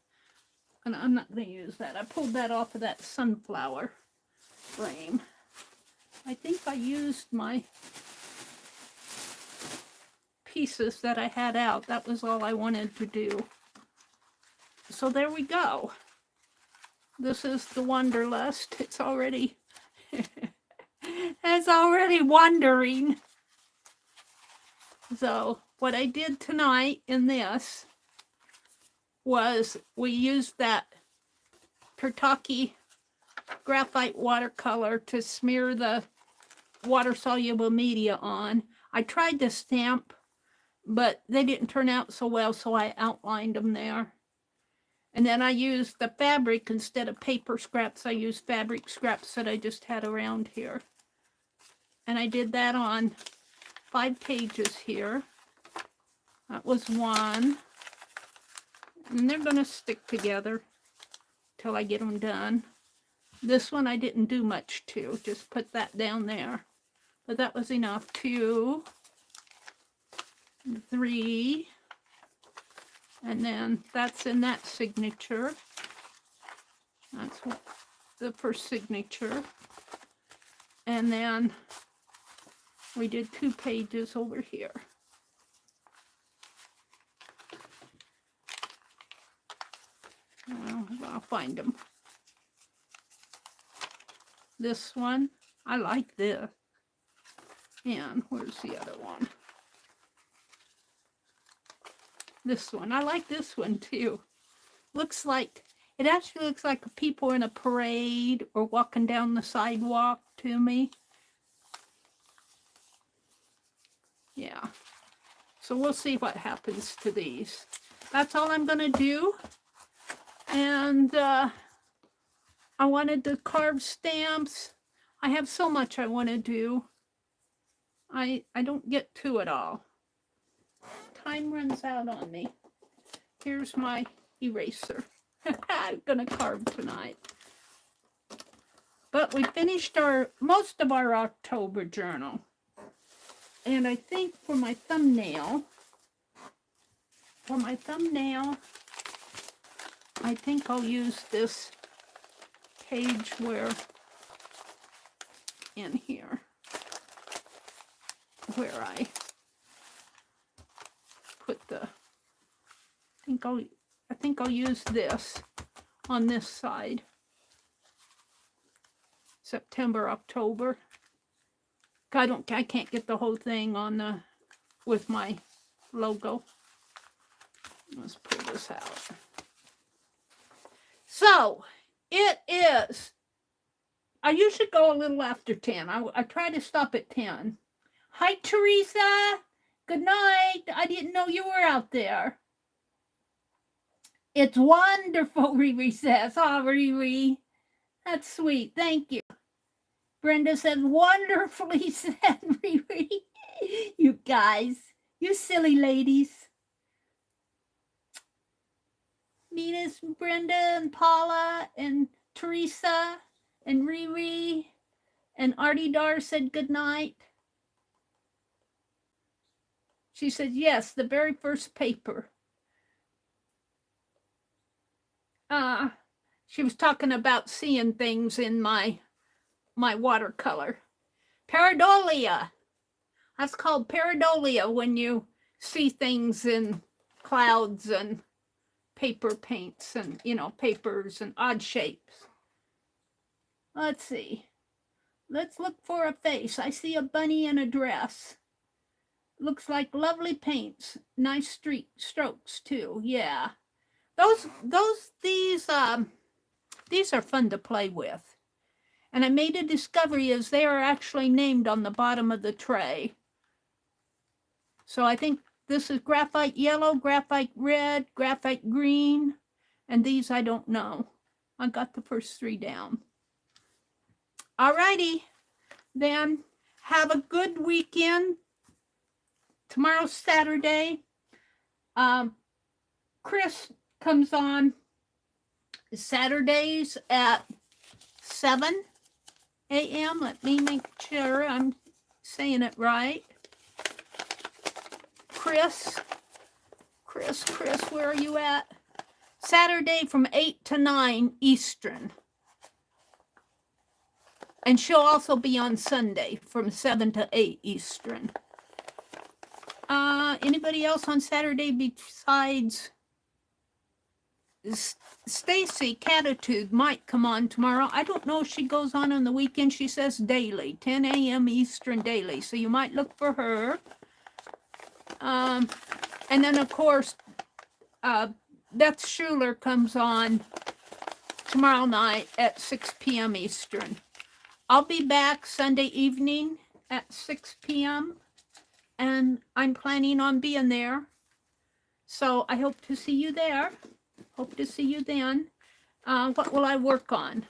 and I'm not going to use that. I pulled that off of that sunflower frame. I think I used my pieces that I had out. That was all I wanted to do. So there we go. This is the Wanderlust. It's already, it's already wandering. So what I did tonight in this was we used that Turtaki graphite watercolor to smear the water-soluble media on. I tried to stamp, but they didn't turn out so well, so I outlined them there. And then I used the fabric instead of paper scraps. I used fabric scraps that I just had around here. And I did that on 5 pages here. That was one. And they're going to stick together till I get them done. This one I didn't do much to, just put that down there. But that was enough. 2, 3, and then that's in that signature. That's what the first signature. And then we did 2 pages over here. I'll find them. This one, I like this. And where's the other one? This one, I like this one too. Looks like, it actually looks like people in a parade or walking down the sidewalk to me. Yeah. So we'll see what happens to these. That's all I'm going to do. And I wanted to carve stamps. I have so much I want to do. I don't get to it all. Time runs out on me. Here's my eraser. I'm going to carve tonight. But we finished most of our October journal. And I think for my thumbnail, I think I'll use this page where in here, where I put the, I think I'll use this on this side. September, October. I can't get the whole thing on the, with my logo. Let's pull this out. So, it is, I usually go a little after 10. I try to stop at 10. Hi, Teresa. Good night. I didn't know you were out there. It's wonderful, Riri says. Oh, Riri. That's sweet. Thank you. Brenda says, wonderfully said, Riri. You guys, you silly ladies. Venus, Brenda, and Paula, and Teresa, and Riri, and Artie Dar said good night. She said, yes, the very first paper. She was talking about seeing things in my watercolor. Pareidolia. That's called pareidolia when you see things in clouds and paper paints and, you know, papers and odd shapes. Let's see. Let's look for a face. I see a bunny in a dress. Looks like lovely paints. Nice strokes too. Yeah. These are fun to play with. And I made a discovery as they are actually named on the bottom of the tray. So I think this is graphite yellow, graphite red, graphite green, and these I don't know. I got the first three down. All righty, then have a good weekend. Tomorrow's Saturday. Chris comes on Saturdays at 7 a.m. Let me make sure I'm saying it right. Chris, where are you at? Saturday from 8 to 9 Eastern. And she'll also be on Sunday from 7 to 8 Eastern. Anybody else on Saturday besides Stacy Catitude might come on tomorrow. I don't know if she goes on the weekend. She says daily, 10 a.m. Eastern daily. So you might look for her. And then, of course, Beth Schuler comes on tomorrow night at 6 p.m. Eastern. I'll be back Sunday evening at 6 p.m. And I'm planning on being there. So I hope to see you there. Hope to see you then. What will I work on?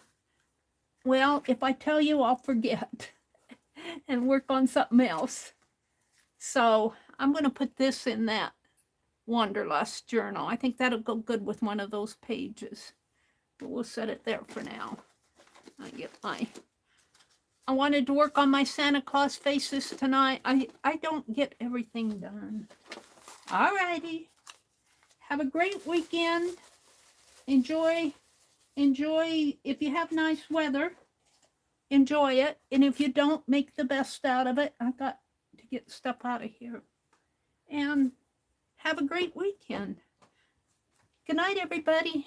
Well, if I tell you, I'll forget and work on something else. So I'm going to put this in that Wanderlust journal. I think that'll go good with one of those pages. But we'll set it there for now. I wanted to work on my Santa Claus faces tonight. I don't get everything done. All righty. Have a great weekend. Enjoy. If you have nice weather, enjoy it. And if you don't, make the best out of it. I got to get stuff out of here. And have a great weekend. Good night, everybody.